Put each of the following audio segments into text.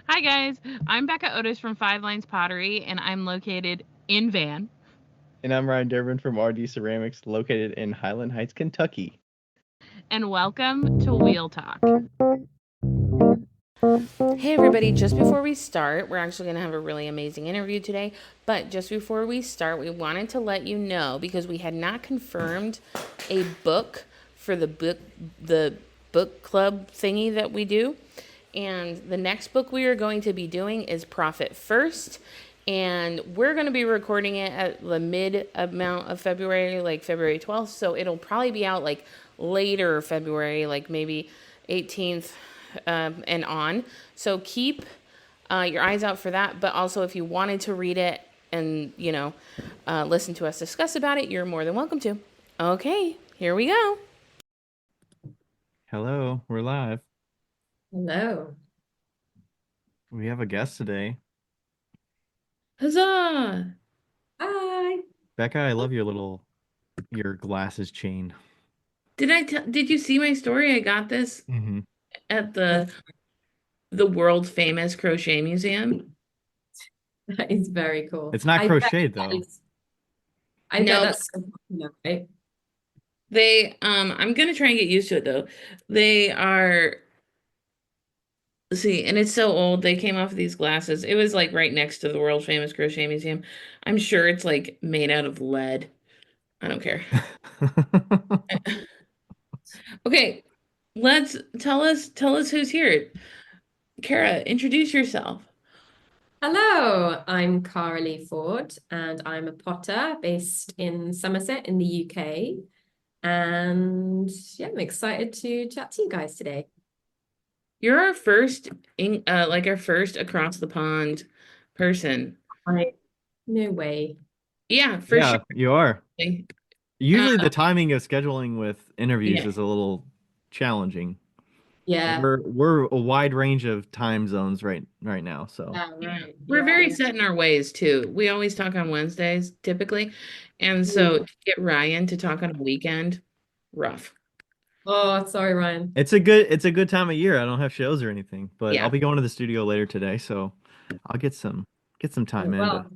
Hi guys, I'm Becca Otis from Five Lines Pottery, and I'm located in Van. And I'm Ryan Durbin from RD Ceramics, located in Highland Heights, Kentucky. And welcome to Wheel Talk. Hey everybody, just before we start, we're actually going to have a really amazing interview today. But just before we start, we wanted to let you know because we had not confirmed a book for the book club thingy that we do. And the next book we are going to be doing is Profit First. And we're going to be recording it at the mid amount of February, like February 12th. So it'll probably be out like later February, like maybe 18th and on. So keep your eyes out for that. But also, if you wanted to read it and, listen to us discuss about it, you're more than welcome to. Okay, here we go. Hello, we're live. Hello. We have a guest today. Huzzah! Hi. Becca, I love your glasses chain. Did you see my story? I got this Mm-hmm. at the world famous crochet museum. That is very cool. It's not I bet crocheted that though. is, I bet No, that's so popular, right? they I'm gonna try and get used to it though. They are see, and it's so old. They came off of these glasses. It was like right next to the world famous crochet museum. I'm sure it's like made out of lead. I don't care. Okay, let's tell us who's here. Kara, introduce yourself. Hello, I'm Kara Leigh Ford, and I'm a potter based in Somerset in the UK. And yeah, I'm excited to chat to you guys today. You're our first like our first across the pond person. I, no way. Yeah, for sure. Yeah, you are. Uh, Usually the timing of scheduling with interviews yeah. is a little challenging. Yeah. We're a wide range of time zones right now, so Yeah. Right. We're Yeah. very set in our ways too. We always talk on Wednesdays typically. And so Mm. to get Ryan to talk on a weekend, rough. Oh, sorry, Ryan. it's a good time of year. I don't have shows or anything, but I'll Yeah. be going to the studio later today, so I'll get some time in to Well,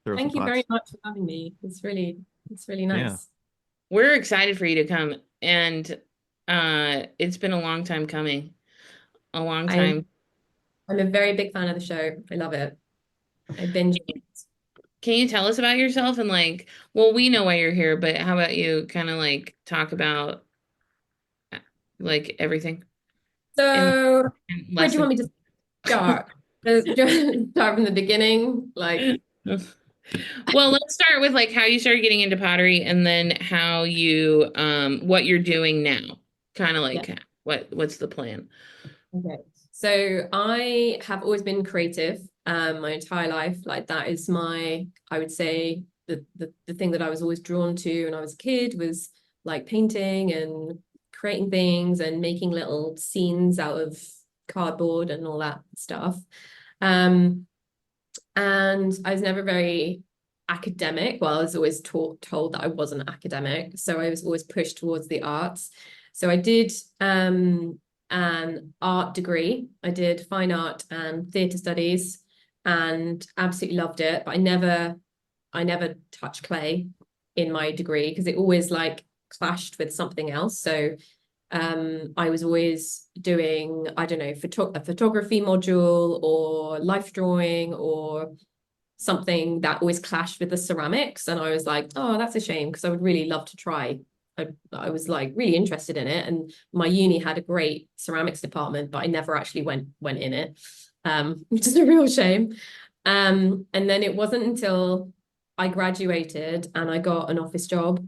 throw some thank you very pots. much for having me. It's really Yeah. nice. We're excited for you to come and it's been a long time coming. A long I'm time. I'm a very big fan of the show. I love it. I binge it. Can you tell us about yourself and like, well, we know why you're here, but how about you kind of like talk about like everything So, in where do less you than want me to start? Start from the beginning? Like, well, let's start with like how you started getting into pottery and then how you what you're doing now. Kind of yeah, like what's the plan? okay. So I have always been creative my entire life. Like that is my, I would say the thing that I was always drawn to when I was a kid was like painting and creating things and making little scenes out of cardboard and all that stuff. Um, and I was never very academic. Well, I was always told that I wasn't academic, so I was always pushed towards the arts. So I did an art degree. I did fine art and theatre studies, and absolutely loved it. But I never touched clay in my degree because it always like clashed with something else. So I was always doing, I don't know, a photography module or life drawing or something that always clashed with the ceramics. And I was like, oh, that's a shame because I would really love to try. I was like really interested in it. And my uni had a great ceramics department, but I never actually went in it, which is a real shame. And then it wasn't until I graduated and I got an office job,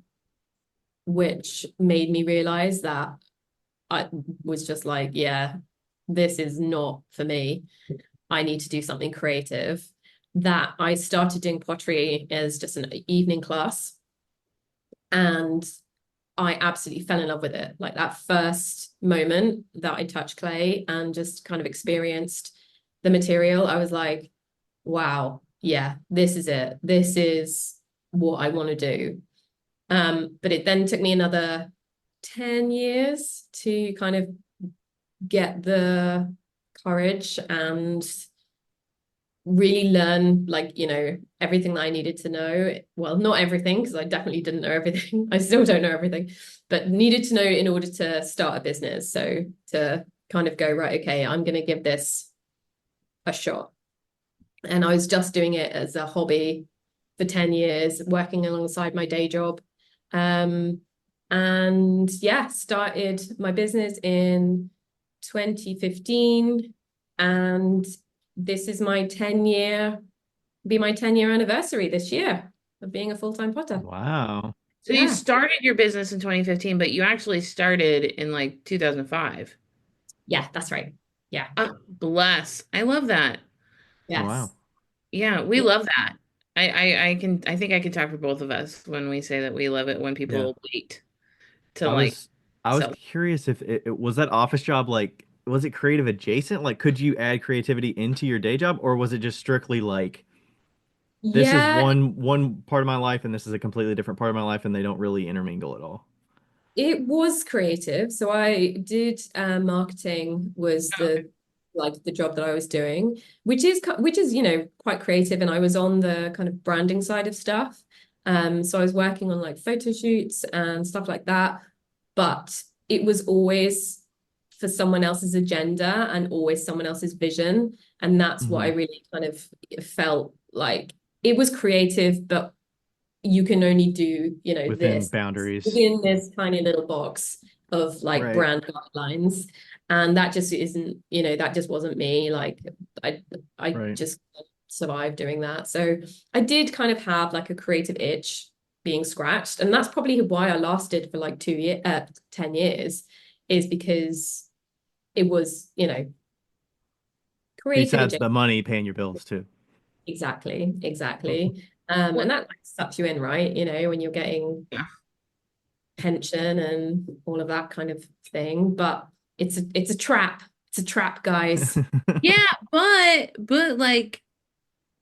which made me realize that I was just like, yeah, this is not for me. I need to do something creative. That I started doing pottery as just an evening class. And I absolutely fell in love with it. Like that first moment that I touched clay and just kind of experienced the material, I was like, wow, yeah, this is it. This is what I want to do. But it then took me another 10 years to kind of get the courage and really learn, like, everything that I needed to know. Well, not everything, because I definitely didn't know everything. I still don't know everything, but needed to know in order to start a business. So to kind of go, right, okay, I'm going to give this a shot. And I was just doing it as a hobby for 10 years, working alongside my day job. And yeah, started my business in 2015. And this is my 10-year anniversary this year of being a full-time potter. Wow. So you Yeah. started your business in 2015, but you actually started in like 2005. Yeah, that's right. Yeah. Bless. I love that. Oh, wow. Yes. Yeah, we Yeah. love that. I think I can talk for both of us when we say that we love it when Yeah. people wait to I like was I was sell. curious if it was that office job like was it creative adjacent? Like could you add creativity into your day job or was it just strictly like this is Yeah, one part of my life and this is a completely different part of my life and they don't really intermingle at all? it was creative. So I did marketing was the job that I was doing, which is quite creative, and I was on the kind of branding side of stuff. So I was working on like photo shoots and stuff like that, but it was always for someone else's agenda and always someone else's vision, and that's what I Hmm. really kind of felt like. It was creative, but you can only do, Within this boundaries. within this tiny little box of like Right. brand guidelines. And that just isn't, that just wasn't me. Like I I Right. just survived doing that. So I did kind of have like a creative itch being scratched. And that's probably why I lasted for like 10 years, is because it was, creative Besides adjacent. the money paying your bills too. Exactly, Mhm. exactly. What? And that like, sucks you in, right? When you're getting Yeah. pension and all of that kind of thing. But it's a trap. It's a trap, guys. Yeah, but like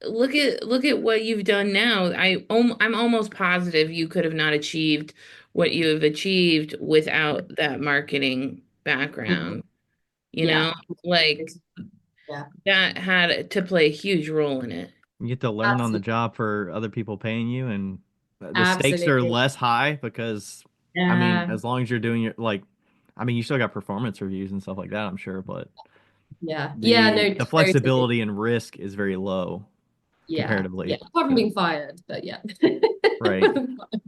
look at what you've done now. I'm almost positive you could have not achieved what you have achieved without that marketing Mhm. background. You Yeah. know, like Yeah. that had to play a huge role in it. You get to learn on the Absolutely. job for other people paying you, and the stakes are Absolutely. less high because, I mean, Yeah. as long as you're doing your like, I mean, you still got performance reviews and stuff like that, I'm sure, but Yeah. Yeah. the No, the totally. flexibility and risk is very low Yeah. Yeah. comparatively Apart from to being fired, but yeah. right.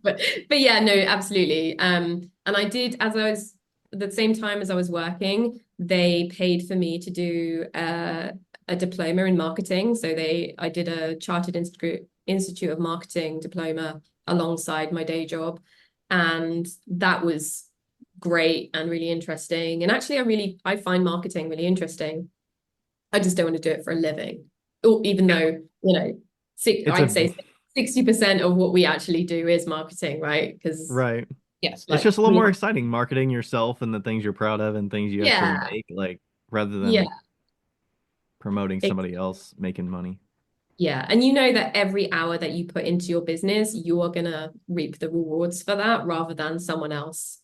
But yeah, no, absolutely. And I did, as I was at the same time as I was working, they paid for me to do a diploma in marketing. So I did a Chartered Institute of Marketing diploma alongside my day job. And that was great and really interesting. And actually, I find marketing really interesting. I just don't want to do it for a living. Or even Yeah. though, It's I'd a say 60% of what we actually do is marketing, right? Because right. Yes. It's like just a little we more have, exciting marketing yourself and the things you're proud of and things you actually yeah, make, like rather yeah, than promoting ex- somebody else making money. yeah. And you know that every hour that you put into your business, you are gonna reap the rewards for that rather than someone else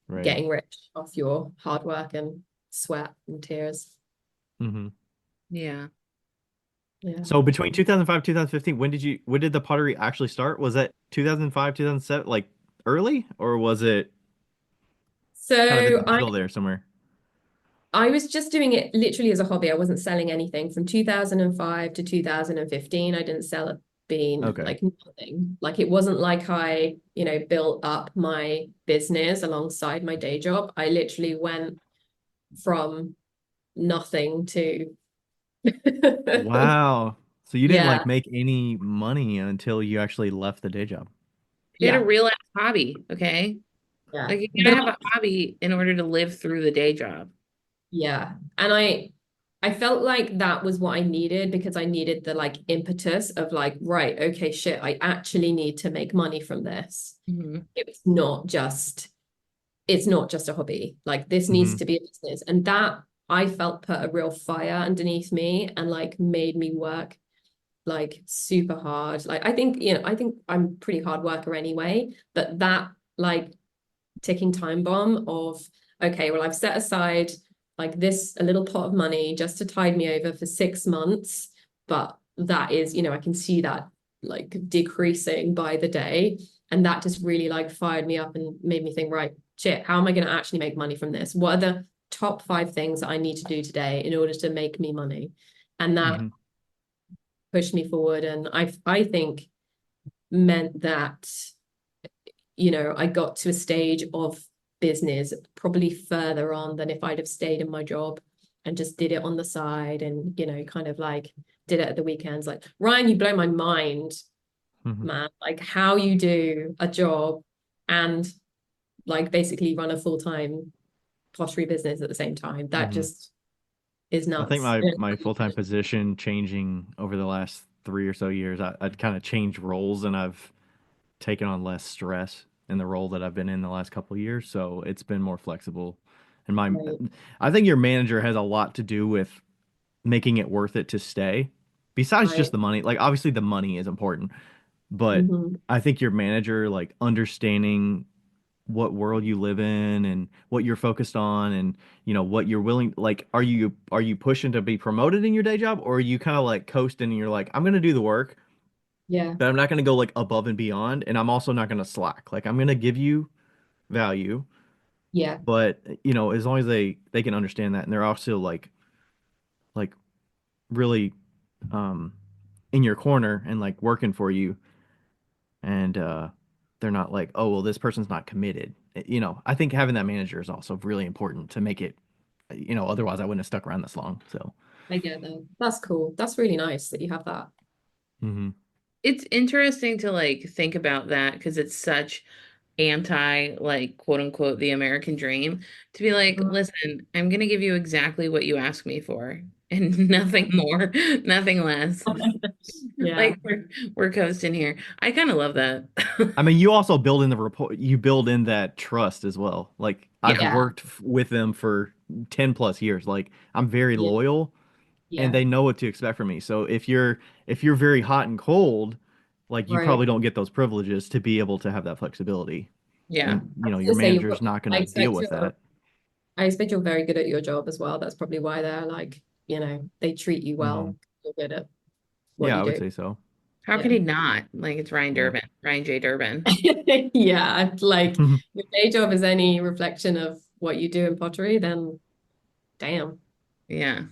Right. getting rich off your hard work and sweat and tears. Hmm. Yeah. Yeah. So between 2005 2015, when did the pottery actually start? Was that 2005 2007 like early or was it kind of in So the middle there somewhere? I was just doing it literally as a hobby. I wasn't selling anything from 2005 to 2015. I didn't sell a bean, Okay. like nothing. Like it wasn't like I, built up my business alongside my day job. I literally went from nothing to Wow. So you didn't like yeah, make any money until you actually left the day job. You had a yeah, real ass hobby, okay? yeah. Like you But gotta have a hobby in order to live through the day job. yeah. And I felt like that was what I needed because I needed the like impetus of like, right, okay, shit, I actually need to make money from this. Hmm. It's not just it's not just a hobby. Like this needs Hmm. to be a business. And that I felt put a real fire underneath me and like made me work like super hard. Like I think I'm a pretty hard worker anyway, but that like ticking time bomb of okay, well I've set aside like this a little pot of money just to tide me over for 6 months. but that is, you know, I can see that like decreasing by the day. And that just really like fired me up and made me think, right, shit, how am I going to actually make money from this? What are the top 5 things that I need to do today in order to make me money? And that Hmm. pushed me forward. And I think meant that, you know, I got to a stage of business probably further on than if I'd have stayed in my job and just did it on the side and, you know, kind of like did it at the weekends. Like, Ryan, you blow my mind, Hmm. man. Like how you do a job and like basically run a full-time pottery business at the same time. That Hmm. just is I think nuts. my full-time position changing over the last 3 or so years, I'd kind of changed roles and I've taken on less stress in the role that I've been in the last couple of years. So it's been more flexible. And Right. I think your manager has a lot to do with making it worth it to stay. Besides just Right. the money, like obviously the money is important, but Mm-hmm. I think your manager, like understanding what world you live in and what you're focused on and what you're willing, like are you pushing to be promoted in your day job, or are you kind of like coasting and you're like, I'm gonna do the work, Yeah. but I'm not gonna go like above and beyond, and I'm also not gonna slack. Like I'm gonna give you value, Yeah. but as long as they can understand that, and they're also like really um in your corner and like working for you, and they're not like, oh well, this person's not committed. I think having that manager is also really important to make it, otherwise I wouldn't have stuck around this long. So I get that. That's cool. That's really nice that you have that. hmm. It's interesting to like think about that because it's such anti like quote unquote the American dream to be like, listen, I'm gonna give you exactly what you ask me for and nothing more, nothing less. Yeah. Like we're coasting here. I kind of love that. I mean, you also build in the rapport, you build in that trust as well. Like I've Yeah. Yeah. worked with them for 10 plus years. Like I'm very Yeah. loyal and Yeah. they know what to expect from me. So if you're very hot and cold, like you Right. probably don't get those privileges to be able to have that flexibility. Yeah. And I was your gonna say manager's not going I to deal expect with you're that. I expect you're very good at your job as well. That's probably why they're like, you know, they treat you Hmm. well. You're good at what Yeah, you I would do. say so. How could Yeah. he not? Like it's Ryan Yeah. Durbin, Ryan J. Durbin. Yeah. Like your day job is any reflection of what you do in pottery, then damn. Yeah.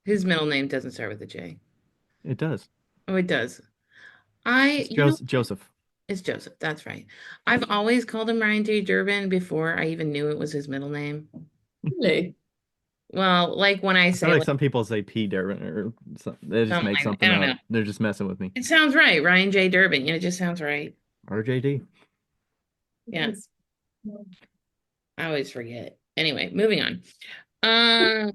His middle name doesn't start with a J. It does. Oh, it does. I, It's you know, Joseph. it's Joseph. That's right. I've always called him Ryan J. Durbin before I even knew it was his middle name. Really? Well, like when I I feel say like like some people say P Durbin or they just something make like I something don't up. know. They're just messing with me. It sounds right. Ryan J. Durbin. It just sounds right. RJD. Yeah. I always forget. Anyway, moving on. Um,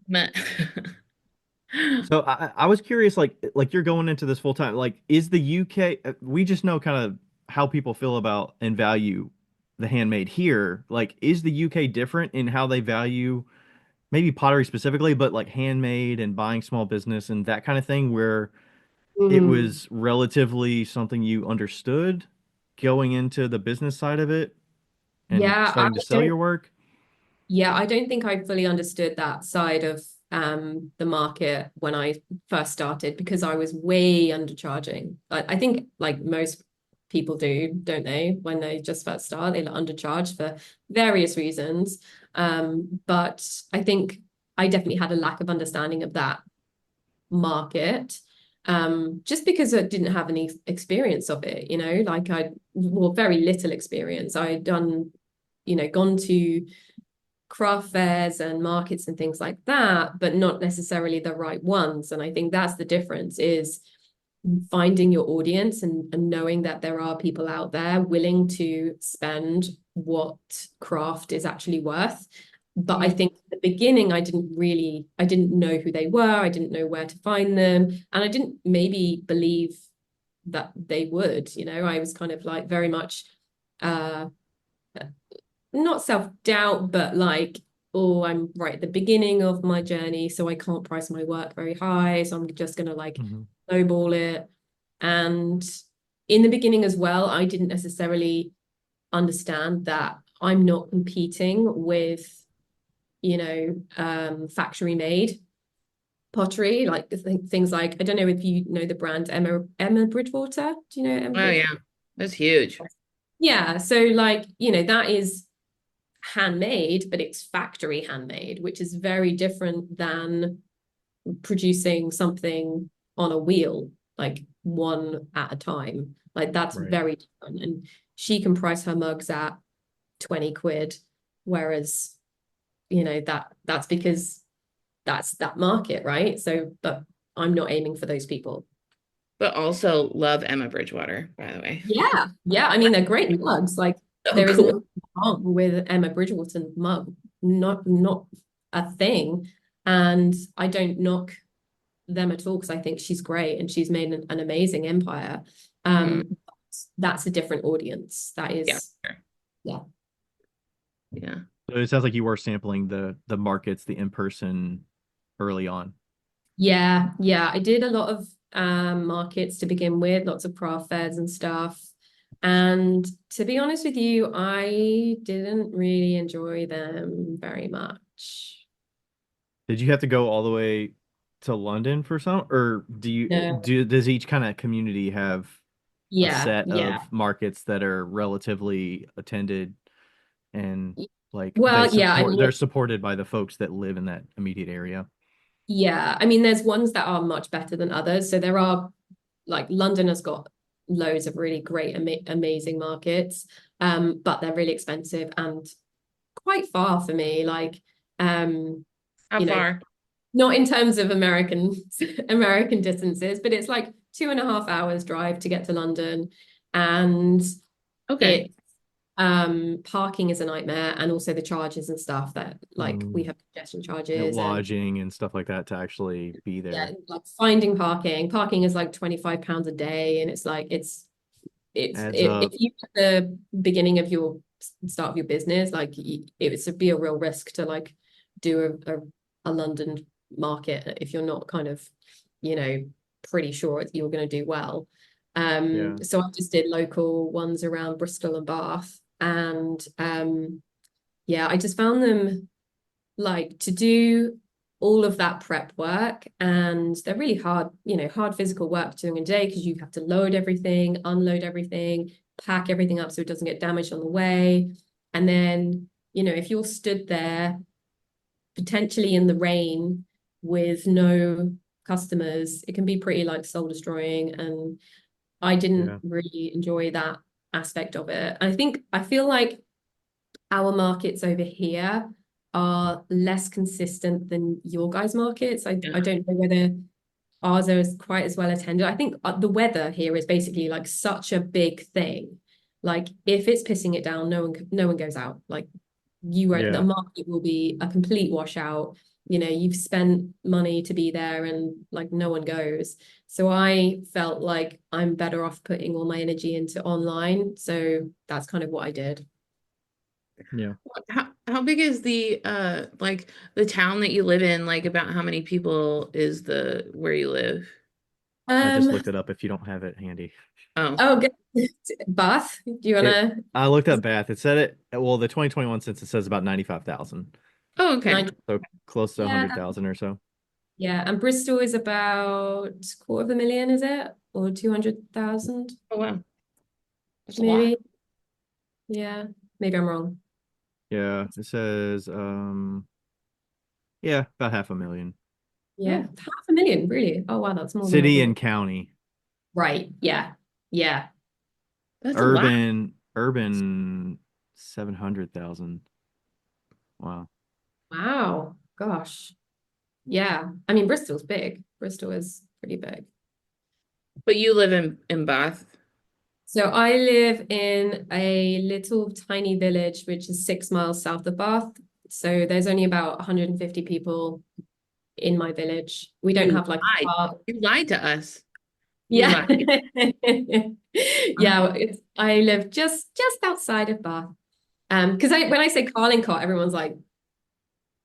So I was curious, like you're going into this full time. Like, is the UK? We just know kind of how people feel about and value the handmade here. Like, is the UK different in how they value maybe pottery specifically, but like handmade and buying small business and that kind of thing, where it Mm. was relatively something you understood going into the business side of it and Yeah, I starting to sell don't your work? Yeah, I don't think I fully understood that side of the market when I first started because I was way undercharging. I think like most people do, don't they? When they just first start, they undercharge for various reasons. But I think I definitely had a lack of understanding of that market. Just because I didn't have any experience of it, you know, like well, very little experience. I'd done, you know, gone to craft fairs and markets and things like that, but not necessarily the right ones. And I think that's the difference is finding your audience and knowing that there are people out there willing to spend what craft is actually worth. But I Mhm. think at the beginning, I didn't know who they were. I didn't know where to find them. And I didn't maybe believe that they would, you know, I was kind of like very much, uh, not self-doubt, but like, oh, I'm right at the beginning of my journey, so I can't price my work very high. So I'm just gonna like Hmm. lowball it. And in the beginning as well, I didn't necessarily understand that I'm not competing with, you know, factory made. pottery, like things like, I don't know if you know the brand Emma Bridgewater. Do you know Emma Oh Bridgewater? yeah, that's huge. Yeah, so like, that is handmade, but it's factory handmade, which is very different than producing something on a wheel, like one at a time. Like that's Right. very different. And she can price her mugs at 20 quid, whereas, that's because that's that market, right? So, but I'm not aiming for those people. But also love Emma Bridgewater, by the way. Yeah, yeah. I mean, they're great mugs. Like So there is cool. nothing wrong with Emma Bridgewater mug, not a thing. And I don't knock them at all because I think she's great and she's made an amazing empire. Mhm. That's a different audience. That Yeah, is, sure. yeah, Yeah. So it sounds like you were sampling the markets, the in person early on. yeah. I did a lot of markets to begin with, lots of craft fairs and stuff. And to be honest with you, I didn't really enjoy them very much. Did you have to go all the way to London for some, or No, does each kind of community have a yeah, set yeah. of markets that are relatively attended and like Well, yeah, I they're mean, supported by the folks that live in that immediate area? yeah. I mean, there's ones that are much better than others. So there are like London has got loads of really great, amazing markets, but they're really expensive and quite far for me. Like, um, How you know, far? not in terms of American distances, but it's like 2.5 hours drive to get to London, and Okay. it parking is a nightmare, and also the charges and stuff that like we Mm. have congestion Yeah, charges and lodging and stuff like that to actually be yeah, there like finding parking is like £25 a day, and it's like adds up. if you at the beginning of your start of your business, like it would be a real risk to like do a London market if you're not kind of, you know, pretty sure you're going to do well. Yeah, So I just did local ones around Bristol and Bath, and yeah, I just found them like to do all of that prep work, and they're really hard, hard physical work during a day because you have to load everything, unload everything, pack everything up so it doesn't get damaged on the way. And then, if you're stood there potentially in the rain with no customers, it can be pretty like soul destroying. And I didn't yeah, really enjoy that aspect of it. I feel like our markets over here are less consistent than your guys' markets. I Yeah. don't know whether ours are quite as well attended. I think the weather here is basically like such a big thing. Like if it's pissing it down, no one goes out. Like the yeah, market will be a complete washout. You've spent money to be there and like no one goes. So I felt like I'm better off putting all my energy into online. So that's kind of what I did. yeah. How big is the like the town that you live in? Like about how many people is the where you live? I just Um, looked it up if you don't have it handy. Oh. oh, good. Bath, do you It wanna I looked up Bath. It said it well, the 2021 census says about 95,000. Oh, okay. nine? So close to Yeah, 100,000 or so. yeah. And Bristol is about 250,000, is it? Or 200,000, Oh wow. That's a lot. maybe. Yeah, maybe I'm wrong. Yeah, it says yeah, about half a million. Yeah, Oh, 500,000, really. Oh wow, that's more than I City thought. and county. Right. Yeah. Yeah. that's a lot. Urban 700,000. Wow. Wow. Gosh. Yeah. I mean, Bristol's big. Bristol is pretty big. But you live in Bath. So I live in a little tiny village, which is 6 miles south of Bath. So there's only about 150 people in my village. We don't You have like a lied. park. You lied to us. You Yeah. lied. Yeah, I live just outside of Bath. Because when I say Carlingcott, everyone's like,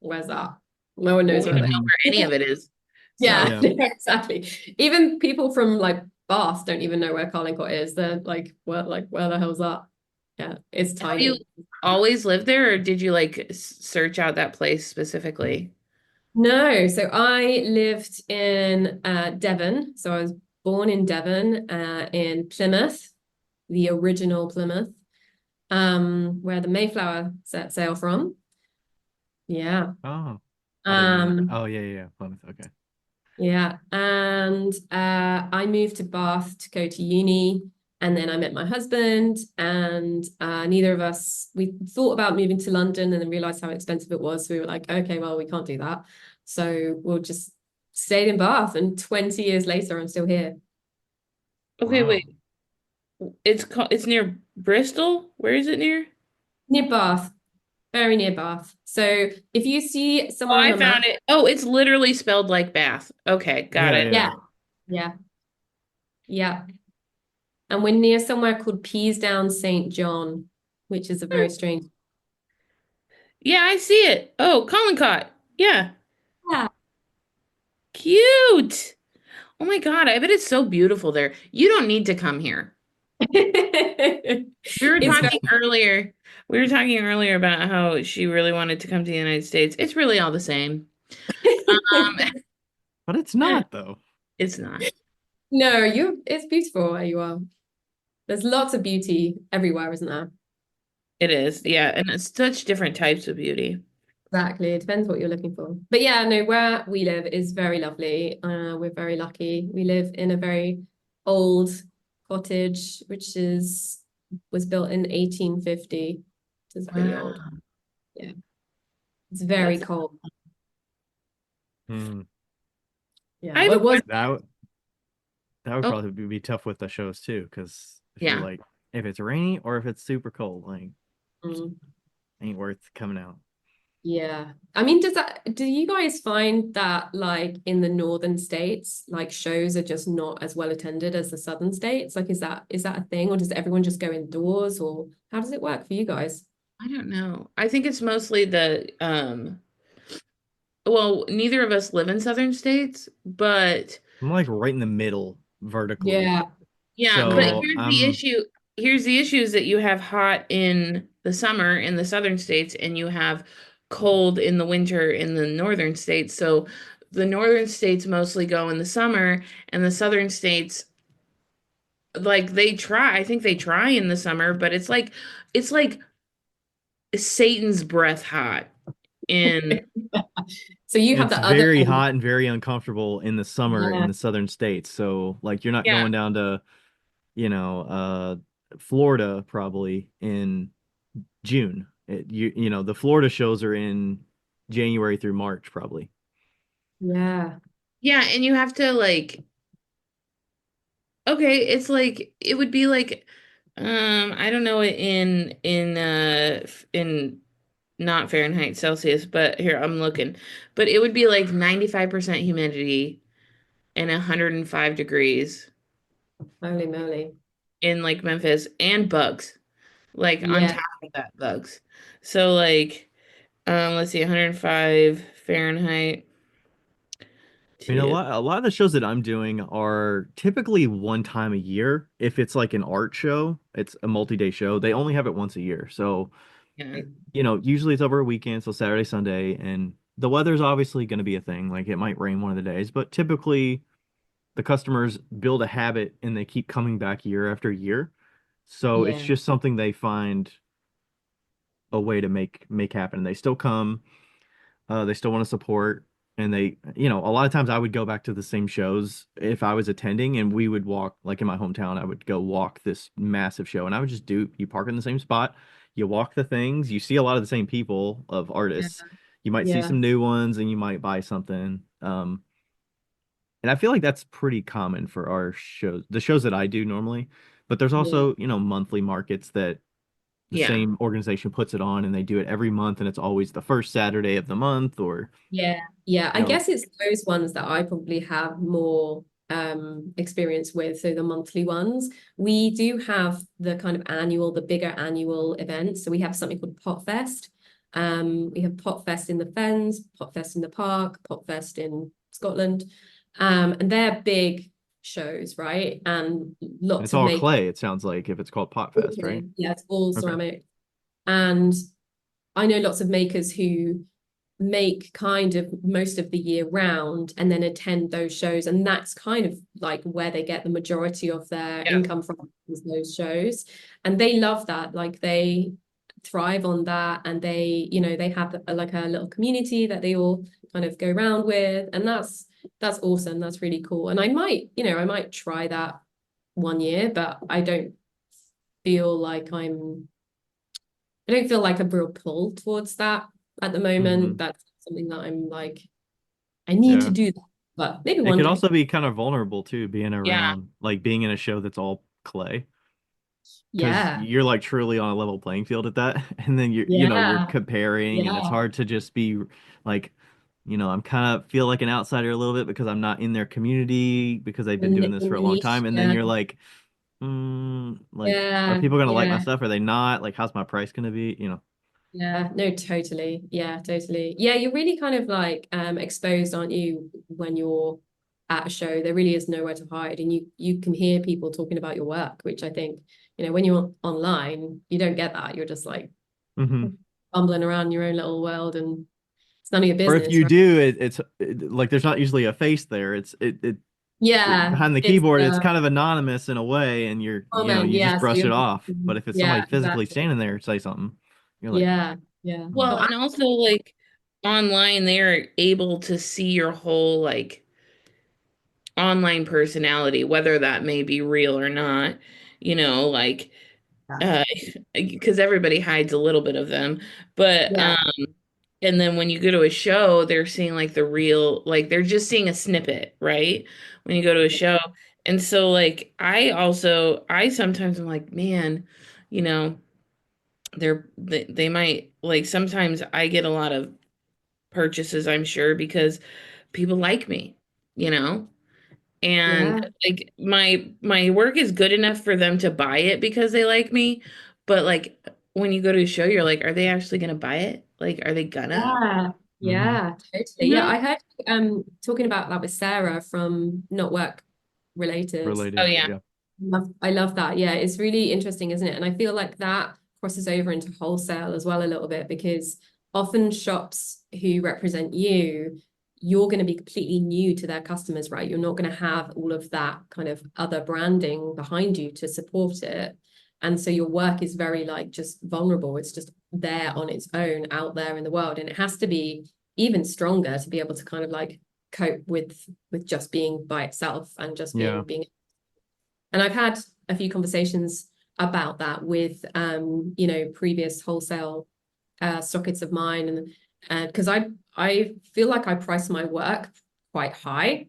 "Where's that?" No one Well, knows we where don't that know where any of it is. Yeah, So Yeah. exactly. Even people from like Bath don't even know where Carlingcott is. They're like where the hell's that? Yeah, it's have you tiny. always lived there, or did you like search out that place specifically? No, so I lived in Devon. So I was born in Devon, in Plymouth, the original Plymouth, where the Mayflower set sail from. Yeah. Oh, I didn't know that. Um, Oh, yeah, yeah, yeah. Plymouth. Okay. yeah. And I moved to Bath to go to uni. And then I met my husband, and neither of us, we thought about moving to London and then realized how expensive it was. So we were like, okay, well, we can't do that. So we'll just stayed in Bath. And 20 years later, I'm still here. Okay, Wow. wait. It's near Bristol. Where is it near? Near Bath, very near Bath. So if you see Oh, somewhere on I the map, found it. Oh, it's literally spelled like Bath. Okay, got Yeah, it. yeah. yeah, yeah, yeah. And we're near somewhere called Peasdown St. John, which is a very strange. Yeah, I see it. Oh, Collincott. Yeah, Yeah. cute. Oh my God, I bet it's so beautiful there. You don't need to come here. We were It's talking earlier. We were talking earlier about how she really wanted to come to the United States. It's really all the same. very But it's not though. It's not. No, it's beautiful where you are. There's lots of beauty everywhere, isn't there? It is. Yeah, and it's such different types of beauty. Exactly. It depends what you're looking for. But yeah, no, where we live is very lovely. We're very lucky. We live in a very old cottage, which is was built in 1850. It's really old. Wow. Yeah. It's very That's cold. Hmm. Yeah. I have Well, a it was. question. That would Oh, probably be tough with the shows too, because if you're yeah. like, if it's rainy or if it's super cold, like, Mm, ain't worth coming out. yeah. I mean, do you guys find that like in the northern states, like shows are just not as well attended as the southern states? Like, is that a thing, or does everyone just go indoors, or how does it work for you guys? I don't know. I think it's mostly the well, neither of us live in southern states, but I'm like right in the middle vertically. Yeah, yeah, but yeah, So here's the I'm, issue. Here's the issue is that you have hot in the summer in the southern states and you have cold in the winter in the northern states. So the northern states mostly go in the summer and the southern states like they try. I think they try in the summer, but it's like Satan's breath hot in So you have it's the other very end. hot and very uncomfortable in the summer in Yeah, the southern states. So like you're not yeah. going down to, you know, Florida probably in June. The Florida shows are in January through March probably. yeah, Yeah, and you have to like okay, it's like it would be like I don't know in not Fahrenheit Celsius, but here I'm looking. But it would be like 95% humidity and 105 degrees holy moly. in like Memphis and bugs. Like on Yeah, top of that bugs. So like let's see 105 Fahrenheit I mean, to a lot of the shows that I'm doing are typically one time a year. If it's like an art show, it's a multi-day show. They only have it once a year. So, yeah. usually it's over a weekend, so Saturday, Sunday, and the weather's obviously going to be a thing. Like it might rain one of the days, but typically the customers build a habit and they keep coming back year after year. So it's yeah, just something they find a way to make happen. They still come. They still want to support, and a lot of times I would go back to the same shows if I was attending, and we would walk, like in my hometown, I would go walk this massive show, and I would just you park in the same spot, you walk the things, you see a lot of the same people of yeah, artists, you might see yeah, some new ones, and you might buy something. And I feel like that's pretty common for our shows, the shows that I do normally. But there's yeah. also, monthly markets that the Yeah. same organization puts it on and they do it every month and it's always the first Saturday of the month or Yeah, yeah. you I know guess it's those ones that I probably have more experience with, so the monthly ones. We do have the bigger annual events. So we have something called Pot Fest. We have Pot Fest in the Fens, Pot Fest in the Park, Pot Fest in Scotland. And they're big shows, right? And and lots it's of all make. clay, it sounds like, if it's called Pot Fest, right? Yeah, it's all Okay. ceramic. And I know lots of makers who make kind of most of the year round and then attend those shows, and that's kind of like where they get the majority of their Yeah. income from, is those shows. And they love that, like they thrive on that, and they have like a little community that they all kind of go around with, and that's awesome. That's really cool. And I might try that one year, but feel like I don't feel like a real pull towards that at the moment. Hmm. That's something that I'm like, I need to Yeah. do that, but maybe It one could day. also be kind of vulnerable too, being Yeah. around, like being in a show that's all clay, because Yeah, you're like truly on a level playing field at that. And then you're yeah, comparing, and it's yeah. hard to just be like, I'm kind of feel like an outsider a little bit because I'm not in their community because they've been doing this In for a the long niche, time. And then yeah, you're like, like, are yeah, people gonna like my yeah. stuff? Are they not? Like, how's my price gonna be? Yeah, no, totally. Yeah, totally. Yeah, you're really kind of like exposed, aren't you, when you're at a show? There really is nowhere to hide, and you can hear people talking about your work, which I think, when you're online, you don't get that. You're just like Hmm. bumbling around in your own little world, and it's none of your Or if business, you right? do, like there's not usually a face there. It Yeah, behind the it's keyboard, it's kind of anonymous in a way, and comment. you just Yeah, so brush you're it off. But if it's somebody yeah, physically exactly. standing there say something, you're like, Yeah, yeah. oh. Well, and also like online, they're able to see your whole like online personality, whether that may be real or not, like uh because everybody hides a little bit of them. But Yeah, and then when you go to a show, they're seeing like the real, like they're just seeing a snippet, right? When you go to a show. And so like I sometimes I'm like, man, you know, they might like sometimes I get a lot of purchases, I'm sure, because people like me, you know? And yeah, like my work is good enough for them to buy it because they like me, but like when you go to a show, you're like, are they actually gonna buy it? Like, are they gonna? yeah, Hmm. yeah, totally. You Yeah, know? I heard talking about that with Sarah from Not Work Related. Oh Related. yeah. Yeah. I love that. Yeah, it's really interesting, isn't it? And I feel like that crosses over into wholesale as well a little bit, because often shops who represent you, you're going to be completely new to their customers, right? You're not going to have all of that kind of other branding behind you to support it. And so your work is very like just vulnerable. It's just there on its own out there in the world. And it has to be even stronger to be able to kind of like cope with just being by itself and just Yeah. being. And I've had a few conversations about that with previous wholesale sockets of mine, and because I feel like I price my work quite high,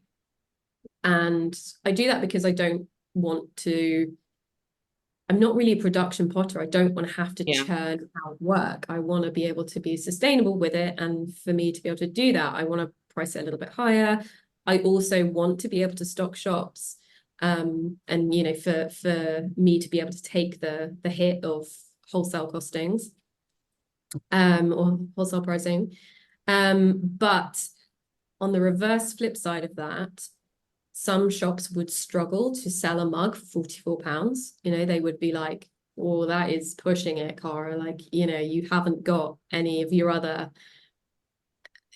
and I do that because I don't want to. I'm not really a production potter. I don't want to have to Yeah. churn out work. I want to be able to be sustainable with it, and for me to be able to do that, I want to price it a little bit higher. I also want to be able to stock shops, and for me to be able to take the hit of wholesale costings, or wholesale pricing. But on the reverse flip side of that, some shops would struggle to sell a mug for £44. They would be like, oh, that is pushing it, Kara. Like, you haven't got any of your other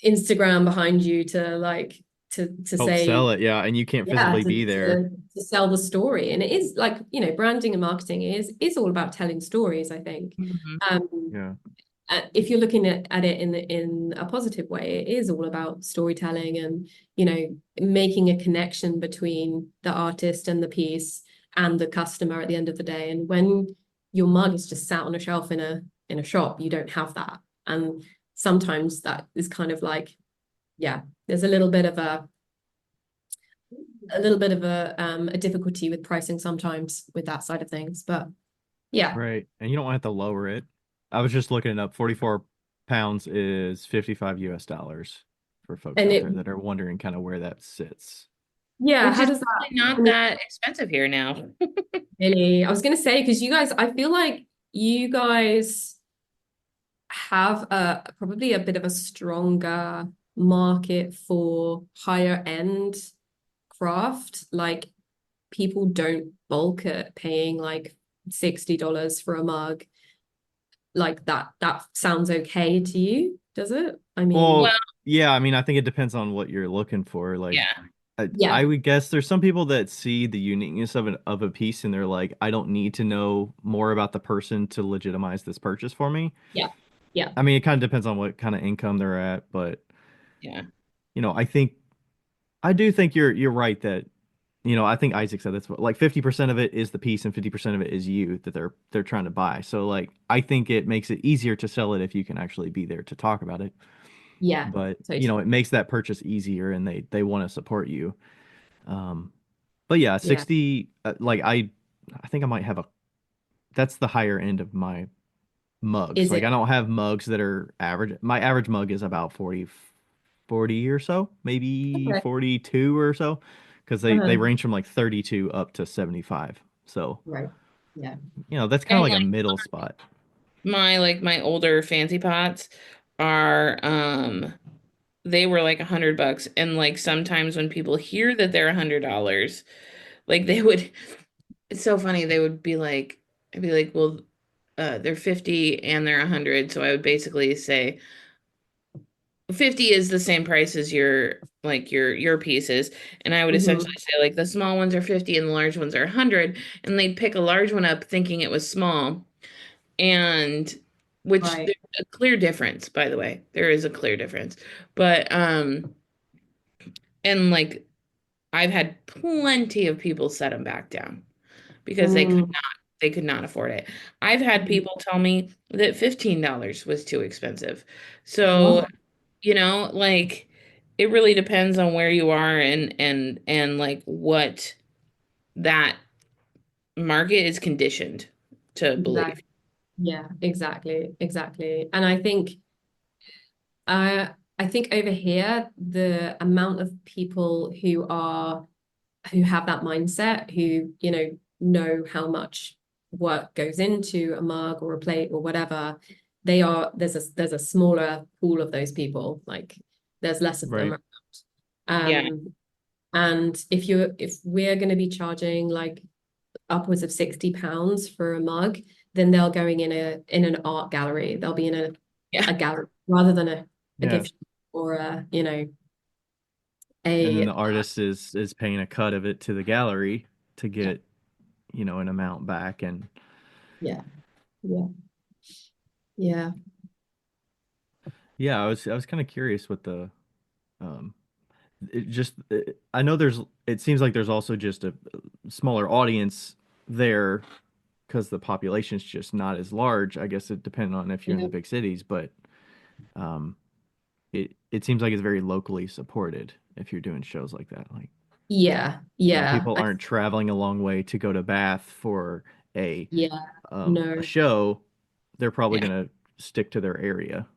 Instagram behind you to like to Help say, sell it. Yeah. And you can't yeah, physically to, be there. to to sell the story. And it is like, branding and marketing is all about telling stories, I think. Mhm. Um, Yeah. if you're looking at it in a positive way, it is all about storytelling and making a connection between the artist and the piece and the customer at the end of the day. And when your mug is just sat on a shelf in a shop, you don't have that. And sometimes that is kind of like, yeah, there's a difficulty with pricing sometimes with that side of things. But yeah, Right. And you don't want to have to lower it. I was just looking it up. 44 pounds is 55 US dollars for folks and out it there that are wondering kind of where that sits. yeah, Which how is does that really not that expensive here now. really? I was gonna say, because you guys, I feel like you guys have probably a bit of a stronger market for higher end craft. Like, people don't bulk at paying like $60 for a mug. like that sounds okay to you, does it? I mean, Well, Well, yeah, I mean, I think it depends on what you're looking for. Like, yeah. I yeah, would guess there's some people that see the uniqueness of a piece and they're like, I don't need to know more about the person to legitimize this purchase for me. yeah, yeah, I mean, it kind of depends on what kind of income they're at, but Yeah. I think I do think you're right that I think Isaac said that's what like 50% of it is the piece and 50% of it is you that they're trying to buy. So like I think it makes it easier to sell it if you can actually be there to talk about it. yeah. But Totally. it makes that purchase easier and they want to support you. Um, but yeah, Yeah. 60 like I think I might have a that's the higher end of my mugs. Is Like it? I don't have mugs that are average. My average mug is about 40 or so, maybe Okay. 42 or so, because they Uh-huh. range from like 32 up to 75. So, Right. Yeah. that's kind of And like a like middle spot. my older fancy pots are they were like $100, and like sometimes when people hear that they're $100, like they would, it's so funny, they would be like, I'd be like, well, they're 50 and they're 100, so I would basically say 50 is the same price as your pieces, and I would Hmm. essentially say like the small ones are 50 and the large ones are 100, and they'd pick a large one up thinking it was small, and which Right. there's a clear difference, by the way. There is a clear difference. But and like I've had plenty of people set them back down because Mm. they could not afford it. I've had people tell me that $15 was too expensive. So, Wow. like it really depends on where you are and like what that market is conditioned to believe. Exactly. Yeah, exactly. Exactly. And I think over here, the amount of people who have that mindset, who, know how much work goes into a mug or a plate or whatever, there's a smaller pool of those people. Like there's less of them. Right. Yeah. And if we're going to be charging like upwards of £60 for a mug, then they're going in an art gallery. They'll be in Yeah. a gallery rather than a Yeah. gift shop or And then a the artist is paying a cut of it to the gallery to yeah, get, an amount back. And yeah, yeah, yeah, yeah, I was kind of curious what the um I know it seems like there's also just a smaller audience there because the population's just not as large. I guess it depends on if you're in yeah, the big cities, but um, it seems like it's very locally supported if you're doing shows like that. Like, yeah, yeah. people aren't traveling a long way to go to Bath for a Yeah, a no, show. They're probably Yeah. gonna stick to their area.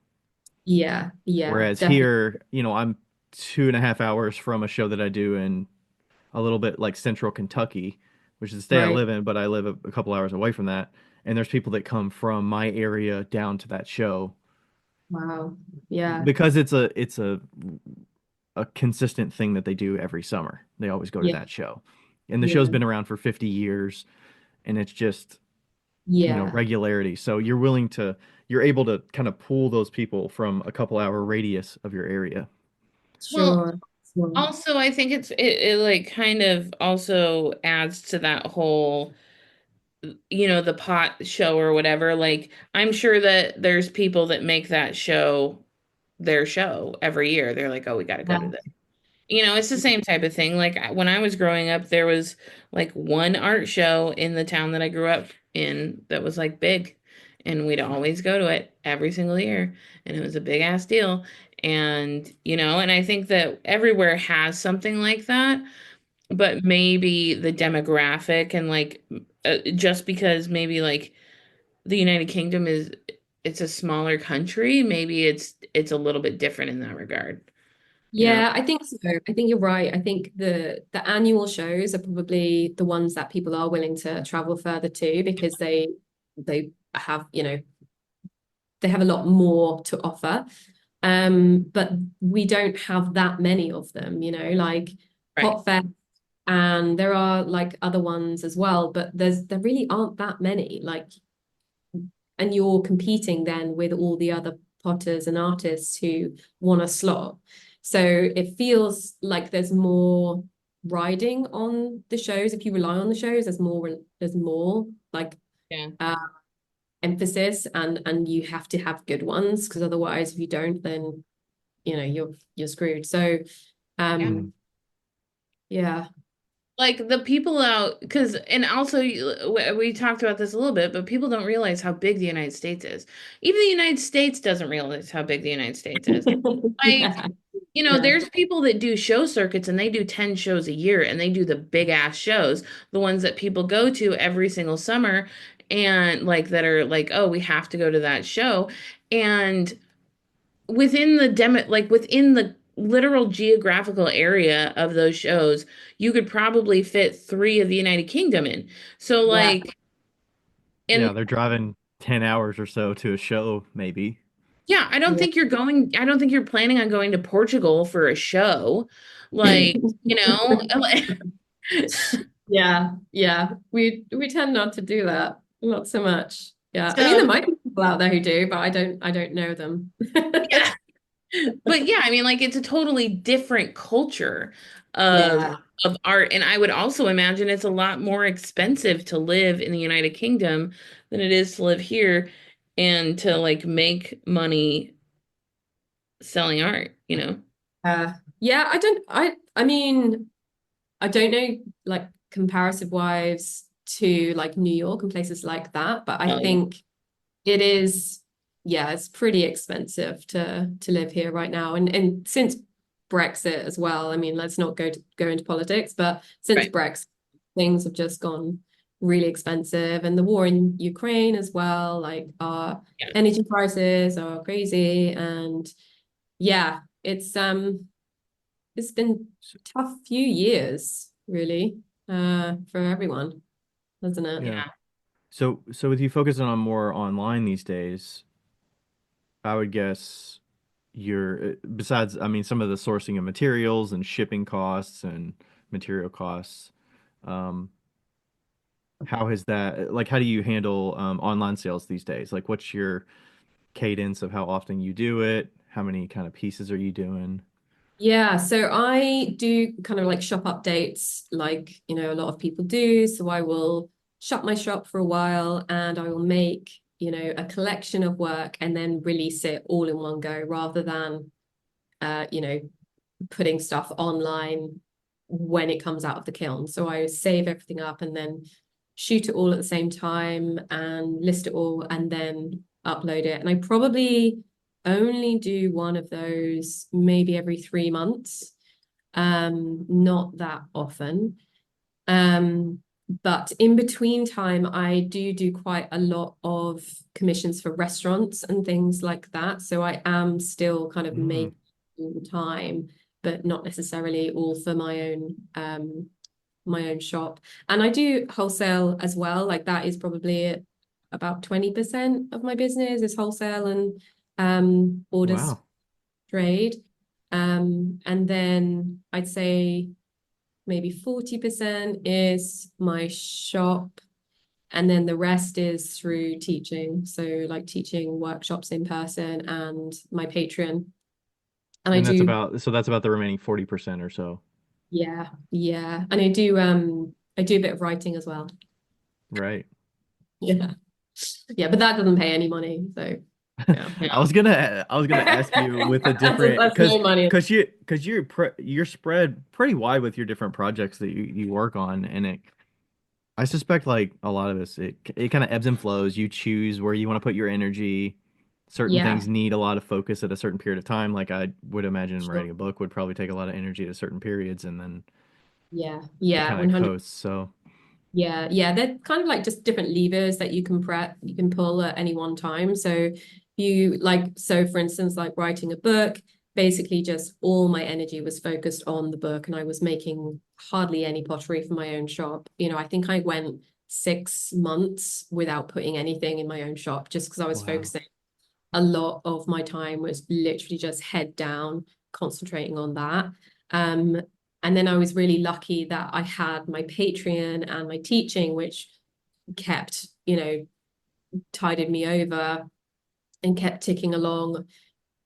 yeah, yeah, Whereas definitely. here, I'm 2.5 hours from a show that I do in a little bit like central Kentucky, which is the state I Right. live in, but I live a couple hours away from that. And there's people that come from my area down to that show Wow. Yeah, because it's a consistent thing that they do every summer. They always go to yeah, that show. And the show's yeah, been around for 50 years and it's just, yeah. regularity. So you're able to kind of pull those people from a couple hour radius of your area. Well, Sure. Sure. also I think it like kind of also adds to that whole, the pot show or whatever. Like I'm sure that there's people that make that show their show every year. They're like, "Oh, we got to go to Yeah. this." It's the same type of thing. Like when I was growing up, there was like one art show in the town that I grew up in that was like big, and we'd always go to it every single year, and it was a big ass deal. And I think that everywhere has something like that, but maybe the demographic and like just because maybe like the United Kingdom it's a smaller country, maybe it's a little bit different in that regard, you know? Yeah, I think so. I think you're right. I think the annual shows are probably the ones that people are willing to travel further to because they have, they have a lot more to offer. But we don't have that many of them, like Right. Potfest, and there are like other ones as well, but there really aren't that many. Like and you're competing then with all the other potters and artists who want a slot. So it feels like there's more riding on the shows. If you rely on the shows, there's more like Yeah. uh, emphasis, and you have to have good ones, because otherwise, if you don't, then you're screwed. So Yeah. Mm. yeah. Like the people out, because, and also we talked about this a little bit, but people don't realize how big the United States is. Even the United States doesn't realize how big the United States is. Like, Yeah. Yeah. there's people that do show circuits and they do 10 shows a year and they do the big ass shows, the ones that people go to every single summer and like that are like, oh, we have to go to that show. And within the within the literal geographical area of those shows, you could probably fit three of the United Kingdom in. So Yeah. like, and Yeah, they're driving 10 hours or so to a show, maybe. yeah, Yeah. I don't think you're planning on going to Portugal for a show. Like, like, Yeah, yeah. We tend not to do that. Not so much. Yeah. I mean, so there might be people out there who do, but I don't know them. yeah. But yeah, I mean, like it's a totally different culture of Yeah. art, and I would also imagine it's a lot more expensive to live in the United Kingdom than it is to live here and to like make money selling art. Yeah, I mean, I don't know like comparative wise to like New York and places like that, but I Oh yeah, think it is, yeah, it's pretty expensive to live here right now. And since Brexit as well, I mean, let's not go into politics, but since right. Brexit, things have just gone really expensive. And the war in Ukraine as well, like our Yeah. energy prices are crazy. And yeah, it's been tough few years, really, for everyone, hasn't it? Yeah. Yeah. So with you focusing on more online these days, I would guess you're besides, I mean, some of the sourcing of materials and shipping costs and material costs, um, how has that, like, how do you handle online sales these days? Like, what's your cadence of how often you do it? How many kind of pieces are you doing? Yeah, so I do kind of like shop updates, like, a lot of people do. So I will shop my shop for a while, and I will make, a collection of work and then release it all in one go, rather than, uh, you know, putting stuff online when it comes out of the kiln. So I save everything up and then shoot it all at the same time and list it all and then upload it. And I probably only do one of those maybe every 3 months, not that often. Um, but in between time, I do quite a lot of commissions for restaurants and things like that. So I am still kind of Mm, making all the time, but not necessarily all for my own shop. And I do wholesale as well. Like that is probably about 20% of my business is wholesale and orders wow. trade. And then I'd say maybe 40% is my shop, and then the rest is through teaching. So like teaching workshops in person and my Patreon. And I And that's do, about, so that's about the remaining 40% or so. yeah, yeah. And I do a bit of writing as well. Right. Yeah. Yeah, but that doesn't pay any money. So yeah. No. I was gonna ask you with a different That's no money. you're spread pretty wide with your different projects that you work on, and I suspect like a lot of this it kind of ebbs and flows. You choose where you want to put your energy. Certain Yeah, things need a lot of focus at a certain period of time. Like I would imagine sure. writing a book would probably take a lot of energy at certain periods, and then Yeah, it yeah, kind of 100. coasts. So Yeah, yeah, they're kind of like just different levers that you can pull at any one time. So so for instance, like writing a book, basically just all my energy was focused on the book, and I was making hardly any pottery for my own shop. I think I went 6 months without putting anything in my own shop, just because I was wow. focusing. A lot of my time was literally just head down, concentrating on that. Um, and then I was really lucky that I had my Patreon and my teaching, which kept, tided me over and kept ticking along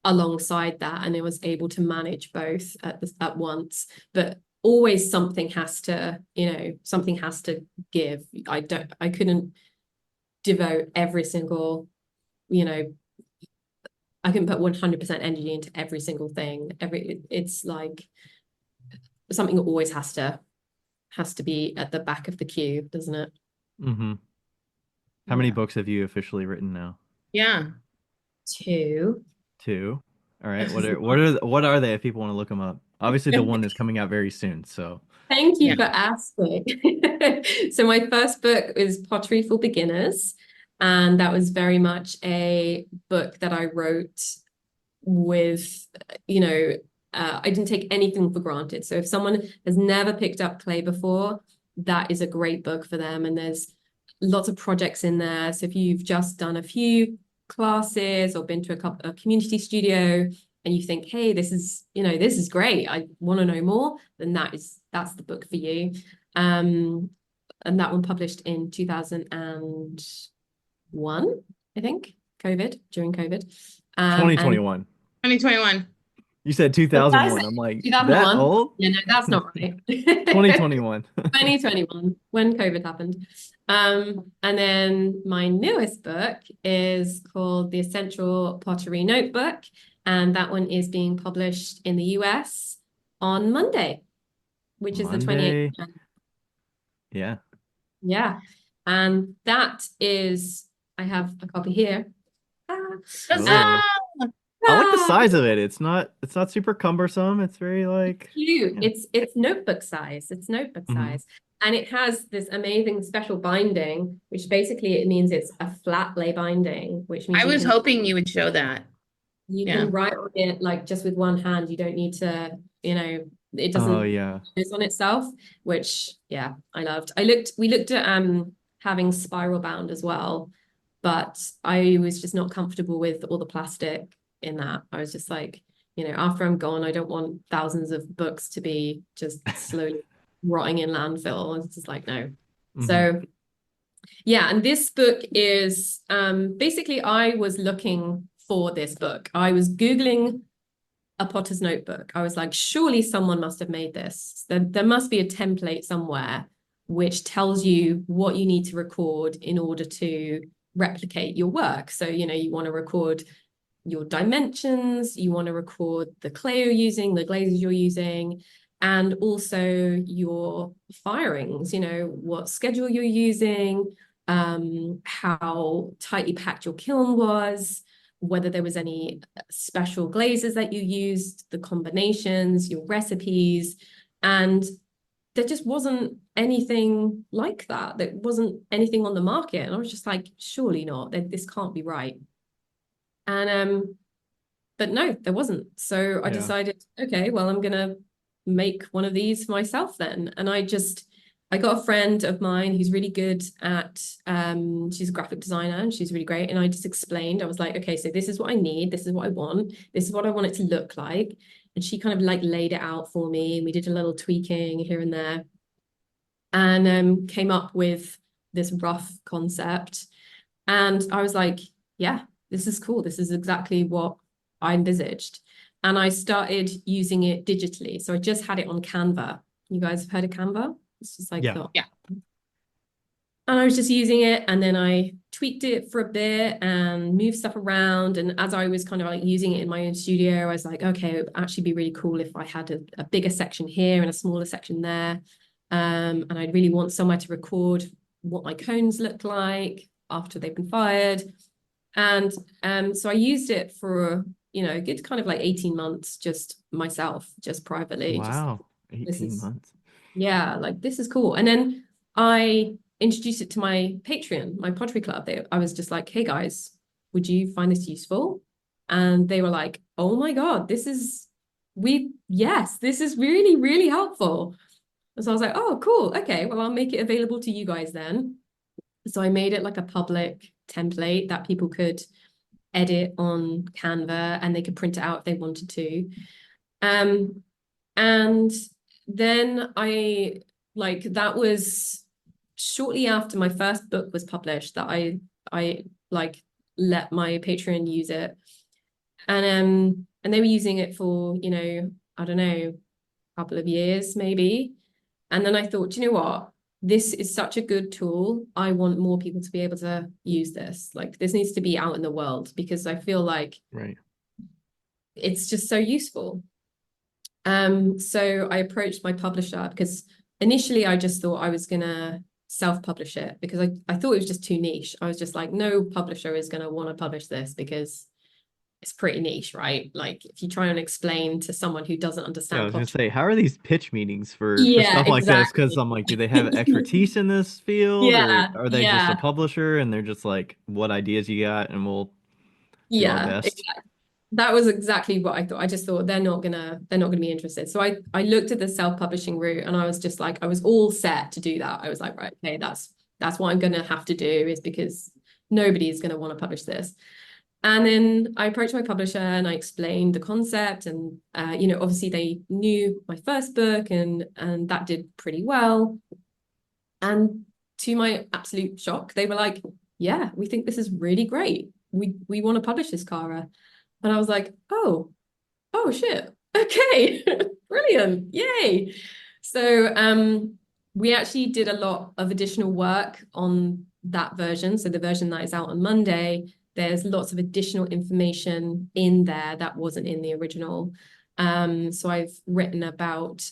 alongside that, and I was able to manage both at once. But always something has to, something has to give. I couldn't devote every single, you know, I can put 100% energy into every single thing. It's like something that always has to be at the back of the queue, doesn't it? Mm-hmm. How many Yeah. books have you officially written now? Yeah. Two. Two. All right. What are they if people want to look them up? Obviously, the one is coming out very soon. So, Thank you Yeah. for asking. So my first book is Pottery for Beginners, and that was very much a book that I wrote with, you know, I didn't take anything for granted. So if someone has never picked up clay before, that is a great book for them. And there's lots of projects in there. So if you've just done a few classes or been to a community studio and you think, hey, this is great, I want to know more, then that's the book for you. Um, and that one published in 2001, I think, during COVID. And 2021. 2021. You said what did I say? 2001. I'm like, that 2001? old? Yeah, no, that's not right. 2021. 2021, when COVID happened. And then my newest book is called The Essential Pottery Notebook, and that one is being published in the US on Monday, which is the 28th. Monday. Yeah. Yeah. And that is, I have a copy here. Ah, Oh. Huzzah! I like the ah, size of it. It's not super cumbersome. It's very like, cute. yeah. It's notebook size. It's notebook Hmm. size. And it has this amazing special binding, which basically it means it's a flat lay binding, which means I was hoping you would show that. you Yeah. can write on it like just with one hand. You don't need to, it Oh doesn't yeah. focus on itself, which yeah, I loved. We looked at having spiral bound as well, but I was just not comfortable with all the plastic in that. I was just like, after I'm gone, I don't want thousands of books to be just slowly rotting in landfill. It's just like, no. Hmm. So yeah, and this book is basically I was looking for this book. I was Googling a potter's notebook. I was like, surely someone must have made this. There must be a template somewhere which tells you what you need to record in order to replicate your work. So, you want to record your dimensions, you want to record the clay you're using, the glazes you're using, and also your firings, what schedule you're using, how tightly packed your kiln was, whether there was any special glazes that you used, the combinations, your recipes. And there just wasn't anything like that. There wasn't anything on the market. And I was just like, surely not. This can't be right. And but no, there wasn't. So I Yeah. decided, okay, well, I'm gonna make one of these myself then. And I got a friend of mine who's really good at she's a graphic designer and she's really great. And I just explained, I was like, okay, so this is what I need, this is what I want, this is what I want it to look like. And she kind of like laid it out for me, and we did a little tweaking here and there, and came up with this rough concept. And I was like, yeah, this is cool. This is exactly what I envisaged. And I started using it digitally. So I just had it on Canva. You guys have heard of Canva? It's just like Yeah. the, Yeah. and I was just using it, and then I tweaked it for a bit and moved stuff around. And as I was kind of like using it in my own studio, I was like, okay, it would actually be really cool if I had a bigger section here and a smaller section there. And I'd really want somewhere to record what my cones look like after they've been fired. And so I used it for, a good kind of like 18 months, just myself, just privately, just Wow. this 18 is, months. yeah, like this is cool. And then I introduced it to my Patreon, my pottery club. I was just like, hey guys, would you find this useful? And they were like, oh my God, yes, this is really, really helpful. And so I was like, oh, cool. Okay, well, I'll make it available to you guys then. So I made it like a public template that people could edit on Canva, and they could print it out if they wanted to. And then that was shortly after my first book was published that I like let my Patreon use it. And they were using it for, I don't know, a couple of years maybe. And then I thought, you know what? This is such a good tool. I want more people to be able to use this. Like this needs to be out in the world because I feel like Right. it's just so useful. So I approached my publisher because initially I just thought I was gonna self-publish it because I thought it was just too niche. I was just like, no publisher is gonna want to publish this because it's pretty niche, right? Like if you try and explain to someone who doesn't Yeah, I understand was gonna pottery. say, how are these pitch meetings for Yeah, stuff like this? Because exactly. I'm like, do they have expertise in this field, or Yeah, are they just a yeah, publisher and they're just like, what ideas you got, and we'll do our yeah. best. That was exactly what I thought. I just thought they're not gonna be interested. So I looked at the self-publishing route and I was just like, I was all set to do that. I was like, right, okay, that's what I'm gonna have to do is because nobody's gonna want to publish this. And then I approached my publisher and I explained the concept and obviously they knew my first book and that did pretty well. And to my absolute shock, they were like, yeah, we think this is really great. We want to publish this, Kara. And I was like, oh shit. Okay. Brilliant. Yay. So we actually did a lot of additional work on that version. So the version that is out on Monday, there's lots of additional information in there that wasn't in the original. So I've written about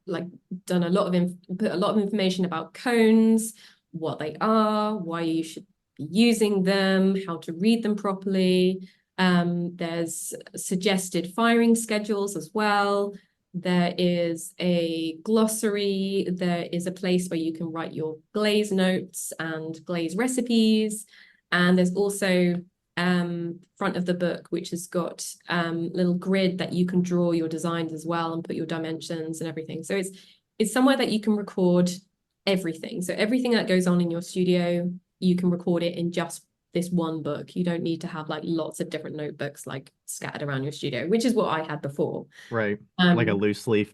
like done a lot of put a lot of information about cones, what they are, why you should be using them, how to read them properly. There's suggested firing schedules as well. There is a glossary. There is a place where you can write your glaze notes and glaze recipes. And there's also front of the book, which has got little grid that you can draw your designs as well and put your dimensions and everything. So it's somewhere that you can record everything. So everything that goes on in your studio, you can record it in just this one book. You don't need to have like lots of different notebooks like scattered around your studio, which is what I had before. Right. Like a loose leaf,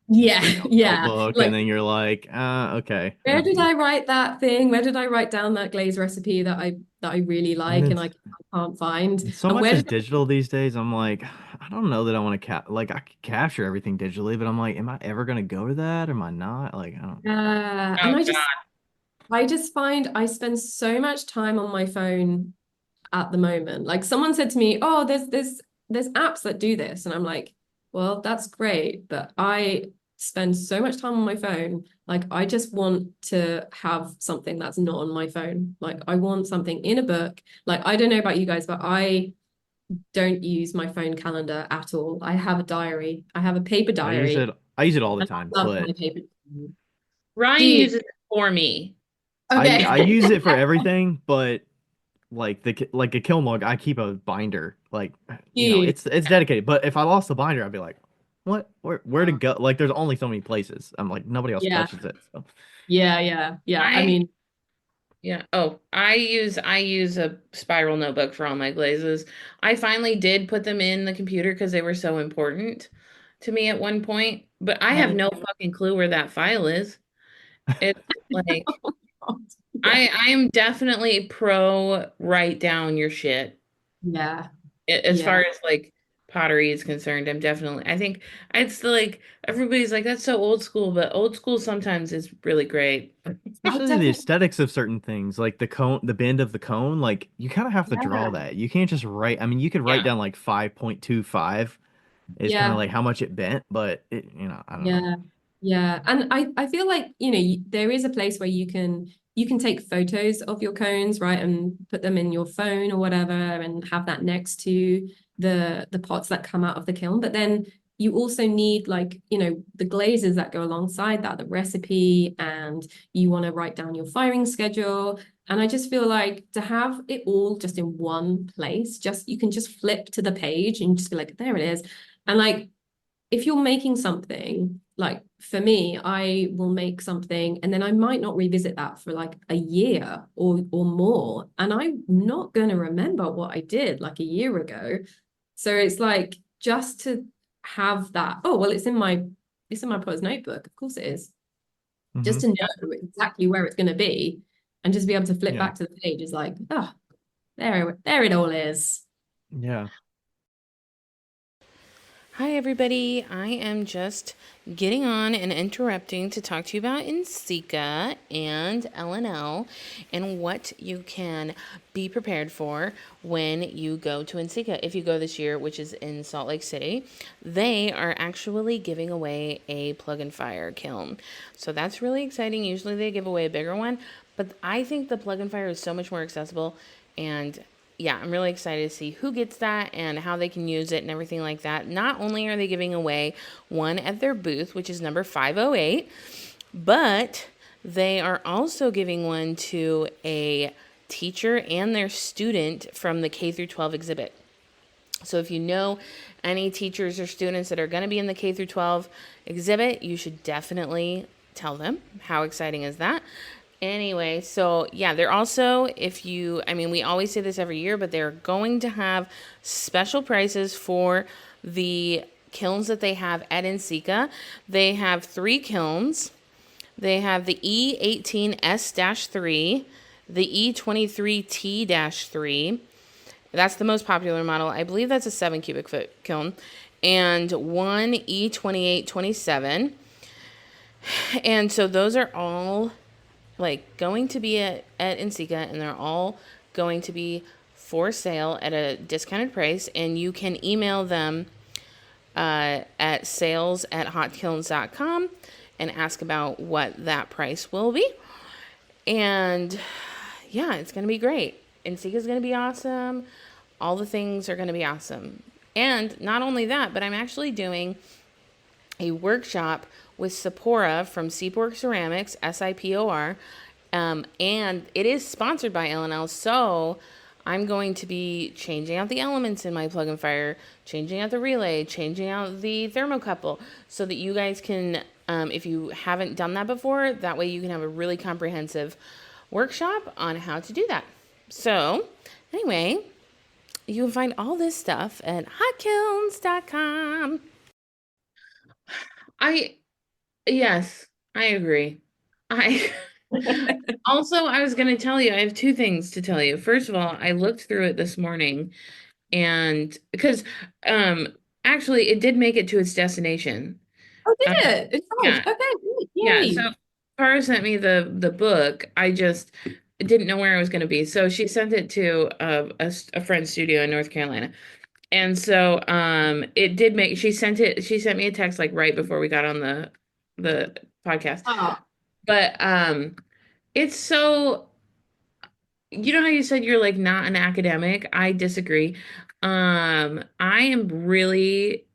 Yeah, yeah. notebook, and Like, then you're like, okay. where did I write that thing? Where did I write down that glaze recipe that I really And like then and I can't find? so And much where is did digital these days. I'm like, I don't know that I want to like I could capture everything digitally, but I'm like, am I ever gonna go to that? Or am I not? Like, I don't. and Oh I just find I spend so much time on my phone at the moment. Like someone said to me, "Oh, there's apps that do this." And I'm like, "Well, that's great, but I spend so much time on my phone. Like I just want to have something that's not on my phone. Like I want something in a book. Like I don't know about you guys, but I don't use my phone calendar at all. I have a diary. I have a paper I use diary, it. I use it all the and time, I love but my paper diary. Do Ryan you? uses it for me. I Okay. use it for everything, but like like a kill mug, I keep a binder. Like, Do you? it's dedicated. But if I lost the binder, I'd be like, what? Where to go? Like, there's only so many places. I'm like, nobody else Yeah. touches it. So Yeah, yeah, yeah. I I mean, Yeah. Oh, I use a spiral notebook for all my glazes. I finally did put them in the computer because they were so important to me at one point, but I have yeah. no fucking clue where that file is. It's like Yeah. I am definitely pro write down your shit. Yeah. As Yeah. far as like pottery is concerned, I think it's like everybody's like that's so old school, but old school sometimes is really great. I especially the definitely, aesthetics of certain things, like the cone, the bend of the cone, like you kind of have to draw yeah. that. You can't just write. I mean, you could write Yeah. down like 5.25 is kind of Yeah. like how much it bent, but I don't know. Yeah. Yeah. And I feel like, there is a place where you can take photos of your cones, right, and put them in your phone or whatever and have that next to the pots that come out of the kiln. But then you also need like, the glazes that go alongside that, the recipe, and you want to write down your firing schedule. And I just feel like to have it all just in one place, just you can just flip to the page and just be like, there it is. And like if you're making something, like for me, I will make something and then I might not revisit that for like a year or more. And I'm not going to remember what I did like a year ago. So it's like just to have that, oh, well, it's in my potter's notebook. Of course it is. Just Hmm. to know exactly where it's going to be and just be able to flip Yeah. back to the page is like, oh, there it all is. Yeah. Hi, everybody. I am just getting on and interrupting to talk to you about NCECA and LNL and what you can be prepared for when you go to NCECA. If you go this year, which is in Salt Lake City, they are actually giving away a plug and fire kiln. So that's really exciting. Usually they give away a bigger one, but I think the plug and fire is so much more accessible, and yeah, I'm really excited to see who gets that and how they can use it and everything like that. Not only are they giving away one at their booth, which is number 508, but they are also giving one to a teacher and their student from the K through 12 exhibit. So if you know any teachers or students that are going to be in the K through 12 exhibit, you should definitely tell them. How exciting is that? Anyway, so yeah, they're also, we always say this every year, but they're going to have special prices for the kilns that they have at NCECA. They have 3 kilns. They have the E18S-3, the E23T-3. That's the most popular model. I believe that's a 7 cubic foot kiln. And one E2827. And so those are all going to be at NCECA, and they're all going to be for sale at a discounted price. And you can email them at sales@hotkilns.com and ask about what that price will be. And yeah, it's going to be great. NCECA is going to be awesome. All the things are going to be awesome. And not only that, but I'm actually doing a workshop with Sephora from Seaport Ceramics, SIPOR, and it is sponsored by LNL, so I'm going to be changing out the elements in my plug and fire, changing out the relay, changing out the thermocouple, so that you guys can, if you haven't done that before, that way you can have a really comprehensive workshop on how to do that. So, anyway, you can find all this stuff at hotkilns.com. Yes, I agree. I also, I was going to tell you, I have 2 things to tell you. First of all, I looked through it this morning, and because um actually it did make it to its destination. Oh, did Uh, it? It's yeah, right. Okay, great. yeah. So Yay. Kara sent me the book. I just didn't know where I was going to be. So she sent it to a friend's studio in North Carolina. And so it did make she sent me a text like right before we got on the podcast. Oh, But it's so, you know how you said you're like not an academic? I disagree. I am really,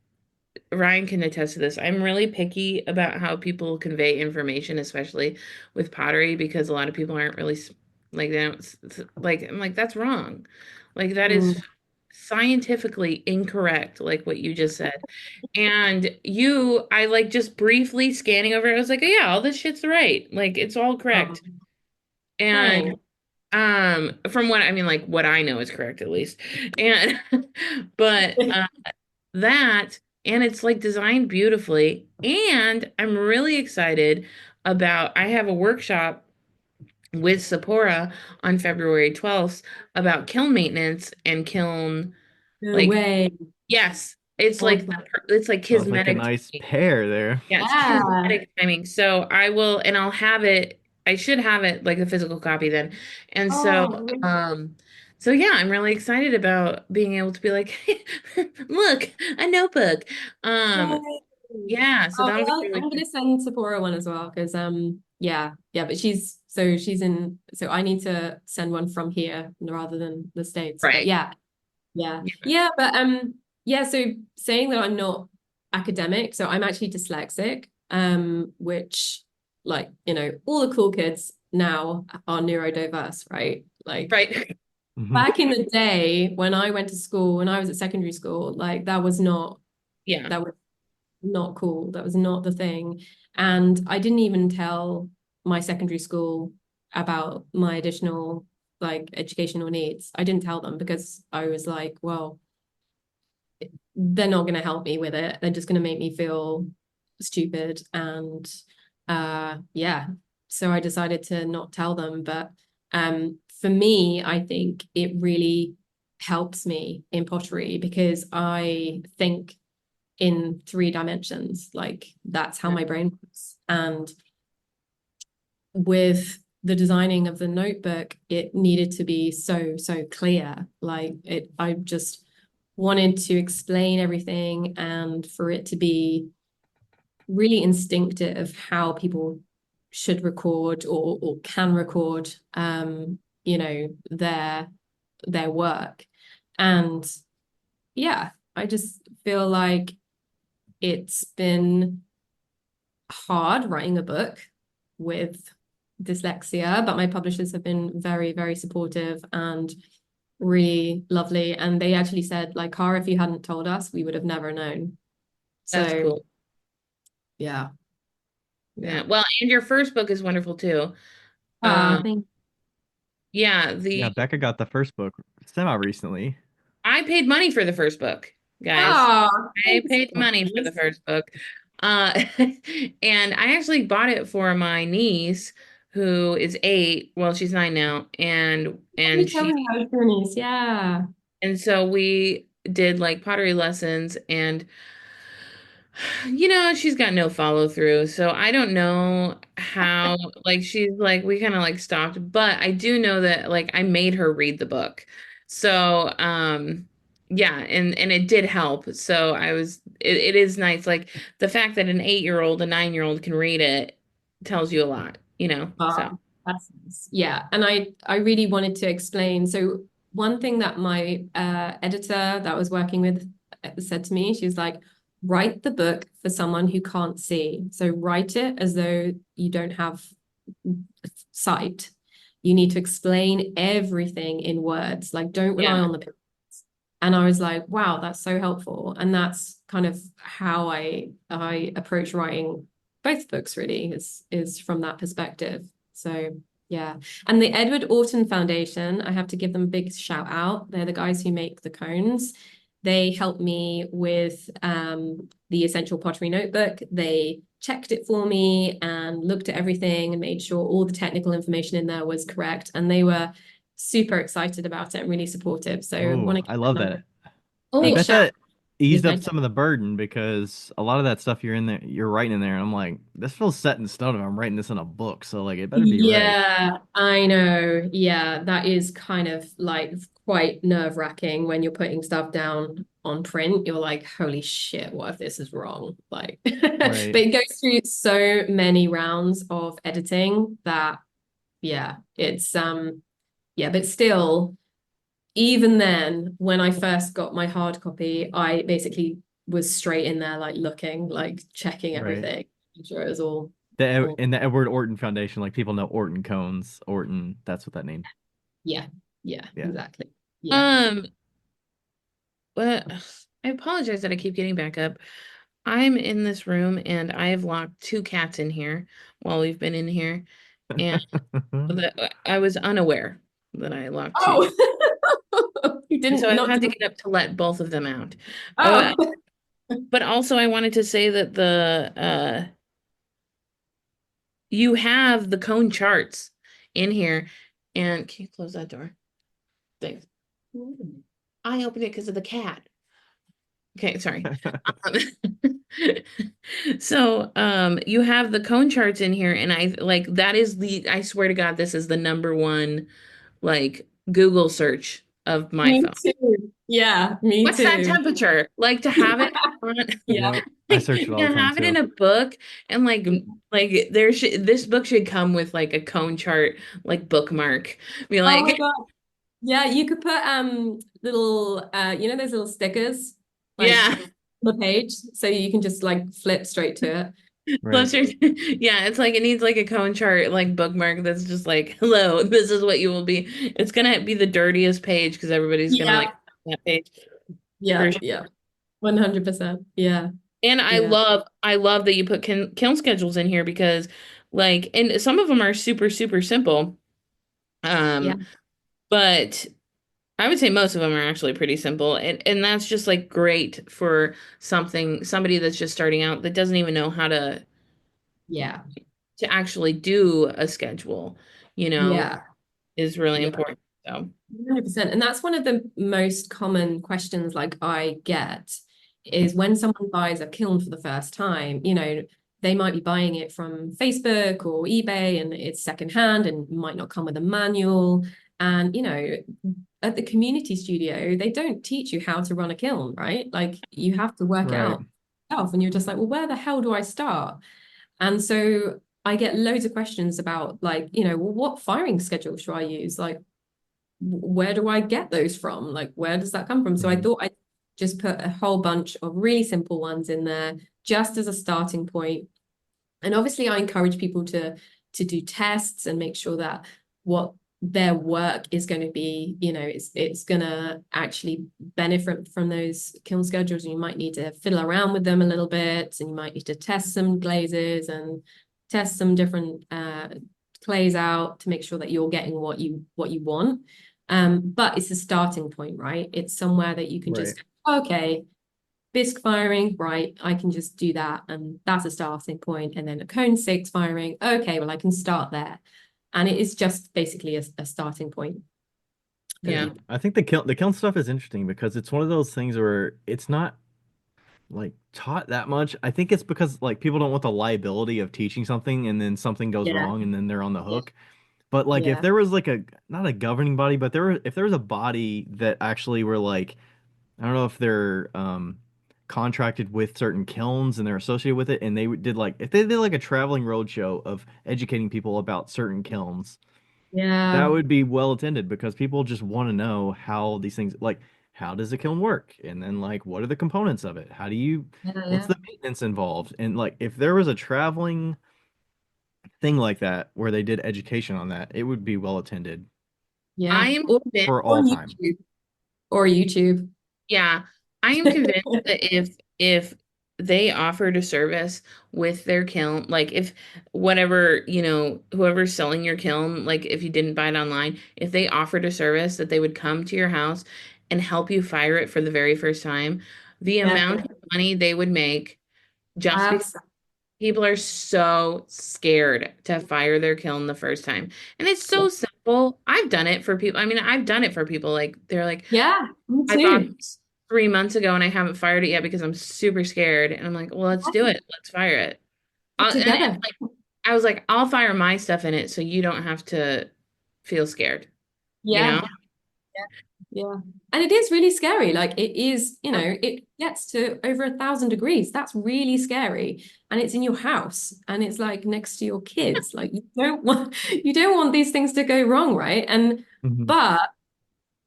Ryan can attest to this. I'm really picky about how people convey information, especially with pottery, because a lot of people aren't really like they don't like, I'm like, that's wrong. Like that is mm, scientifically incorrect, like what you just said. And I like just briefly scanning over it, I was like, oh yeah, all this shit's right. Like it's all oh, correct. And thanks. from what I mean, like what I know is correct at least. And but that, and it's like designed beautifully. And I'm really excited about, I have a workshop with Sephora on February 12th about kiln maintenance and kiln, No like, way. yes, it's like Awesome. it's like Sounds like a kismetic nice timing. pair there. Yeah, it's Yeah. kismetic timing. So I will, and I'll have it, I should have it like a physical copy then. And so Oh, great. so yeah, I'm really excited about being able to be like, look, a notebook. Um Yay. yeah, so Oh, that'll be well, really I'm cool. gonna send Sephora one as well because yeah, but she's in, so I need to send one from here rather than the States. But Right. yeah, yeah. Yeah. Yeah, but yeah, so saying that I'm not academic, so I'm actually dyslexic, which, like, all the cool kids now are neurodiverse, right? Like Right. Hmm. back in the day when I went to school, when I was at secondary school, like Yeah. that was not cool. That was not the thing. And I didn't even tell my secondary school about my additional like educational needs. I didn't tell them because I was like, well, they're not going to help me with it. They're just going to make me feel stupid. And yeah, so I decided to not tell them. But For me, I think it really helps me in pottery because I think in three dimensions. Like that's how my brain works. And with the designing of the notebook, it needed to be so, so clear. Like I just wanted to explain everything and for it to be really instinctive of how people should record or can record their work. And yeah, I just feel like it's been hard writing a book with dyslexia, but my publishers have been very, very supportive and really lovely. And they actually said, like, Kara, if you hadn't told us, we would have never known. That's So cool. yeah, Yeah. yeah. Well, and your first book is wonderful too. Ah, Um, thank yeah, Yeah, the Becca got the first book semi recently. I paid money for the first book, guys. Oh, I thanks, paid money for the guys. first book. Uh, and I actually bought it for my niece who is 8. Well, she's 9 now, You and tell she me how it's finished. Yeah. and so we did like pottery lessons and she's got no follow through. So I don't know how, like, she's like, we kind of like stopped, but I do know that like I made her read the book. So, yeah, and it did help. So it is nice. Like the fact that an 8-year-old, a 9-year-old can read it tells you a lot. So, That's nice. Yeah. And I really wanted to explain. So one thing that my editor that I was working with said to me, she was like, write the book for someone who can't see. So write it as though you don't have sight. You need to explain everything in words. Like don't rely yeah. on the pictures. And I was like, wow, that's so helpful. And that's kind of how I approach writing both books really is from that perspective. So yeah. And the Edward Orton Foundation, I have to give them a big shout out. They're the guys who make the cones. They helped me with the Essential Pottery Notebook. They checked it for me and looked at everything and made sure all the technical information in there was correct. And they were super excited about it and really supportive. So I want Oh, to I give love them that. a I big Oh, bet shout that eased up out. some of the burden because a lot of that stuff you're writing in there, and I'm like, this feels set in stone if I'm writing this in a book, so like it better be right. Yeah, I know. Yeah, that is kind of like quite nerve-wracking when you're putting stuff down on print. You're like, holy shit, what if this is wrong? Like, but Right. it goes through so many rounds of editing that, yeah, it's yeah, but still, even then, when I first got my hard copy, I basically was straight in there, like looking, like checking Right. everything, making sure it was The all, in the Edward Orton Foundation, like people know Orton cones. Orton, that's what that name. yeah, yeah, Yeah. exactly. Yeah. um, but I apologize that I keep getting back up. I'm in this room and I have locked 2 cats in here while we've been in here, and I was unaware that I locked two. Oh, you And so didn't I've not had to do. get up to let both of them out. Oh, Oh, but also I wanted to say that the you have the cone charts in here, and can you close that door? Thanks. I opened it because of the cat. Okay, sorry. Um, so you have the cone charts in here, and I like that is I swear to God, this is the number one like Google search of my me phone. too. Yeah, me What's that too. temperature? Like to have it on, Yeah, Yep. I like, search it all to the time have it too. in a book and like this book should come with like a cone chart like bookmark. Be oh my like, God. Yeah, you could put little those little stickers like yeah. on the page so you can just like flip straight to it. Right. Closer. Yeah, it's like it needs like a cone chart like bookmark that's just like, hello, this is what you will be. It's gonna be the dirtiest page because everybody's gonna like Yeah, that page for yeah, sure. yeah. 100%. Yeah, And yeah, I love that you put kiln schedules in here because like and some of them are super super simple. yeah, Um, but I would say most of them are actually pretty simple, and that's just like great for somebody that's just starting out that doesn't even know how yeah, to actually do a schedule, you know. yeah. is really Yeah. important. So 100%. And that's one of the most common questions like I get is when someone buys a kiln for the first time, they might be buying it from Facebook or eBay and it's secondhand and might not come with a manual. And, at the community studio, they don't teach you how to run a kiln, right? Like you have to work it Right. out yourself. And you're just like, well, where the hell do I start? And so I get loads of questions about like, well, what firing schedule should I use? Like, where do I get those from? Like, where does that come from? So I Mhm. thought I'd just put a whole bunch of really simple ones in there just as a starting point. And obviously, I encourage people to do tests and make sure that what their work is going to be, it's going to actually benefit from those kiln schedules. And you might need to fiddle around with them a little bit, and you might need to test some glazes and test some different clays out to make sure that you're getting what you want. But it's a starting point, right? It's somewhere that you can Right. just, okay, bisque firing, right? I can just do that. And that's a starting point. And then a cone six firing, okay, well, I can start there. And it is just basically a starting point for yeah. people. I think the kiln stuff is interesting because it's one of those things where it's not like taught that much. I think it's because like people don't want the liability of teaching something and then something goes Yeah. wrong and then they're on the Yeah. hook. But like if Yeah. there was like a not a governing body, but if there was a body that actually were like I don't know if they're contracted with certain kilns and they're associated with it and they did like if they did like a traveling roadshow of educating people about certain kilns, that Yeah. would be well attended because people just want to know how these things like how does a kiln work? And then like what are the components of it? Yeah. What's Yeah. the maintenance involved? And like if there was a traveling thing like that where they did education on that, it would be well attended I Yeah. am convinced, for all On time. YouTube. Or YouTube. yeah, I am convinced that if they offered a service with their kiln, like if whatever, whoever's selling your kiln, like if you didn't buy it online, if they offered a service that they would come to your house and help you fire it for the very first time, the Yeah. amount of money they would make just because Absolutely. people are so scared to fire their kiln the first time. And it's so simple. I've done it for people. I mean, I've done it for people. Like they're like, Yeah. Me I bought too. this 3 months ago and I haven't fired it yet because I'm super scared. And I'm like, well, let's do it. Let's fire it. And Together. like, I was like, I'll fire my stuff in it so you don't have to feel scared, you know? Yeah. Yeah. And it is really scary. Like it is, Yep. it gets to over 1,000 degrees. That's really scary. And it's in your house and it's like next to your kids. Like you don't want these things to go wrong, right? And Mhm. but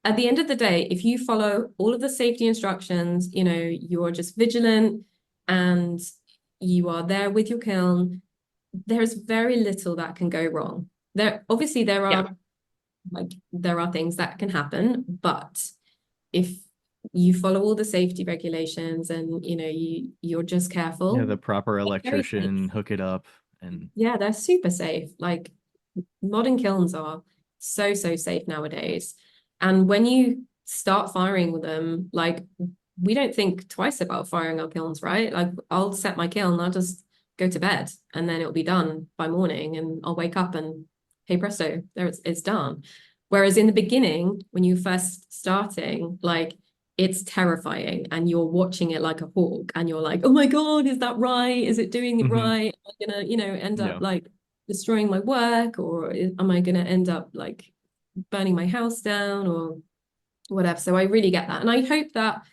at the end of the day, if you follow all of the safety instructions, you're just vigilant and you are there with your kiln, there's very little that can go wrong. Obviously Yeah. there are things that can happen, but if you follow all the safety regulations and you're just Yeah, careful, the proper it's very safe. electrician, hook it up and Yeah, they're super safe. Like modern kilns are so, so safe nowadays. And when you start firing with them, like we don't think twice about firing our kilns, right? Like I'll set my kiln, I'll just go to bed and then it'll be done by morning and I'll wake up and hey presto, there it's done. Whereas in the beginning, when you first starting, like it's terrifying and you're watching it like a hawk and you're like, oh my God, is that right? Is it doing it hmm right? Am I gonna, end up yeah. like destroying my work or am I going to end up like burning my house down or whatever. So I really get that. And I hope that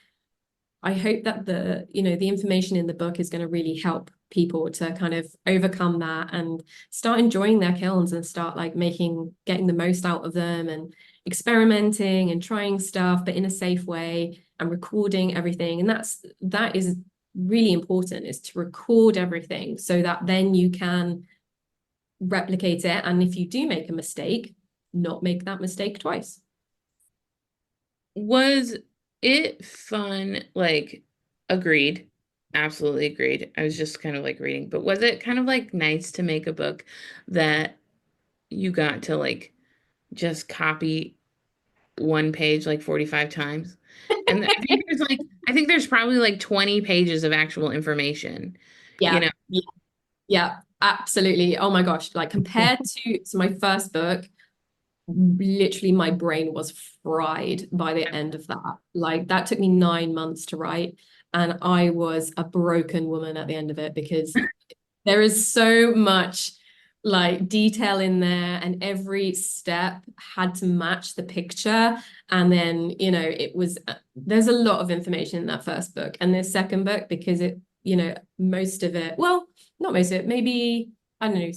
the information in the book is going to really help people to kind of overcome that and start enjoying their kilns and start like getting the most out of them and experimenting and trying stuff, but in a safe way and recording everything. And that is really important is to record everything so that then you can replicate it. And if you do make a mistake, not make that mistake twice. Was it fun? Like, agreed. Absolutely agreed. I was just kind of like reading, but was it kind of like nice to make a book that you got to like just copy one page like 45 times? And I think there's probably like 20 pages of actual information, you Yeah, know? yeah, yeah, absolutely. Oh my gosh. Like compared to my first book, literally my brain was fried by the end of that. Like that took me 9 months to write, and I was a broken woman at the end of it because there is so much like detail in there, and every step had to match the picture. And then, it was there's a lot of information in that first book and this second book because most of it, well, not most of it, maybe I don't know,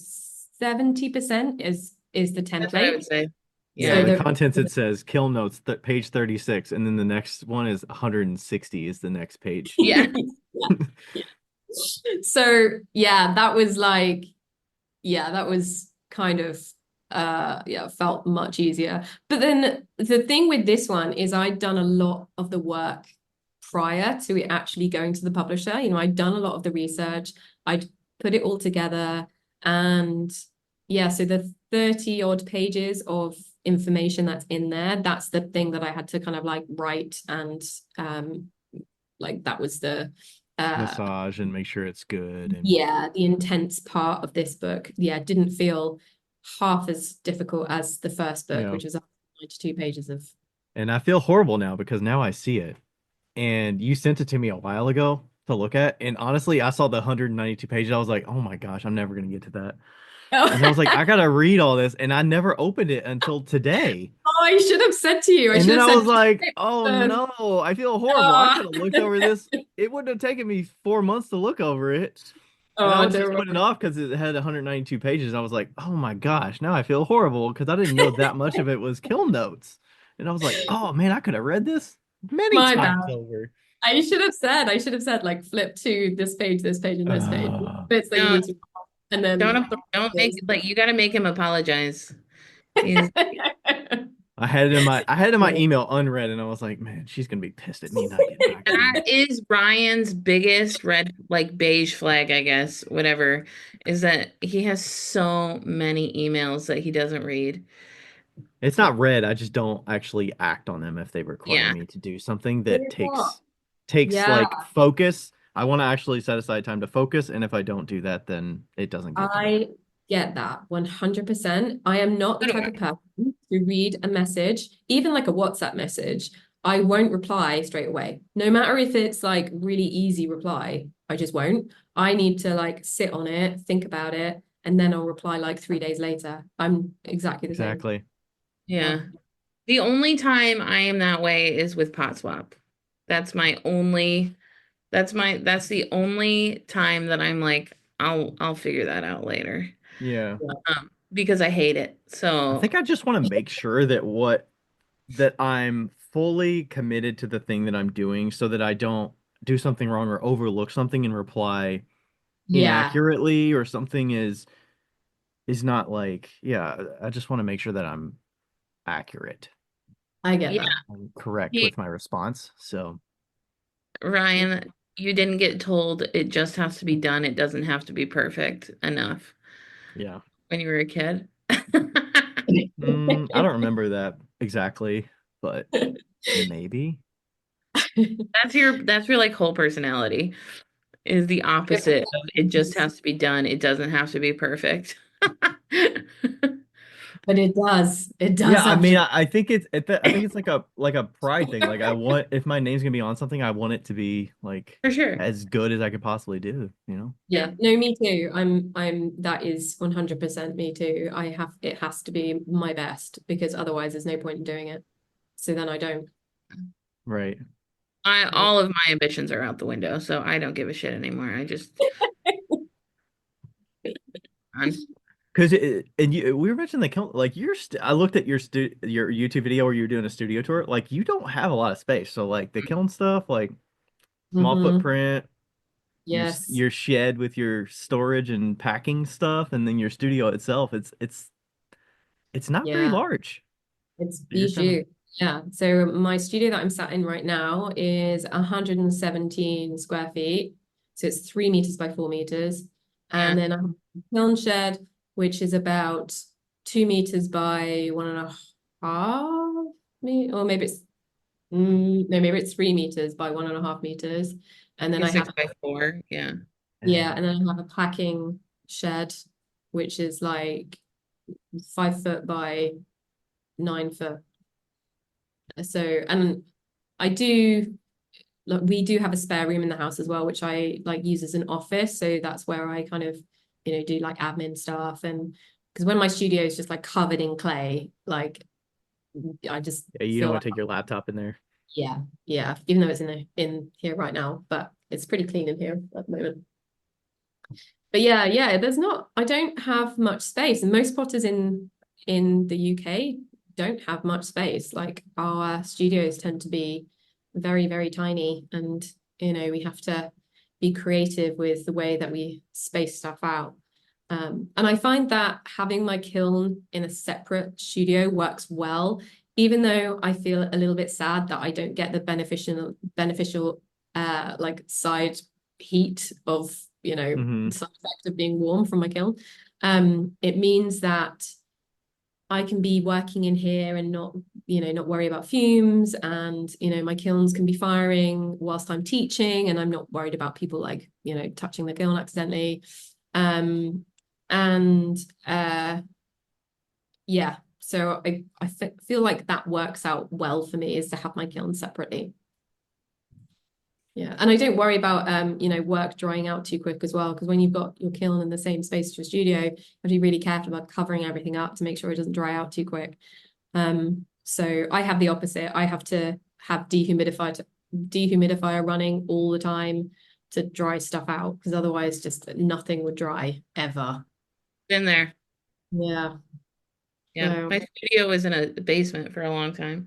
70% is the That's what I template. would say. Yeah, So Yeah. the the contents it says kiln notes page 36, and then the next one is 160 is the next page. Yeah. yeah. So yeah, that was like, yeah, that was kind of yeah, felt much easier. But then the thing with this one is I'd done a lot of the work prior to it actually going to the publisher. I'd done a lot of the research, I'd put it all together, and yeah, so the 30 odd pages of information that's in there, that's the thing that I had to kind of like write, and like that was the uh Massage and make sure it's good. And yeah, the intense part of this book, yeah, didn't feel half as difficult as the first book, yeah. which was 92 pages of. And I feel horrible now because now I see it. And you sent it to me a while ago to look at. And honestly, I saw the 192 pages. I was like, oh my gosh, I'm never gonna get to that. And I was Oh, like, I gotta read all this. And I never opened it until today. I should have said to you, I And should then have I was said, like, oh first. no, I feel horrible. I Oh, could have looked over this. It wouldn't have taken me 4 months to look over it. And I oh, was just don't putting it worry. off because it had 192 pages. I was like, oh my gosh, now I feel horrible because I didn't know that much of it was kill notes. And I was like, oh man, I could have read this many My bad. times over. I should have said like flip to this page, and this page. Uh, Bits that you No, need to, and then don't make like you got to make him apologize. He's I had it in my email unread, and I was like, man, she's gonna be pissed at me not getting back to that me. is Brian's biggest red like beige flag, I guess, whatever, is that he has so many emails that he doesn't read. It's not red. I just don't actually act on them if they require Yeah. me to do something You that know what? takes Yeah, like focus. I want to actually set aside time to focus, and if I don't do that, then it doesn't get done. I get that 100%. I am not the So do type I. of person to read a message, even like a WhatsApp message. I won't reply straight away. No matter if it's like really easy reply, I just won't. I need to like sit on it, think about it, and then I'll reply like 3 days later. I'm exactly the same. Exactly. Yeah. Yeah. The only time I am that way is with pot swap. That's my only that's the only time that I'm like I'll figure that out later. Yeah. Because I hate it. I So think I just want to make sure that I'm fully committed to the thing that I'm doing so that I don't do something wrong or overlook something and reply Yeah, inaccurately or something is not like, yeah, I just want to make sure that I'm accurate I get yeah, that. and correct he- with my response. So, Ryan, you didn't get told it just has to be done. It doesn't have to be perfect enough yeah. when you were a kid. I don't remember that exactly, but maybe. That's your like whole personality is the opposite of it just has to be done. It doesn't have to be perfect. But it does. It Yeah, does I have mean, to. I think it's like a pride thing. Like I want if my name's gonna be on something, I want it to be like For sure. as good as I could possibly do, you know? Yeah, no, me too. That is 100% me too. It has to be my best because otherwise there's no point in doing it. So then I don't. Right. All of my ambitions are out the window, so I don't give a shit anymore. I just Because we were mentioning the count, like I looked at your YouTube video where you were doing a studio tour. Like you don't have a lot of space, so like the kiln stuff, like small Hmm. footprint, Yes. your shed with your storage and packing stuff, and then your studio itself. It's not very Yeah. large. It's You're kind of bijou. Yeah. So my studio that I'm sat in right now is 117 square feet. So it's 3 meters by 4 meters. yeah. And then I have a kiln shed, which is about 2 meters by 1.5 or maybe it's no, maybe it's 3 meters by 1.5 meters. And then Like I have 6 by 4. Yeah. yeah, yeah. and then I have a packing shed, which is like 5 foot by 9 foot. So, and I do like we do have a spare room in the house as well, which I like use as an office. So that's where I kind of, do like admin stuff. And because when my studio is just like covered in clay, like I just Yeah, you don't feel want like, to take your laptop in there. yeah, yeah, even though it's in here right now, but it's pretty clean in here at the moment. But yeah, I don't have much space, and most potters in the UK don't have much space. Like our studios tend to be very, very tiny, and we have to be creative with the way that we space stuff out. And I find that having my kiln in a separate studio works well, even though I feel a little bit sad that I don't get the beneficial like side heat of Hmm. side effect of being warm from my kiln. It means that I can be working in here and not worry about fumes, and my kilns can be firing whilst I'm teaching, and I'm not worried about people like touching the kiln accidentally. Um, and yeah, so I feel like that works out well for me, is to have my kiln separately. Yeah, and I don't worry about work drying out too quick as well, because when you've got your kiln in the same space as your studio, you have to be really careful about covering everything up to make sure it doesn't dry out too quick. So I have the opposite. I have to have dehumidifier running all the time to dry stuff out, because otherwise just nothing would dry ever. Been there. Yeah. Yeah, So my studio was in a basement for a long time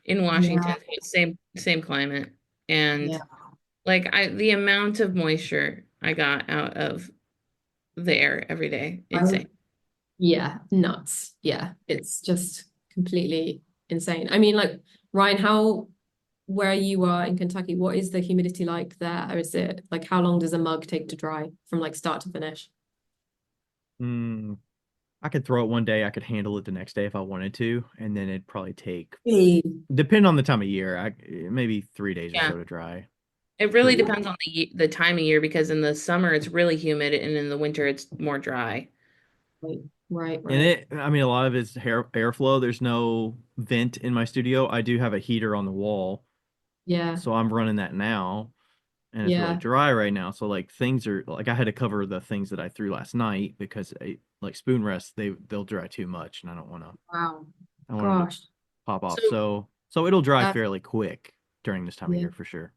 in Washington. yeah, So it's same climate, and yeah. like the amount of moisture I got out of the air every day, Right. insane. Yeah, nuts. Yeah, it's just completely insane. I mean, like, Ryan, where you are in Kentucky, what is the humidity like there? Or is it like, how long does a mug take to dry from like start to finish? Mm, I could throw it one day. I could handle it the next day if I wanted to, and then it'd probably take, Really? depend on the time of year, maybe 3 days or Yeah, so to dry. it really Pretty. depends on the time of year because in the summer it's really humid and in the winter it's more dry. Right, right, And right. I mean, a lot of it's airflow. There's no vent in my studio. I do have a heater on the wall, Yeah, so I'm running that now, and it's really yeah. dry right now. So like things are like I had to cover the things that I threw last night because like spoon rests they'll dry too much, and Wow. I want them to Gosh. pop off. So So it'll dry That, fairly quick during this time of yeah. year for sure.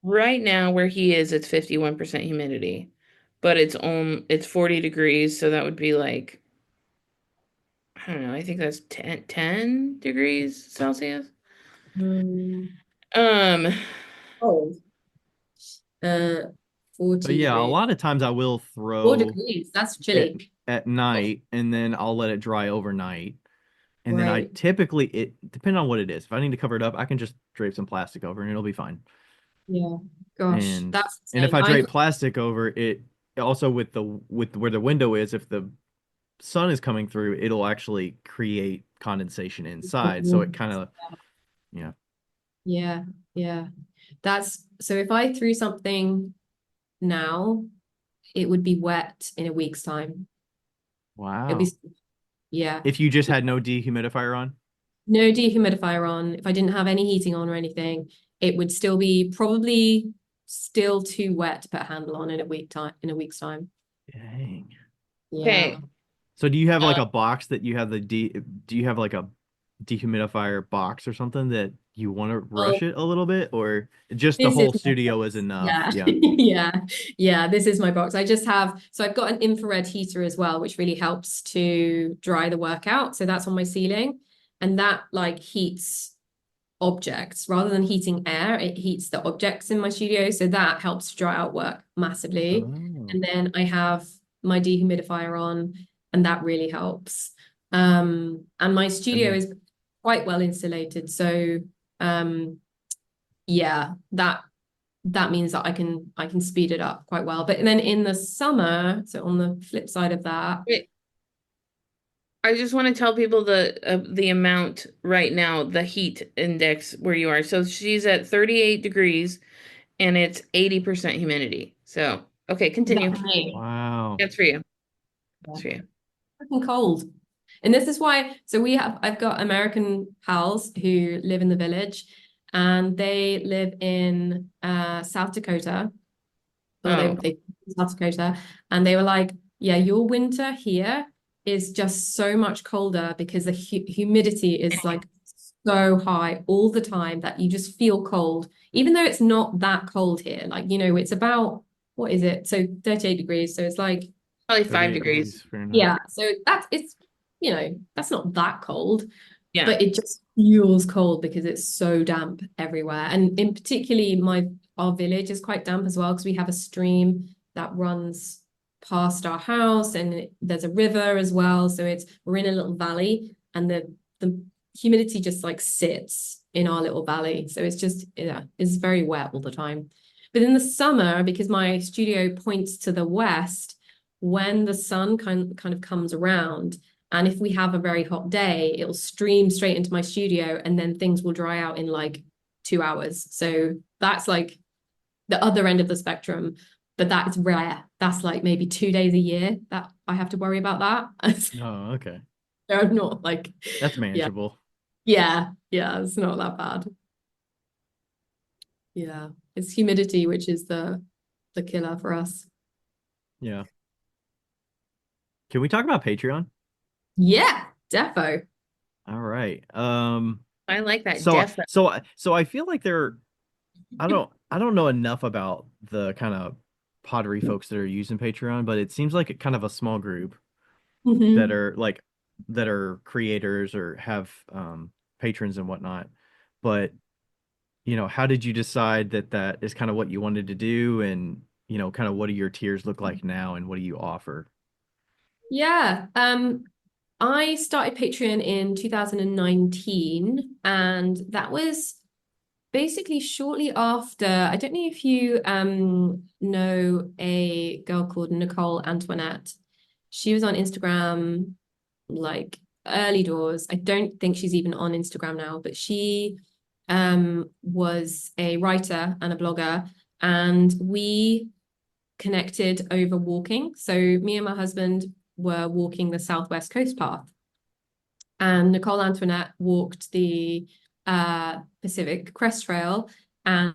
right now where he is, it's 51% humidity, but it's 40 degrees, so that would be like I don't know, I think that's 10 degrees Celsius. Mm, Um, cold. Uh, But 40 yeah, a degrees. lot of times I will 4 throw degrees. That's it chilly. at Oh, night and then I'll let it dry overnight. And then I right. typically it depending on what it is. If I need to cover it up, I can just drape some plastic over and it'll be fine. Yeah. Gosh, And that's and if insane. I I drape plastic over it, also with where the window is, if the sun is coming through, it'll actually create condensation inside. So it kind of, you know, Yeah, yeah. That's so if I threw something now, it would be wet in a week's time. It'd wow. be, yeah. If you just had no dehumidifier on, No dehumidifier on. If I didn't have any heating on or anything, it would still be probably still too wet to put a handle on in a week's time. dang. Yeah. okay. So do you have like Uh, a box that you have do you have like a dehumidifier box or something that you want to rush Well, it a little bit or just the this is whole my studio is box. enough? Yeah. Yeah. Yeah. Yeah. This is my box. So I've got an infrared heater as well, which really helps to dry the work out. So that's on my ceiling. And that like heats objects rather than heating air, it heats the objects in my studio. So that helps to dry out work massively. Oh. And then I have my dehumidifier on, and that really helps. And my And studio then is quite well insulated. So um yeah, that means that I can speed it up quite well. But then in the summer, so on the flip side of that, I just want to tell people the amount right now, the heat index where you are. So she's at 38 degrees and it's 80% humidity. So, okay, is that continue. for me? wow. That's for you. Yeah. That's for you. Freaking cold. And this is why, so I've got American pals who live in the village, and they live in South Dakota, or Oh, they South Dakota, and they were like, yeah, your winter here is just so much colder because the humidity is like so high all the time that you just feel cold, even though it's not that cold here. Like, it's about, what is it? So 38 degrees. So it's like, probably 5 38 degrees. degrees Fahrenheit. yeah, so that's not that cold, Yeah. but it just feels cold because it's so damp everywhere. And in particularly our village is quite damp as well because we have a stream that runs past our house, and there's a river as well. So we're in a little valley, and the humidity just like sits in our little valley. So it's just, yeah, it's very wet all the time. But in the summer, because my studio points to the west, when the sun kind of comes around, and if we have a very hot day, it'll stream straight into my studio, and then things will dry out in like 2 hours. So that's like the other end of the spectrum, but that is rare. That's like maybe 2 days a year that I have to worry about that. Oh, okay. So I'm not like, That's yeah, manageable. yeah, it's not that bad. Yeah, it's humidity, which is the killer for us. Yeah. Can we talk about Patreon? Yeah, defo. All right. I like that. So I feel like I don't know enough about the kind of pottery folks that are using Patreon, but it seems like a kind of a small group that Mhm. are like that are creators or have patrons and whatnot. But how did you decide that that is kind of what you wanted to do, and kind of what do your tiers look like now, and what do you offer? Yeah. I started Patreon in 2019, and that was basically shortly after. I don't know if you know a girl called Nicole Antoinette. She was on Instagram like early doors. I don't think she's even on Instagram now, but she was a writer and a blogger, and we connected over walking. So me and my husband were walking the Southwest Coast Path, and Nicole Antoinette walked the Pacific Crest Trail and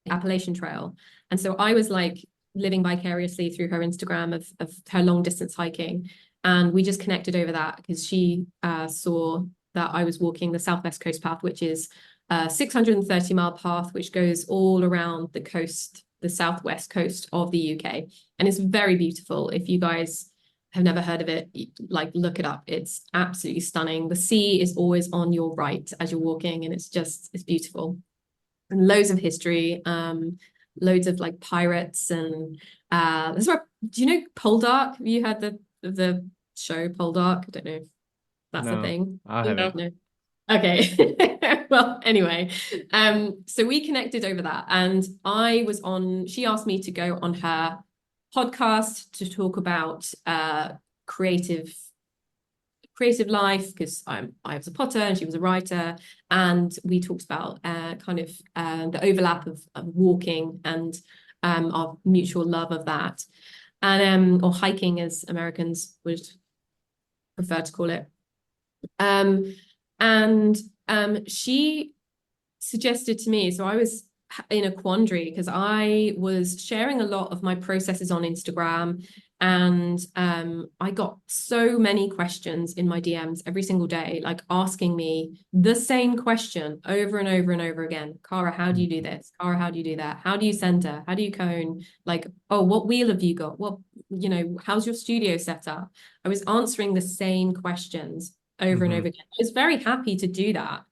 Appalachian Trail. And so I was like living vicariously through her Instagram of her long distance hiking. And we just connected over that because she saw that I was walking the Southwest Coast Path, which is a 630-mile path, which goes all around the coast, the southwest coast of the UK. And it's very beautiful. If you guys have never heard of it, like look it up. It's absolutely stunning. The sea is always on your right as you're walking, and it's beautiful. And loads of history, loads of like pirates, and that's where, do you know Poldark? Have you heard the show Poldark? I don't know if that's a No, thing. I No. haven't. No. Okay. Well, anyway, so we connected over that, and she asked me to go on her podcast to talk about creative life, because I was a potter and she was a writer, and we talked about kind of the overlap of walking and our mutual love of that, and or hiking as Americans would prefer to call it. And she suggested to me, so I was in a quandary because I was sharing a lot of my processes on Instagram, and I got so many questions in my DMs every single day, like asking me the same question over and over and over again. Kara, how do you do this? Kara, how do you do that? How do you center? How do you cone? Like, oh, what wheel have you got? What, how's your studio set up? I was answering the same questions over and Hmm. over again. I was very happy to do that.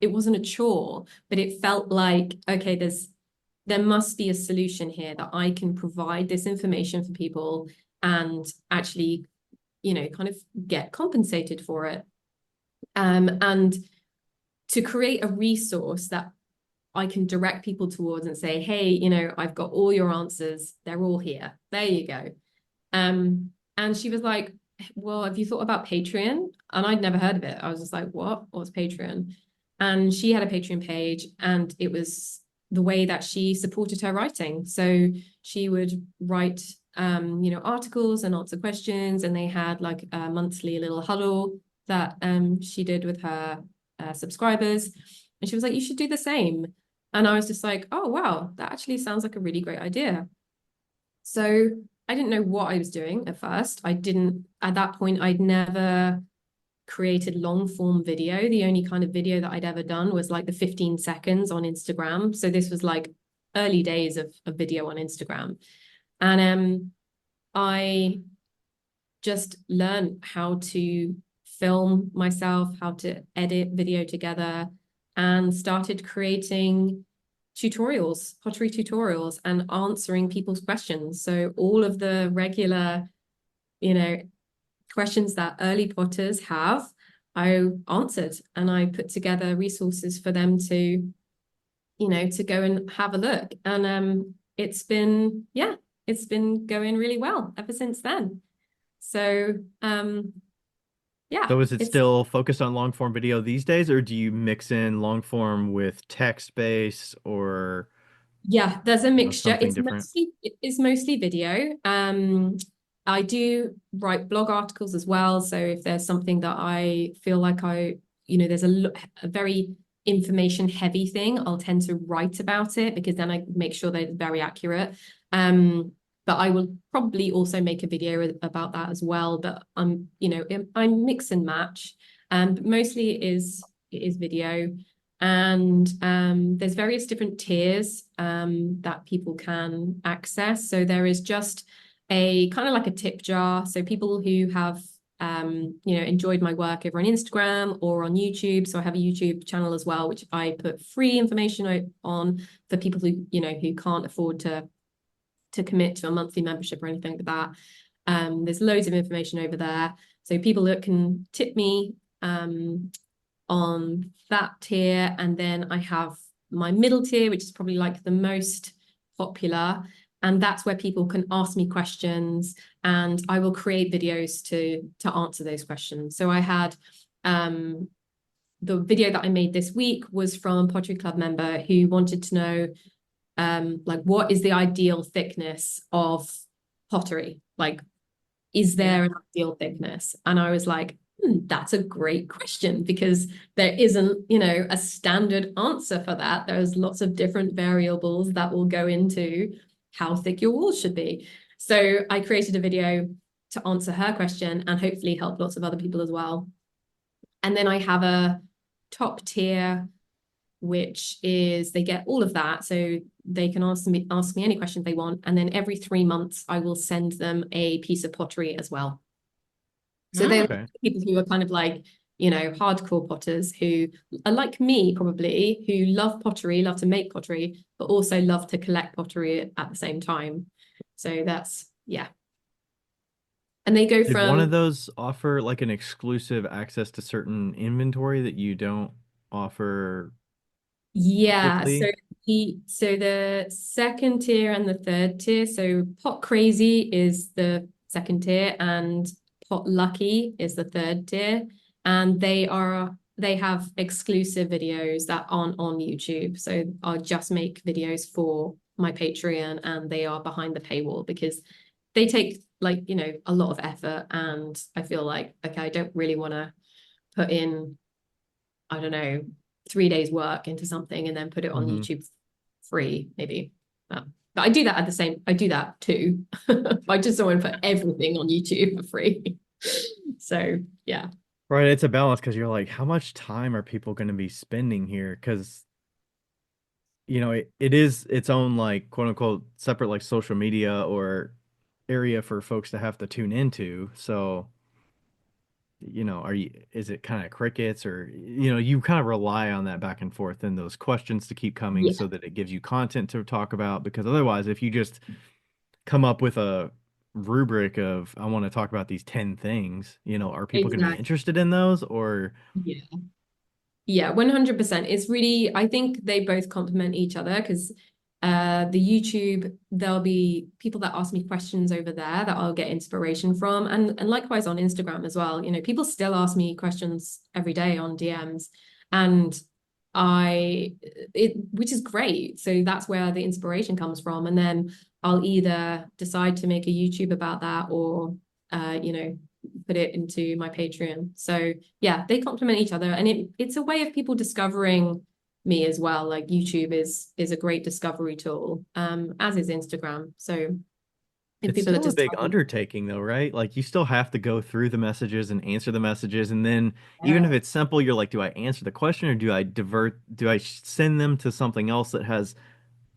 It wasn't a chore, but it felt like, okay, there must be a solution here that I can provide this information for people and actually, kind of get compensated for it. And to create a resource that I can direct people towards and say, hey, I've got all your answers. They're all here. There you go. And she was like, well, have you thought about Patreon? And I'd never heard of it. I was just like, what? What's Patreon? And she had a Patreon page, and it was the way that she supported her writing. So she would write articles and answer questions. And they had like a monthly little huddle that she did with her subscribers. And she was like, you should do the same. And I was just like, oh, wow, that actually sounds like a really great idea. So I didn't know what I was doing at first. At that point, I'd never created long form video. The only kind of video that I'd ever done was like the 15 seconds on Instagram. So this was like early days of video on Instagram. And I just learned how to film myself, how to edit video together, and started creating pottery tutorials, and answering people's questions. So all of the regular, questions that early potters have, I answered, and I put together resources for them to, to go and have a look. And it's been going really well ever since then. So yeah, So is it it's still focused on long form video these days, or do you mix in long form with text base or Yeah, there's a mixture. something different? It's mostly video. I do write blog articles as well. So if there's something that I feel like there's a very information heavy thing, I'll tend to write about it, because then I make sure that it's very accurate. But I will probably also make a video about that as well. But I mix and match. But mostly it is video. And there's various different tiers that people can access. So there is just a kind of like a tip jar. So people who have enjoyed my work over on Instagram or on YouTube. So I have a YouTube channel as well, which I put free information on for people who can't afford to commit to a monthly membership or anything like that. There's loads of information over there. So people that can tip me on that tier. And then I have my middle tier, which is probably like the most popular. And that's where people can ask me questions, and I will create videos to answer those questions. So I had the video that I made this week was from a Pottery Club member who wanted to know like, what is the ideal thickness of pottery? Like, is there an ideal thickness? And I was like, that's a great question, because there isn't, a standard answer for that. There's lots of different variables that will go into how thick your walls should be. So I created a video to answer her question and hopefully help lots of other people as well. And then I have a top tier, which is they get all of that. So they can ask me any question they want. And then every 3 months, I will send them a piece of pottery as well. So they're people who are kind of like, hardcore potters who are like me, probably, who love pottery, love to make pottery, but also love to collect pottery at the same time. So that's, yeah. And they go Did from... one of those offer like an exclusive access to certain inventory that you don't offer Yeah, publicly? so the second tier and the third tier, so Pot Crazy is the second tier and Pot Lucky is the third tier, and they have exclusive videos that aren't on YouTube. So I'll just make videos for my Patreon, and they are behind the paywall because they take like, a lot of effort, and I feel like, okay, I don't really want to put in, I don't know, 3 days work into something and then put it on YouTube free, maybe. But I do that too. I just don't want to put everything on YouTube for free. So yeah. Right, it's a balance because you're like, how much time are people going to be spending here? Because it is its own like quote unquote separate like social media or area for folks to have to tune into. So is it kind of crickets, or you kind of rely on that back and forth and those questions to keep coming Yeah, so that it gives you content to talk about? Because otherwise, if you just come up with a rubric of I want to talk about these 10 things, are people going to be exactly. interested in those? Or Yeah. Yeah, 100%. It's really, I think they both complement each other, because the YouTube, there'll be people that ask me questions over there that I'll get inspiration from. And likewise on Instagram as well. People still ask me questions every day on DMs, and which is great. So that's where the inspiration comes from. And then I'll either decide to make a YouTube about that or you know, put it into my Patreon. So yeah, they complement each other, and it's a way of people discovering me as well. Like YouTube is a great discovery tool, as is Instagram. So if It's people are still a just big undertaking though, right? Like you still have to go through the messages and answer the messages. And then even if it's simple, you're like, do I answer the question or do I send them to something else that has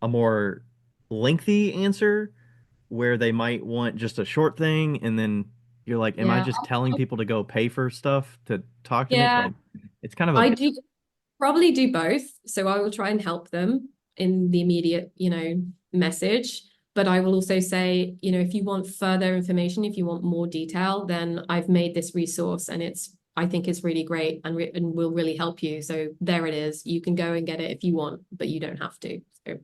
a more lengthy answer where they might want just a short thing? And then you're like, am I yeah, just telling people to go pay for stuff to talk to me? yeah, Like it's kind of a I bit, do probably do both. So I will try and help them in the immediate, you know, message. But I will also say, you know, if you want further information, if you want more detail, then I've made this resource and I think it's really great and will really help you. So there it is. You can go and get it if you want, but you don't have to. So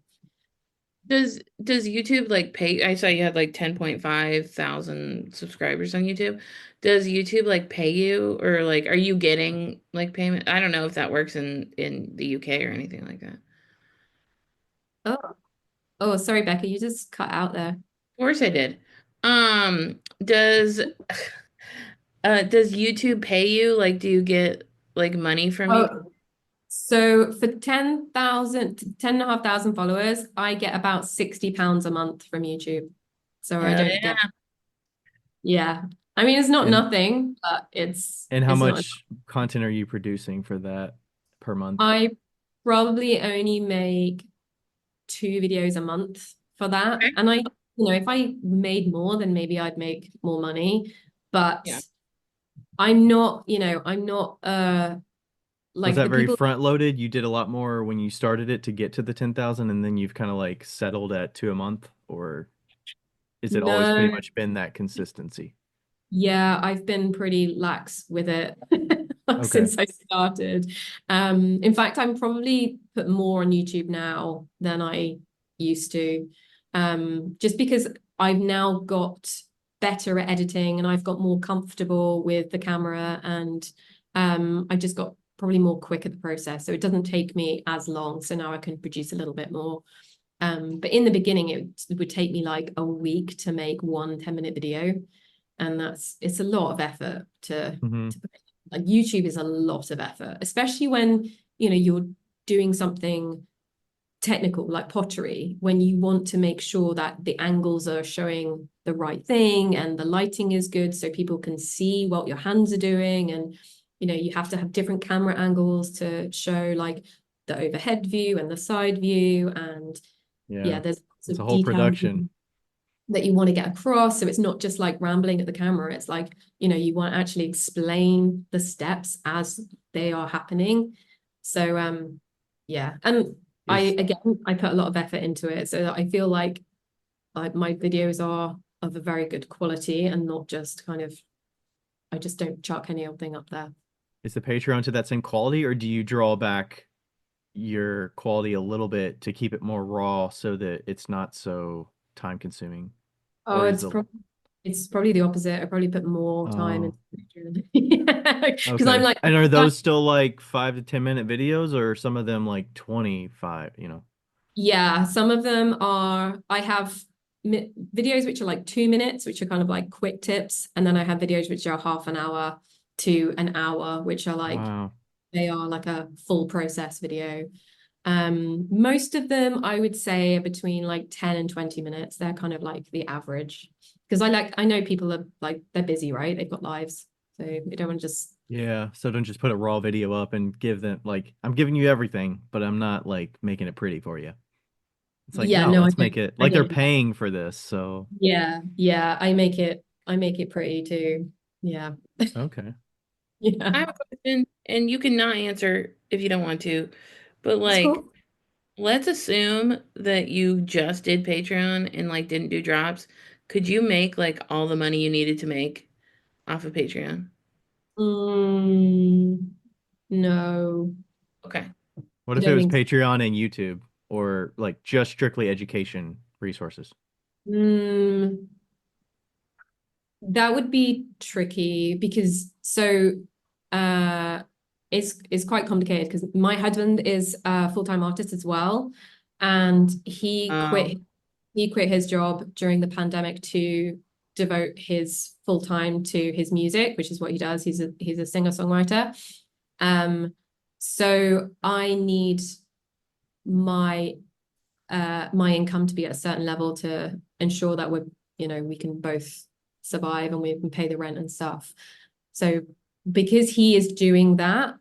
Does YouTube like pay? I saw you had like 10.5 thousand subscribers on YouTube. Does YouTube like pay you or like are you getting like payment? I don't know if that works in the UK or anything like that. Of oh, oh, sorry, Becca, you just cut out there. course I did. Does does YouTube pay you? Like do you get like money from YouTube? Oh, so for 10,500 followers, I get about £60 a month from YouTube. So I Hell don't yeah. get, yeah. I mean, it's not and nothing, but it's and how it's not. much content are you producing for that per month? I probably only make 2 videos a month for that. Okay. And you know, if I made more, then maybe I'd make more money. But Yeah. I'm not, you know, I'm not Was like that the very people. front loaded? You did a lot more when you started it to get to the 10,000 and then you've kind of like settled at two a month, or is it always pretty No, much been that consistency? yeah, I've been pretty lax with it Okay. since I started. In fact, I'm probably put more on YouTube now than I used to. Just because I've now got better at editing and I've got more comfortable with the camera and I just got probably more quick at the process. So it doesn't take me as long. So now I can produce a little bit more. But in the beginning, it would take me like a week to make one 10-minute video, and it's a lot of effort Hmm. to put, like YouTube is a lot of effort, especially when you know you're doing something technical like pottery, when you want to make sure that the angles are showing the right thing and the lighting is good so people can see what your hands are doing, and you know you have to have different camera angles to show like the overhead view and the side view, and yeah, Yeah. there's lots It's a of whole detail production. that you want to get across. So it's not just like rambling at the camera. It's like, you know, you want to actually explain the steps as they are happening. So yeah. And Is I put a lot of effort into it so that I feel like my videos are of a very good quality and not just kind of I just don't chuck any old thing up there. is the Patreon to that same quality, or do you draw back your quality a little bit to keep it more raw so that it's not so time consuming? Oh, Or is the it's probably the opposite. I probably put more time Oh, into because I'm okay. like And are those still like 5 to 10 minute videos, or are some of them like 25, you know? yeah, some of them are, I have videos which are like 2 minutes, which are kind of like quick tips. And then I have videos which are half an hour to an hour, which are like, Wow. they are like a full process video. Most of them I would say are between like 10 and 20 minutes. They're kind of like the average. Because I know people are like, they're busy, right? They've got lives. So they don't want to just, Yeah, so don't just put a raw video up and give them like I'm giving you everything, but I'm not like making it pretty for you. It's like, yeah, no, no, let's make it I like they're don't do that. paying for this. So, Yeah, yeah, I make it pretty too. Yeah. okay. I Yeah. have a question, and you can not answer if you don't want to, but That's like, cool. let's assume that you just did Patreon and like didn't do drops. Could you make like all the money you needed to make off of Patreon? Mm, no, Okay. What I if it don't was think so. Patreon and YouTube or like just strictly education resources? Mm, that would be tricky because uh it's quite complicated because my husband is a full-time artist as well, and he Oh, quit. he quit his job during the pandemic to devote his full time to his music, which is what he does. He's a singer-songwriter. So I need my my income to be at a certain level to ensure that we can both survive and we can pay the rent and stuff. So because he is doing that,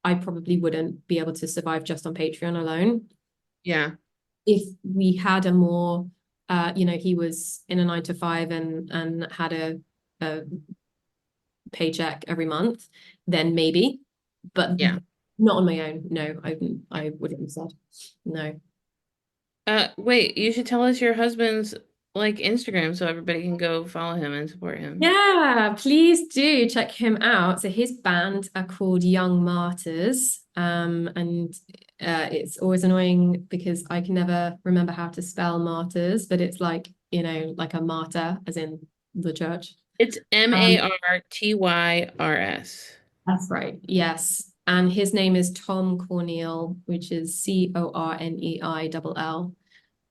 I probably wouldn't be able to survive just on Patreon alone. Yeah. If we had a more he was in a 9 to 5 and had a paycheck every month, then maybe, but Yeah. not on my own. No, I wouldn't have said no. Wait, you should tell us your husband's like Instagram so everybody can go follow him and support him. Yeah, please do check him out. So his band are called Young Martyrs. And it's always annoying because I can never remember how to spell martyrs, but it's like, like a martyr, as in the church. It's Um, Martyrs. that's right. Yes. And his name is Tom Cornell, which is Corneill.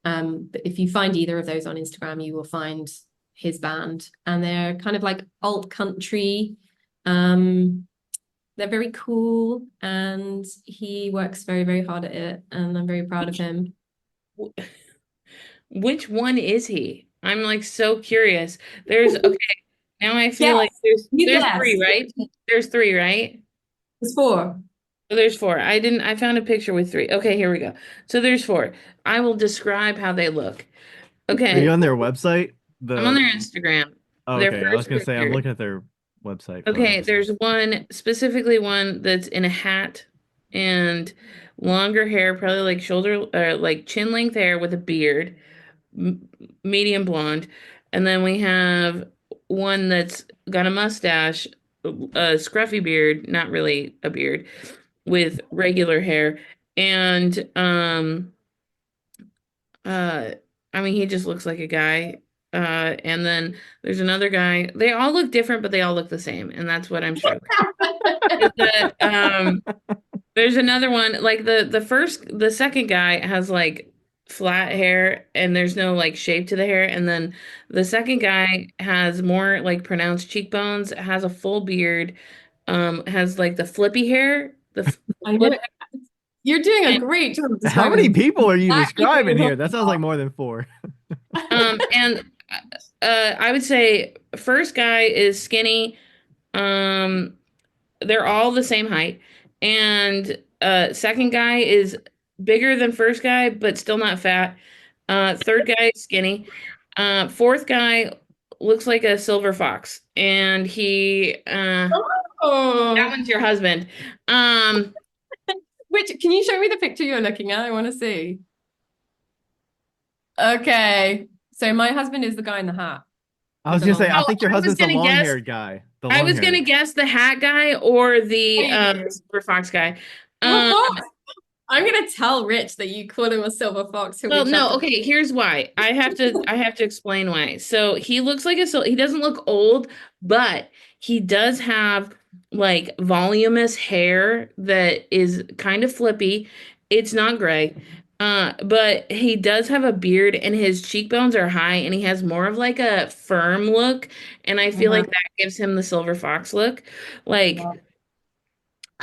But if you find either of those on Instagram, you will find his band, and they're kind of like alt country. Um, they're very cool, and he works very, very hard at it, and I'm very proud of him. Which one is he? I'm like so curious. There's okay, now I feel like Yes, you there's three, guessed. right? There's three, right? It's four. So there's four. I found a picture with three. Okay, here we go. So there's four. I will describe how they look. Are you Okay, on their website? I'm on The their Instagram. Oh, Their okay. I was first gonna say I'm picture. looking at their website for Okay, him. there's one specifically one that's in a hat and longer hair, probably like shoulder or like chin length hair with a beard, medium blonde. And then we have one that's got a mustache, a scruffy beard, not really a beard, with regular hair. And uh I mean he just looks like a guy. And then there's another guy. They all look different, but they all look the same, and that's what I'm struggling. Is that there's another one like the second guy has like flat hair and there's no like shape to the hair, and then the second guy has more like pronounced cheekbones, has a full beard, has like the flippy hair, I flip know you're doing a and great job of How many describing people are you exactly who describing you're here? talking That sounds like about. more than four. and I would say first guy is skinny. Um, they're all the same height. And second guy is bigger than first guy, but still not fat. Third guy is skinny. Fourth guy looks like a silver fox. And that Oh, one's your husband. Um, which can you show me the picture you're looking at? I want to see. Okay, so my husband is the guy in the hat I with was the gonna long say, hair. I oh, think your I was husband's the gonna guess. long-haired guy, the I was long-haired. gonna guess the hat guy or What the do you do? silver fox guy. Silver Um, fox? I'm gonna tell Rich that you call him a silver fox. He'll be Well, no, chuffed. okay, here's why. I have to explain why. So he looks like he doesn't look old, but he does have like voluminous hair that is kind of flippy. It's not gray. But he does have a beard and his cheekbones are high and he has more of like a firm look, and I feel Uh-huh. like that gives him the silver fox look. Like Yeah.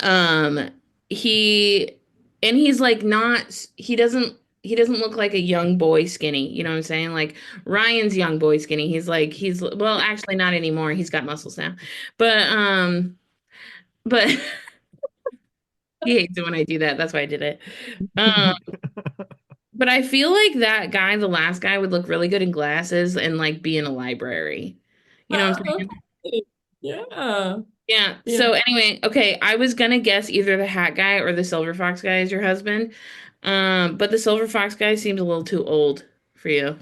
um, he he's like not he doesn't look like a young boy skinny. You know what I'm saying? Like Ryan's young boy skinny. He's well, actually not anymore. He's got muscles now. But he hates it when I do that. That's why I did it. Um, but I feel like that guy, the last guy, would look really good in glasses and like be in a library. You know what I'm saying? Okay. Yeah. Yeah. Yeah. So anyway, okay, I was gonna guess either the hat guy or the silver fox guy is your husband. But the silver fox guy seems a little too old for you.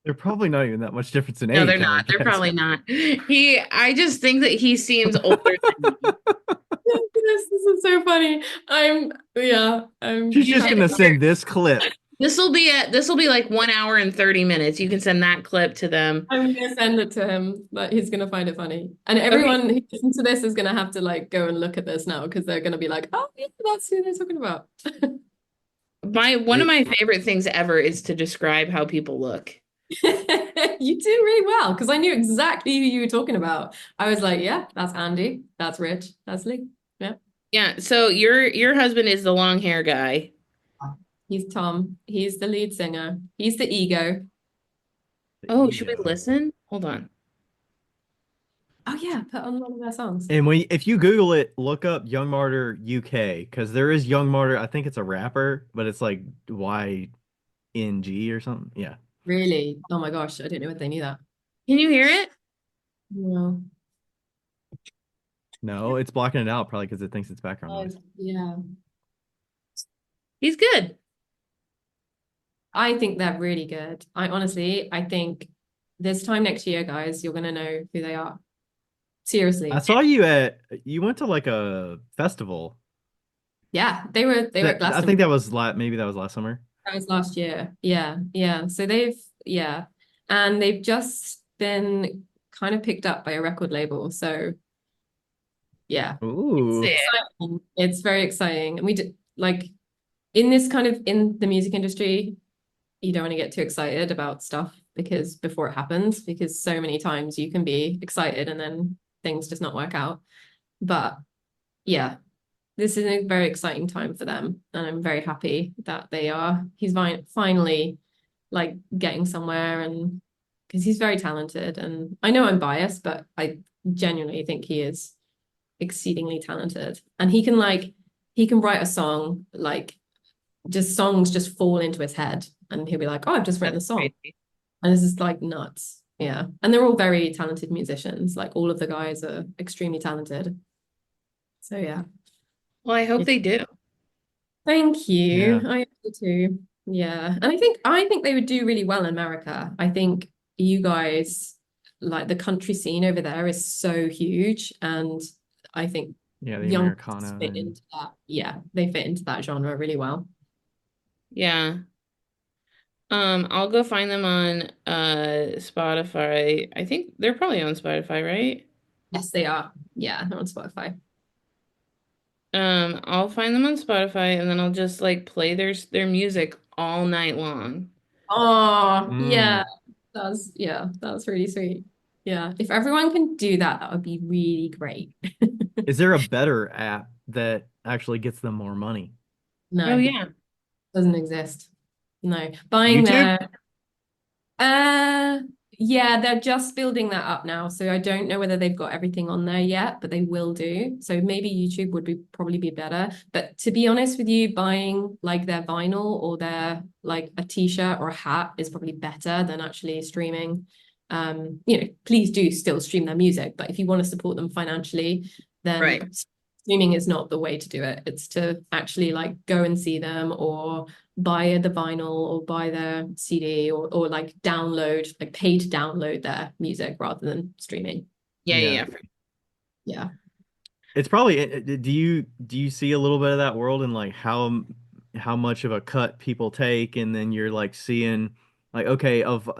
They're probably not even that much difference in No, they're age, I not. would They're guess. probably not. I just think that he seems older than me. This is so funny. Yeah, She's You just can gonna send this clip. this will be like 1 hour and 30 minutes. You can send that clip to them. I'm gonna send it to him, but he's gonna find it funny. And Okay. everyone who listens to this is gonna have to like go and look at this now because they're gonna be like, oh yeah, that's who they're talking about. My one of It, my favorite things ever is to describe how people look. You do really well because I knew exactly who you were talking about. I was like, yeah, that's Andy, that's Rich, that's Lee. Yeah. Yeah, so your husband is the long hair guy. He's Tom. He's the lead singer. He's the ego. the Oh, should we ego. listen? Hold on. Oh yeah, put on one of their songs. And if you Google it, look up Young Martyr UK because there is Young Martyr. I think it's a rapper, but it's like YNG or something. Yeah. Really? Oh my gosh, I didn't know if they knew that. Can you hear it? No. No, it's blocking it out probably because it thinks it's background Oh, noise. yeah. He's good. I think they're really good. I think this time next year, guys, you're gonna know who they are. I Seriously. saw you went to like a festival. Yeah, they were at I Glastonbury. think that was maybe that was last summer. That was last year. Yeah, yeah. So yeah. And they've just been kind of picked up by a record label. So yeah, it's Ooh. Yeah. exciting. It's very exciting. And we did like in this kind of in the music industry, you don't want to get too excited about stuff because before it happens, because so many times you can be excited and then things just not work out. But yeah, this is a very exciting time for them, and I'm very happy that he's finally like getting somewhere, and because he's very talented, and I know I'm biased, but I genuinely think he is exceedingly talented, and he can write a song like just songs just fall into his head, and he'll be like, oh, I've just written That's the song, crazy. and this is like nuts. Yeah, and they're all very talented musicians. Like all of the guys are extremely talented. So yeah. Well, I hope they do. Thank you. Yeah. I do too. Yeah. And I think they would do really well in America. I think you guys like the country scene over there is so huge, and I think Yeah, the young Americana fit and into that. Yeah, they fit into that genre really well. Yeah. I'll go find them on Spotify. I think they're probably on Spotify, right? Yes, they are. Yeah, they're on Spotify. I'll find them on Spotify and then I'll just like play their music all night long. Oh, mm. yeah. That's really sweet. Yeah. If everyone can do that, that would be really great. Is there a better app that actually gets them more money? Oh No, yeah. doesn't exist. No. Buying YouTube? their Uh, yeah, they're just building that up now. So I don't know whether they've got everything on there yet, but they will do. So maybe YouTube would be probably be better. But to be honest with you, buying like their vinyl or their like a t-shirt or a hat is probably better than actually streaming. Please do still stream their music, but if you want to support them financially, Right. then streaming is not the way to do it. It's to actually like go and see them or buy the vinyl or buy their CD or like download, like pay to download their music rather than streaming. Yeah, Yeah. yeah, yeah. Yeah. It's probably do you see a little bit of that world and like how much of a cut people take and then you're like seeing like okay of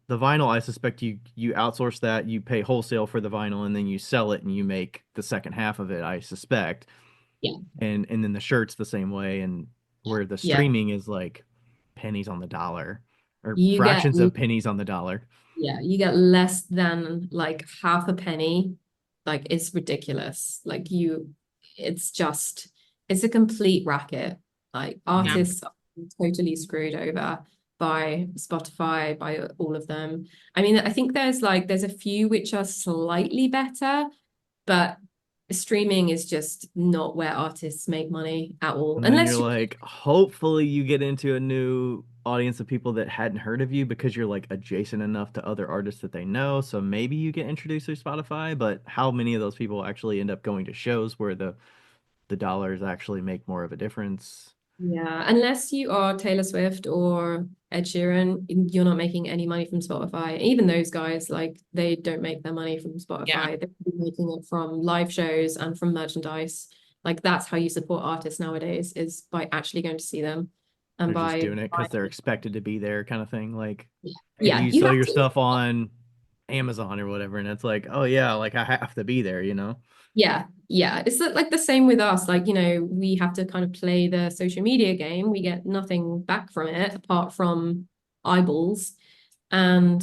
the vinyl I suspect you outsource that you pay wholesale for the vinyl and then you sell it and you make the second half of it I suspect Yeah. and then the shirts the same way and where the Yeah. streaming is like pennies on the dollar or You get fractions of pennies on the dollar. Yeah, you get less than like half a penny. Like it's ridiculous. It's a complete racket. Like Yeah. Mm. artists are totally screwed over by Spotify, by all of them. I mean, I think there's a few which are slightly better, but streaming is just not where artists make money at all. And then you're Unless you like, hopefully you get into a new audience of people that hadn't heard of you because you're like adjacent enough to other artists that they know. So maybe you get introduced through Spotify, but how many of those people actually end up going to shows where the dollars actually make more of a difference? Yeah, unless you are Taylor Swift or Ed Sheeran, you're not making any money from Spotify. Even those guys, like, they don't make their money from Yeah. Spotify. They're making it from live shows and from merchandise. Like, that's how you support artists nowadays, is by actually going to see them and They're just by doing it because they're buying. expected to be there kind of thing. Like if Yeah, you you sell have your to. stuff on Amazon or whatever, and it's like, oh yeah, like I have to be there, you know? Yeah, yeah. It's like the same with us. Like, we have to kind of play the social media game. We get nothing back from it apart from eyeballs. And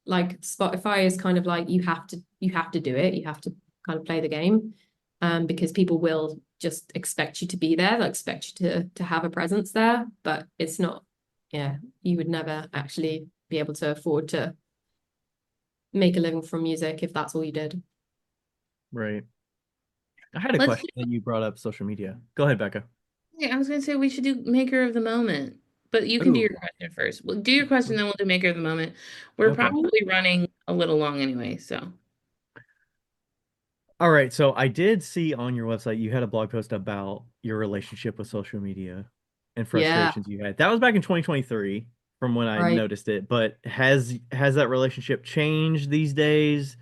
like Spotify is kind of like you have to do it. You have to kind of play the game. Because people will just expect you to be there, they'll expect you to have a presence there, but it's not, yeah, you would never actually be able to afford to make a living from music if that's all you did. Right. I had a Let's question that you brought up social media. Go ahead, Becca. Yeah, I was gonna say we should do maker of the moment, but you can do Ooh, your question first. Well, do your question, then we'll do maker of the moment. We're okay. probably running a little long anyway, so All right, so I did see on your website you had a blog post about your relationship with social media and Yeah, frustrations you had. That was back in 2023 from when I right. noticed it, but has that relationship changed these days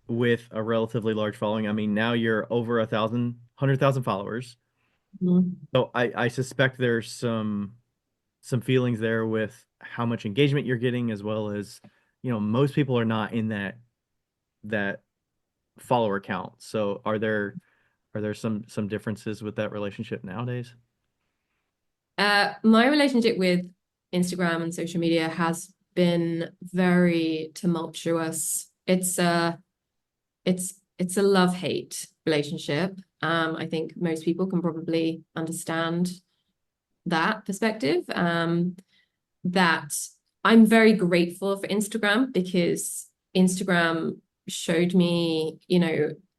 with a relatively large following? I mean, now you're over 100,000 followers. Mhm. So I suspect there's some feelings there with how much engagement you're getting as well as, most people are not in that follower count. So are there some differences with that relationship nowadays? My relationship with Instagram and social media has been very tumultuous. It's a love-hate relationship. I think most people can probably understand that perspective. That I'm very grateful for Instagram because Instagram showed me,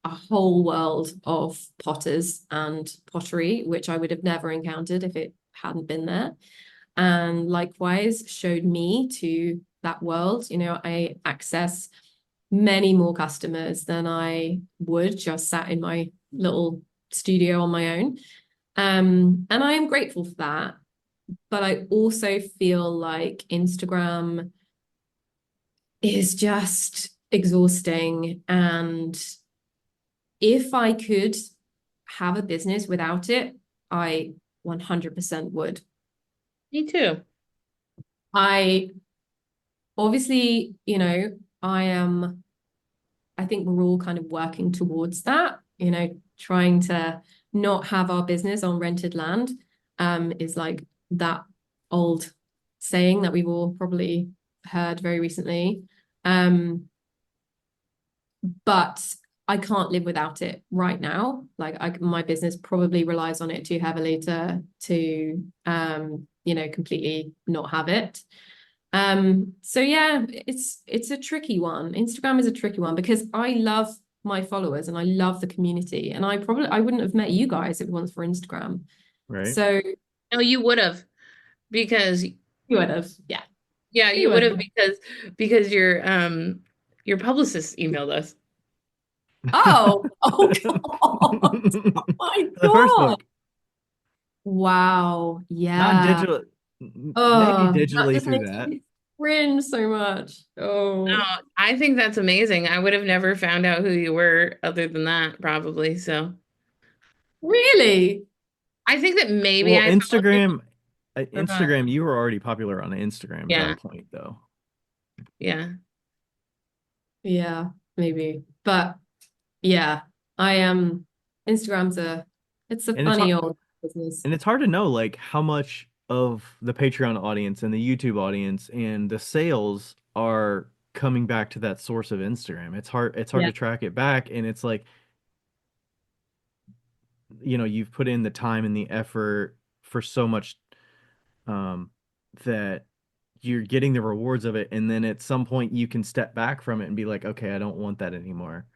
a whole world of potters and pottery, which I would have never encountered if it hadn't been there. And likewise showed me to that world. I access many more customers than I would just sat in my little studio on my own. And I am grateful for that. But I also feel like Instagram is just exhausting. And if I could have a business without it, I 100% would. me too. I obviously, I think we're all kind of working towards that, trying to not have our business on rented land, is like that old saying that we've all probably heard very recently. Um, but I can't live without it right now. Like my business probably relies on it too heavily to completely not have it. So yeah, it's a tricky one. Instagram is a tricky one because I love my followers and I love the community. And I wouldn't have met you guys if it wasn't for Instagram. Right? So No, you would have because you would have, yeah, yeah, you you would would have have. because your publicist emailed us. Oh God. Oh my The first God. book, Wow. not Yeah. digital, maybe Oh, that digitally just through makes that. me cringe so much. No, Oh, I think that's amazing. I would have never found out who you were other than that, probably. So really? I think that maybe Well, I followed you. Uh, Instagram, you were already popular on Instagram at yeah, that point, though. yeah. Yeah, maybe. But yeah, I am. Instagram's it's a And it's hard, funny old business. and it's hard to know like how much of the Patreon audience and the YouTube audience and the sales are coming back to that source of Instagram. It's hard Yeah, to track it back, and it's like, you've put in the time and the effort for so much, um that you're getting the rewards of it, and then at some point you can step back from it and be like, okay, I don't want that anymore.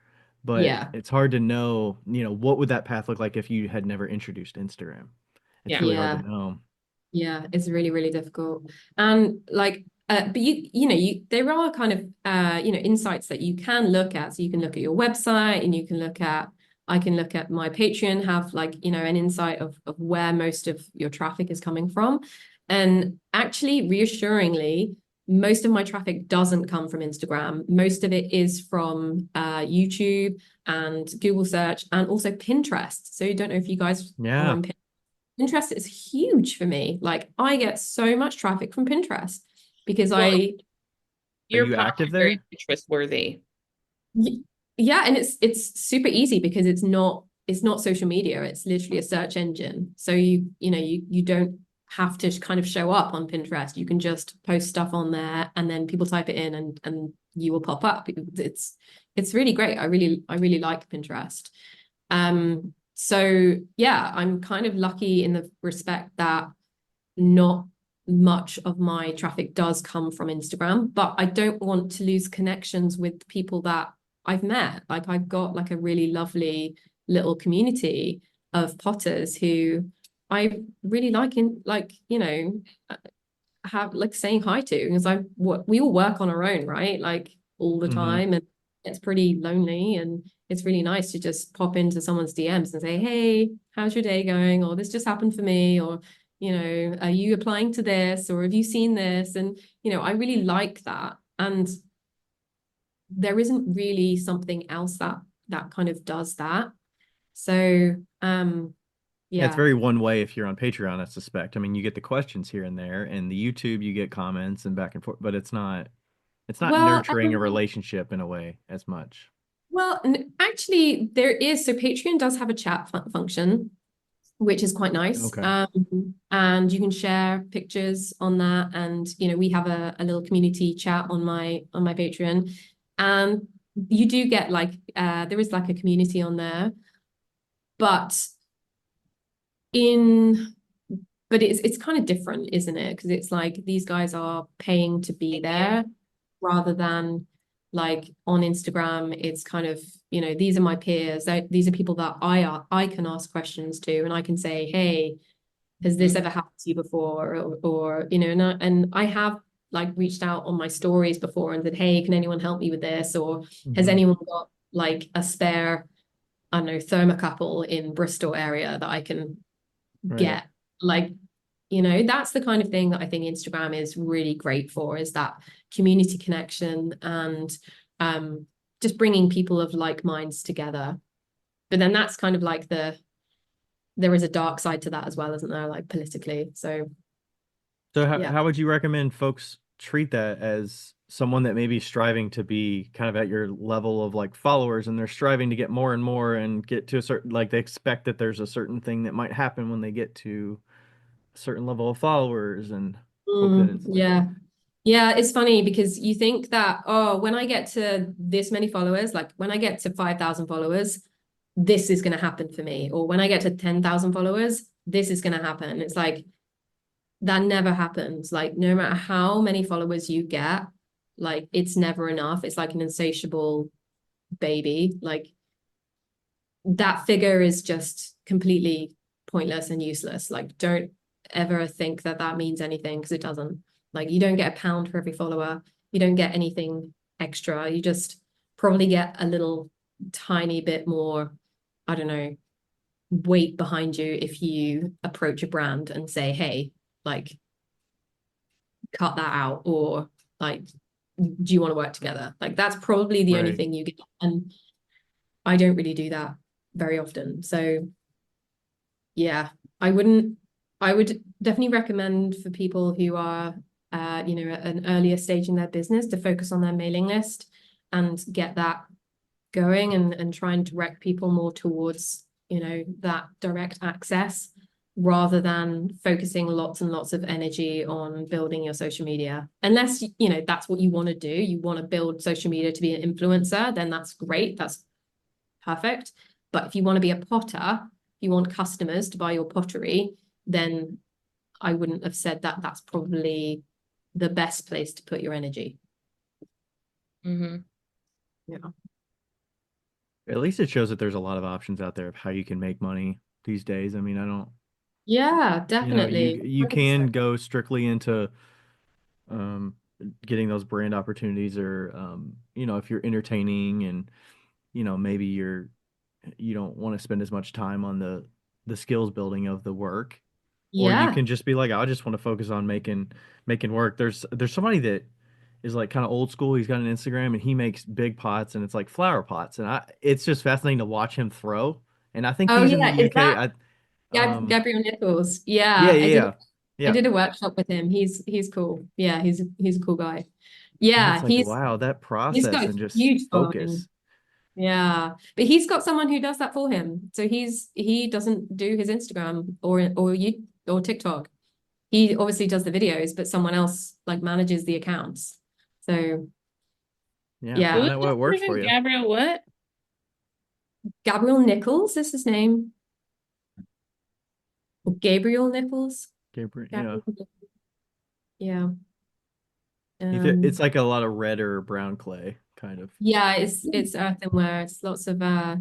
But yeah, it's hard to know, what would that path look like if you had never introduced Instagram. It's Yeah. really hard to yeah. know. Yeah, it's really, really difficult. And like, but there are kind of insights that you can look at. So you can look at your website and I can look at my Patreon, have like, an insight of where most of your traffic is coming from. And actually, reassuringly, most of my traffic doesn't come from Instagram. Most of it is from YouTube and Google search and also Pinterest. So I don't know if you guys are Yeah. on Pinterest. Pinterest is huge for me. Like I get so much traffic from Pinterest because Well, Are Your you pod active is very there? trustworthy. Y- Yeah, and it's super easy because it's not social media. It's literally a search engine. So you don't have to kind of show up on Pinterest. You can just post stuff on there and then people type it in and you will pop up. It's really great. I really like Pinterest. So yeah, I'm kind of lucky in the respect that not much of my traffic does come from Instagram, but I don't want to lose connections with people that I've met. Like I've got like a really lovely little community of potters who I really like have like saying hi to because we all work on our own, right? Like all the Mm-hmm. time, and it's pretty lonely, and it's really nice to just pop into someone's DMs and say, "Hey, how's your day going?" Or "This just happened for me," or "Are you applying to this?" Or "Have you seen this?" And I really like that, and there isn't really something else that kind of does that. So, Yeah, it's yeah. very one way if you're on Patreon, I suspect. I mean, you get the questions here and there, and the YouTube you get comments and back and forth, but it's not Well, nurturing a relationship in a way as much. actually, there is. So Patreon does have a chat function, which is quite nice. Okay. And you can share pictures on that. And we have a little community chat on my Patreon, and you do get like there is like a community on there, but in but it's kind of different, isn't it? Because it's like these guys are paying to be there rather than like on Instagram, it's kind of, these are my peers. These are people that I can ask questions to, and I can say, hey, has this Mhm. ever happened to you before? Or and I have like reached out on my stories before and said, hey, can anyone help me with this? Or has Hmm. anyone got like a spare, I don't know, thermocouple in Bristol area that I can Right. get? Like, that's the kind of thing that I think Instagram is really great for, is that community connection and um, just bringing people of like minds together. But then that's kind of like there is a dark side to that as well, isn't there? Like politically. So So yeah. how would you recommend folks treat that as someone that may be striving to be kind of at your level of like followers and they're striving to get more and more and get to a certain like they expect that there's a certain thing that might happen when they get to a certain level of followers and hope that it's like Yeah. Yeah, it's funny because you think that, oh, when I get to this many followers, like when I get to 5,000 followers, this is going to happen for me. Or when I get to 10,000 followers, this is going to happen. It's like that never happens. Like no matter how many followers you get, like it's never enough. It's like an insatiable baby. Like that figure is just completely pointless and useless. Like don't ever think that that means anything because it doesn't. Like you don't get a pound for every follower. You don't get anything extra. You just probably get a little tiny bit more, I don't know, weight behind you if you approach a brand and say, hey, like cut that out, or like do you want to work together? Like that's probably the only right. thing you get. And I don't really do that very often. So yeah, I would definitely recommend for people who are at an earlier stage in their business to focus on their mailing list and get that going, and try and direct people more towards that direct access rather than focusing lots and lots of energy on building your social media. Unless that's what you want to do, you want to build social media to be an influencer, then that's great, that's perfect. But if you want to be a potter, if you want customers to buy your pottery, then I wouldn't have said that that's probably the best place to put your energy. Mm-hmm. Yeah. At least it shows that there's a lot of options out there of how you can make money these days. I mean, I don't, Yeah, you definitely. you can 100%. go strictly into um getting those brand opportunities or if you're entertaining and maybe you don't want to spend as much time on the skills building of the work, or you Yeah. can just be like, I just want to focus on making work. There's somebody that is like kind of old school. He's got an Instagram and he makes big pots and it's like flower pots, and I it's just fascinating to watch him throw. And I think Oh he's in the yeah. Is UK. that I Gabriel Nichols? Yeah, Yeah, yeah, I did yeah, I yeah. did a workshop with him. He's cool. Yeah, he's a cool guy. And Yeah, it's like, wow, that he's process got a and just huge following. focus. Yeah, but he's got someone who does that for him. So he doesn't do his Instagram or TikTok. He obviously does the videos, but someone else like manages the accounts. So Yeah, Who yeah, find is out this what works for person? you. Gabriel what? Gabriel Nichols is his name. Or Gabriel Nichols. Gabriel, yeah. Gabriel. Yeah. It's Um, like a lot of red or brown clay, kind of. yeah, it's earthenware. It's lots of Oh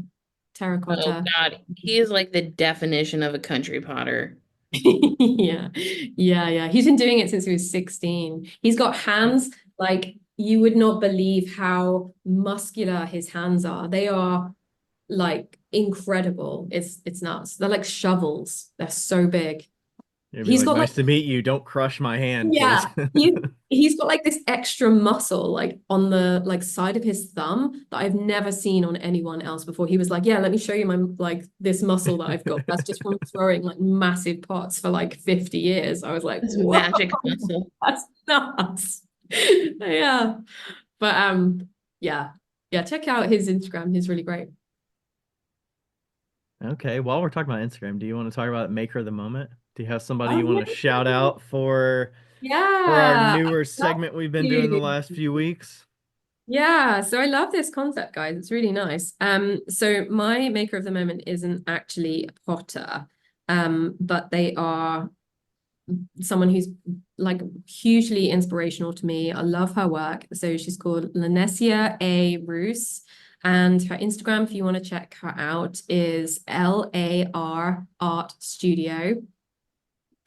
terracotta. God, he is like the definition of a country potter. Yeah. Yeah, yeah. He's been doing it since he was 16. He's got hands like you would not believe how muscular his hands are. They are like incredible. It's nuts. They're like shovels. They're so big. It'd be He's like, got like nice to meet you. Don't crush my hand, please. yeah, he's got like this extra muscle like on the like side of his thumb that I've never seen on anyone else before. He was like, "Yeah, let me show you my like this muscle that I've got. That's just from throwing like massive pots for like 50 years." I was like, This "Whoa, magic muscle. that's nuts." Yeah. But yeah. Yeah, check out his Instagram. He's really great. Okay, while we're talking about Instagram, do you want to talk about Maker of the Moment? Do you have somebody Oh you want to shout out for our yeah. newer I'd love segment we've been doing the to. last few weeks? Yeah, so I love this concept, guys. It's really nice. So my maker of the moment isn't actually a potter, but they are someone who's like hugely inspirational to me. I love her work. So she's called Lanessia A. Roos, and her Instagram, if you want to check her out, is LAR Art Studio.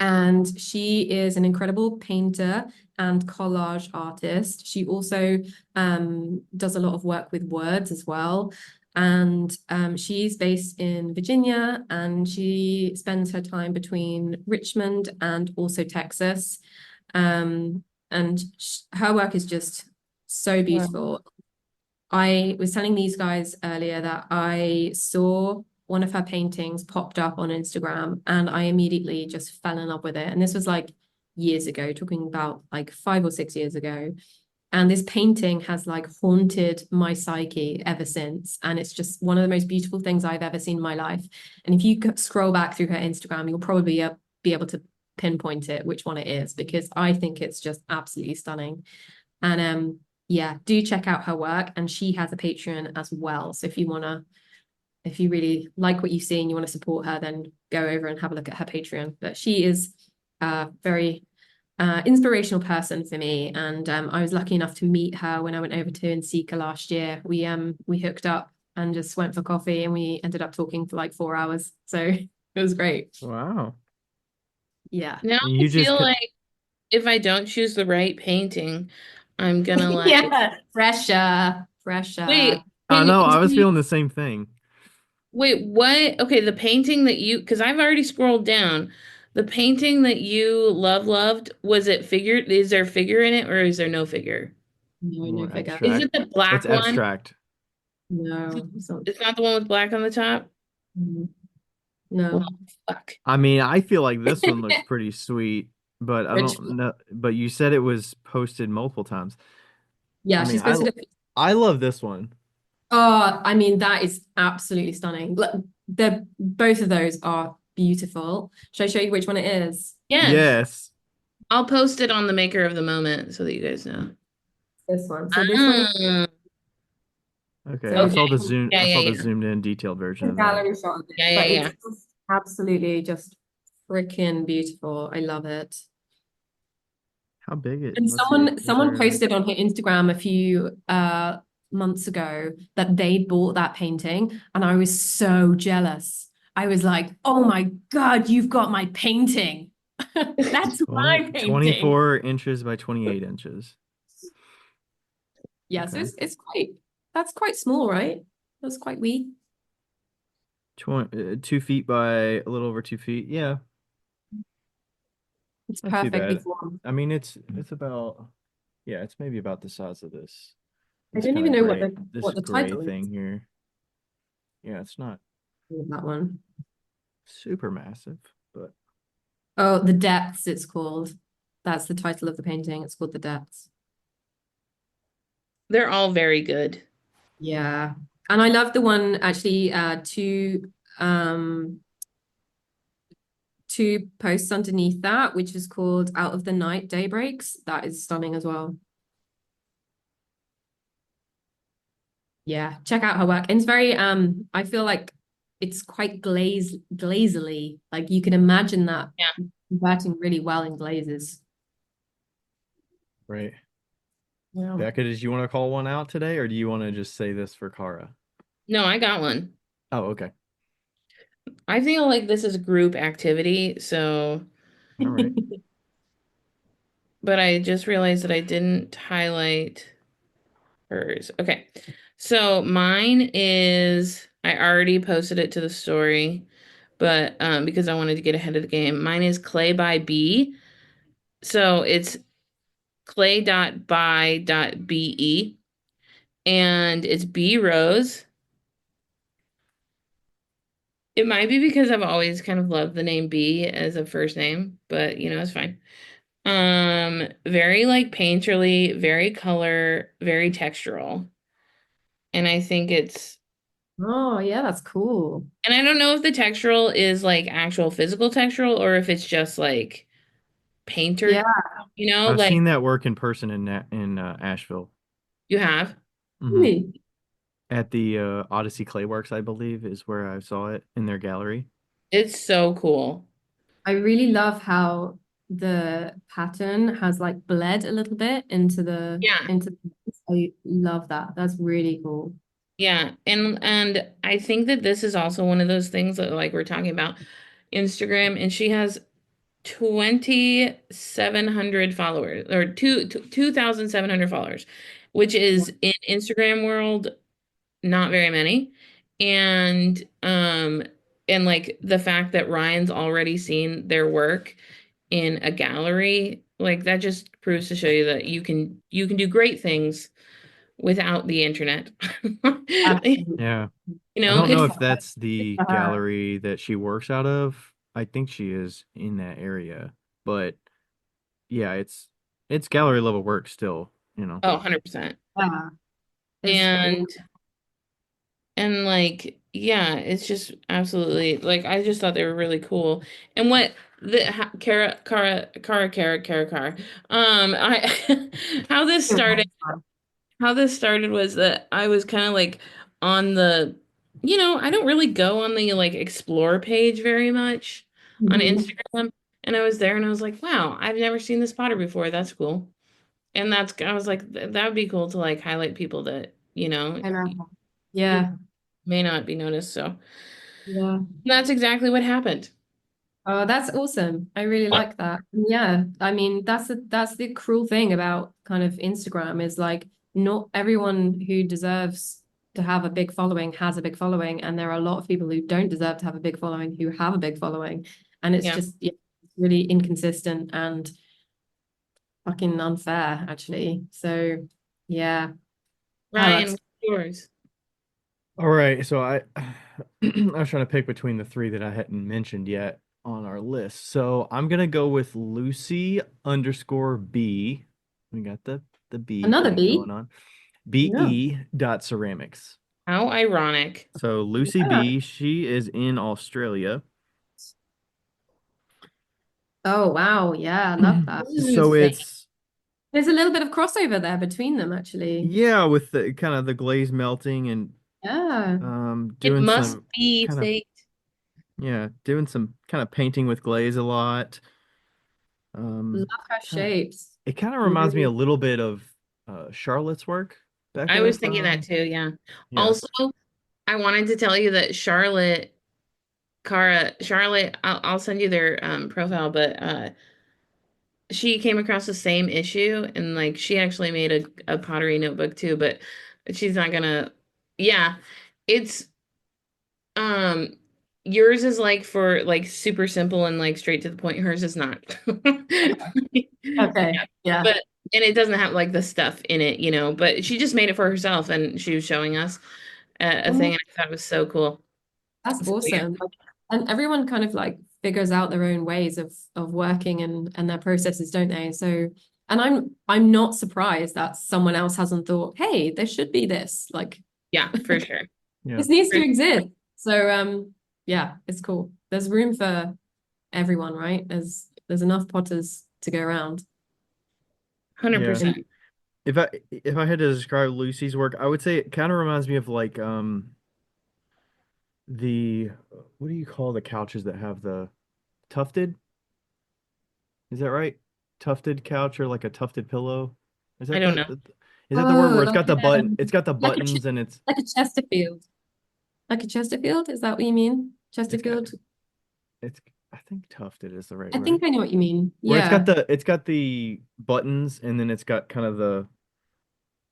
And she is an incredible painter and collage artist. She also does a lot of work with words as well. And she's based in Virginia and she spends her time between Richmond and also Texas. And her work is just so Wow. beautiful. I was telling these guys earlier that I saw one of her paintings popped up on Instagram and I immediately just fell in love with it. And this was like years ago, talking about like 5 or 6 years ago. And this painting has like haunted my psyche ever since. And it's just one of the most beautiful things I've ever seen in my life. And if you scroll back through her Instagram, you'll probably be able to pinpoint it, which one it is, because I think it's just absolutely stunning. And yeah, do check out her work. And she has a Patreon as well. So if you really like what you see and you want to support her, then go over and have a look at her Patreon. But she is a very inspirational person for me. And I was lucky enough to meet her when I went over to Nsika last year. We hooked up and just went for coffee and we ended up talking for like 4 hours. So it was great. Wow. Yeah. Now And I you just feel like if I don't choose the right painting, I'm gonna like Yeah. Fresher. wait. I know, I Can was you feeling the same thing. wait? What? Okay, the painting that you because I've already scrolled down. The painting that you loved was it figure? Is there figure in it or is there no figure? No, no More figure. Is abstract. it the It's black one? abstract. No, it's not. It's not the one with black on the top? Well, No. fuck. I mean, I feel like this one looks pretty sweet, but I Which, don't know. But you said it was posted multiple times. I yeah, mean, she's posted a. I love this one. Oh, I mean, that is absolutely stunning. Look, they're both of those are beautiful. Should I show you which one it is? Yes. Yes. I'll post it on the maker of the moment so that you guys know. This one. So this one is Ah, Okay, so okay. Yeah, I yeah, saw the yeah. zoomed in detailed a version of that. gallery shot of it, Yeah, yeah, but it's yeah. just absolutely just freaking beautiful. I love it. How big it? And Let's see. Is someone there posted on her Instagram a few months ago that they bought that painting, and I was so jealous. I was like, "Oh my God, you've got my painting. That's 20 my painting." 24 inches by 28 inches? Yeah, so Okay. it's quite that's quite small, right? That's quite wee. 2 feet by a little over 2 feet. Yeah, It's not too perfectly bad. formed. I mean, it's about, yeah, it's maybe about the size of I this don't kind of even know gray, this what the gray title thing is here. Yeah, it's not of that one. super massive, but Oh, The Depths, it's called. That's the title of the painting. It's called The Depths. They're all very good. Yeah. And I love the one actually um two posts underneath that, which is called Out of the Night Daybreaks. That is stunning as well. Yeah, check out her work. And it's very I feel like it's quite glazily. Like you can imagine that Yeah. converting really well in glazes. Right. Yeah. Becca, did you want to call one out today, or do you want to just say this for Kara? No, I got one. Oh, okay. I feel like this is group activity, so All right. but I just realized that I didn't highlight hers. Okay. So mine is I already posted it to the story, but because I wanted to get ahead of the game. Mine is Clay by B. So it's clay.by.be and it's B Rose. It might be because I've always kind of loved the name B as a first name, but it's fine. Very like painterly, very color, very textural. And I think it's Oh, yeah, that's cool. and I don't know if the textural is like actual physical textural or if it's just like Yeah. painter, I've like seen that work in person in Asheville. you have. Hmm. Really? At the Odyssey Clayworks, I believe, is where I saw it in their gallery. It's so cool. I really love how the pattern has like bled a little bit Yeah. into I love that. That's really cool. Yeah. And I think that this is also one of those things that like we're talking about Instagram and she has 2,700 followers or 2,700 followers, which Yeah. is in Instagram world not very many. And like the fact that Ryan's already seen their work in a gallery, like that just proves to show you that you can do great things without the internet. Absolutely. Yeah. I don't know It's if that's the For her. gallery that she works out of. I think she is in that area, but yeah, it's gallery level work still, you know. oh, 100%. Yeah. It's And And like, yeah, it's just absolutely like I just thought they were really cool. And what Kara, I how this started was that I was kind of like on I don't really go on the like explore page very much on Mhm. Instagram. And I was there and I was like, wow, I've never seen this potter before. That's cool. And I was like, that would be cool to like highlight people that, I love that. Yeah. may not be noticed. So Yeah. that's exactly what happened. Oh, that's awesome. I really like that. Yeah, I mean, that's the cruel thing about kind of Instagram is like not everyone who deserves to have a big following has a big following, and there are a lot of people who don't deserve to have a big following who have a big following, and it's Yeah. just yeah, it's really inconsistent and fucking unfair, actually. So yeah, oh, Ryan, that's what's yours? All right, so I I was trying to pick between the three that I hadn't mentioned yet on our list. So I'm gonna go with Lucy underscore B. We got the B another thing B. going on. Yeah. BE dot ceramics. How ironic. So Lucy Yeah. B, she is in Australia. Oh wow, yeah, I love that. This is So insane. it's There's a little bit of crossover there between them, actually. yeah, with the kind of the glaze melting and Yeah. It doing must some be kind of fake. yeah, doing some kind of painting with glaze a lot. Love Um, her kind of shapes. it kind of reminds me a Really. little bit of Charlotte's work, I Becca, was thinking that from too, yeah. yeah. Also, I wanted to tell you that Charlotte, I'll send you their profile, but she came across the same issue and like she actually made a pottery notebook too, but she's not gonna yeah. It's Um, yours is like for like super simple and like straight to the point. Hers is not. Okay. Yeah, Yeah. but and it doesn't have like the stuff in it, but she just made it for herself and she was showing us a thing Oh, and I thought it was so cool. that's So yeah, awesome. Like, and everyone kind of like figures out their own ways of working and their processes, don't they? So And I'm not surprised that someone else hasn't thought, hey, there should be this. Like Yeah, for sure. Yeah. this needs to For- exist. So yeah, it's cool. There's room for everyone, right? There's enough potters to go around. Yeah. 100%. If I had to describe Lucy's work, I would say it kind of reminds me of like the what do you call the couches that have the tufted? Is that right? Tufted couch or like a tufted pillow? Is I that don't know. is that the word Oh, where it's got the like a buttons and like a Chesterfield. Like a Chesterfield? Is that what you mean? it's got Chesterfield? it's I think tufted is the right I word. think I know what you mean. Where Yeah. it's got the buttons and then it's got kind of The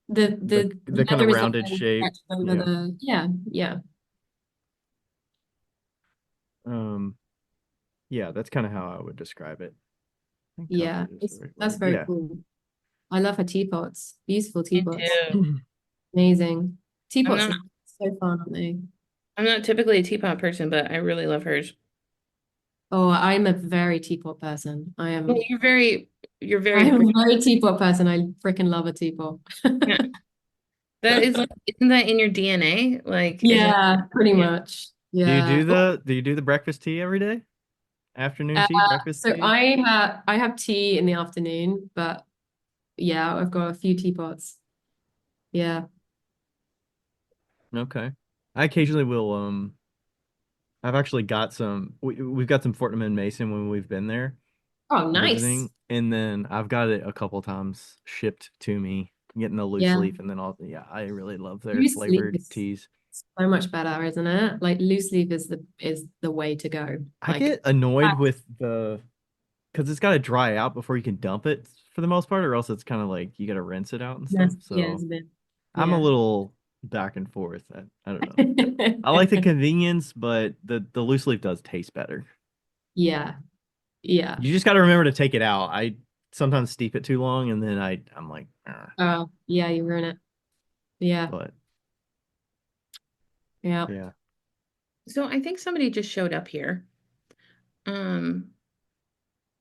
the the kind of leather is like rounded all shape. stretched over Yeah. the yeah. Um yeah, that's kind of how I would describe it. I think Yeah. tufted is the It's right that's word. very Yeah. cool. I love her teapots. Beautiful Me teapots. too. Amazing. I'm Teapots are not so fun, aren't they? I'm not typically a teapot person, but I really love hers. Oh, I'm a very teapot person. Well, you're very I am a pretty. very teapot person. I freaking love a teapot. Yeah. That is like, isn't that in your DNA? Like, isn't Yeah, pretty yeah. much. Yeah. Do you do the breakfast tea every day? Afternoon Uh, tea, breakfast so tea? I have tea in the afternoon, but yeah, I've got a few teapots. Yeah. Okay. I occasionally will I've actually got we've got some Fortnum and Mason when we've been there Oh, nice. visiting, and then I've got it a couple times shipped to me, getting the loose Yeah. leaf, and then all yeah, I really love their Loose leaf flavored is teas. so much better, isn't it? Like loose leaf is the way to go. I Like get annoyed with the because it's got to dry out before you can dump it for the most part, or else it's kind of like you got to rinse it out and stuff. yeah, So isn't it? I'm a Yeah. little back and forth. I don't know. I like the convenience, but the loose leaf does taste better. Yeah. Yeah. You just got to remember to take it out. I sometimes steep it too long, and then I'm like, "Ugh." Oh, yeah, you ruin it. Yeah. But Yeah. yeah, So I think somebody just showed up here. Um,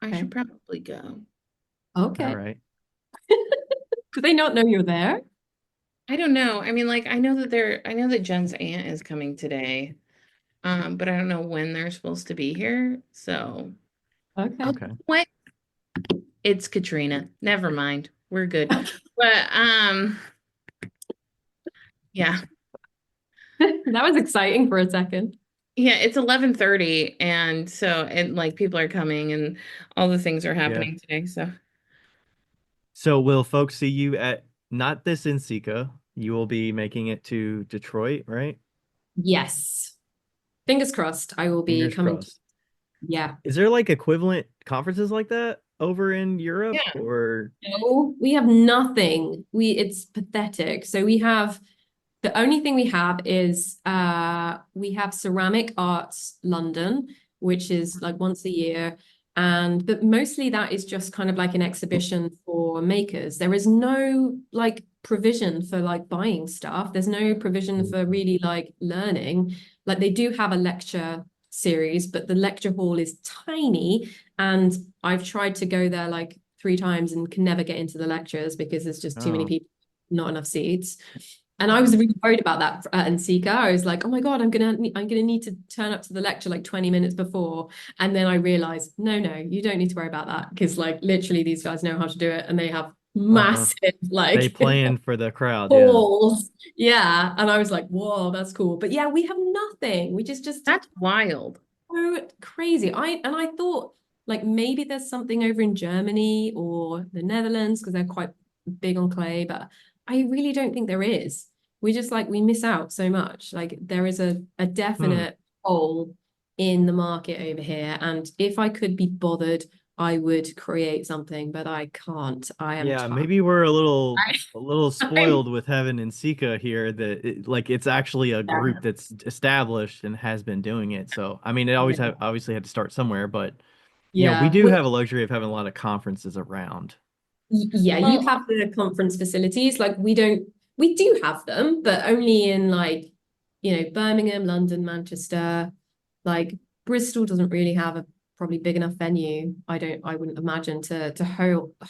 I Okay. should probably go. all Okay. right. Do they not know you're there? I don't know. I mean, like I know that Jen's aunt is coming today. But I don't know when they're supposed to be here. So, Okay. oh, Okay. what? It's Katrina. Never mind. We're good. But yeah. That was exciting for a second. Yeah, it's 11:30 and so and like people are coming and all the things are Yeah. happening today. So, So will folks see you at not this in Sika? You will be making it to Detroit, right? Yes. Fingers crossed. I will be Fingers coming to, crossed. yeah. Is there like equivalent conferences like that over in Europe yeah. or No, we have nothing. It's pathetic. So we have the only thing we have is we have Ceramic Arts London, which is like once a year. And but mostly that is just kind of like an exhibition for makers. There is no like provision for like buying stuff. There's no provision for really like learning. Like they do have a lecture series, but the lecture hall is tiny. And I've tried to go there like 3 times and can never get into the lectures because there's just too many oh, people, not enough seats. And I was really worried about that at Nsika. I was like, oh my God, I'm gonna need to turn up to the lecture like 20 minutes before. And then I realized, no, you don't need to worry about that because like literally these guys know how to do it and they have uh-huh. massive They like plan for the crowd, yeah. halls. Yeah. And I was like, whoa, that's cool. But yeah, we have nothing. We just That's wild. so crazy. I thought like maybe there's something over in Germany or the Netherlands because they're quite big on clay, but I really don't think there is. We just like we miss out so much. Like there is a Hmm. definite hole in the market over here. And if I could be bothered, I would create something, but I can't. I am Yeah, tired. maybe we're I, a little I'm spoiled with having Nsika here that like it's actually a group yeah. that's established and has been doing it. So, I mean, it always have obviously had to start somewhere, but you know, we Yeah. do have a luxury of having a lot of conferences around. Yeah, you Well, have the conference facilities. Like we don't, we do have them, but only in like, Birmingham, London, Manchester. Like Bristol doesn't really have probably big enough venue. I wouldn't imagine to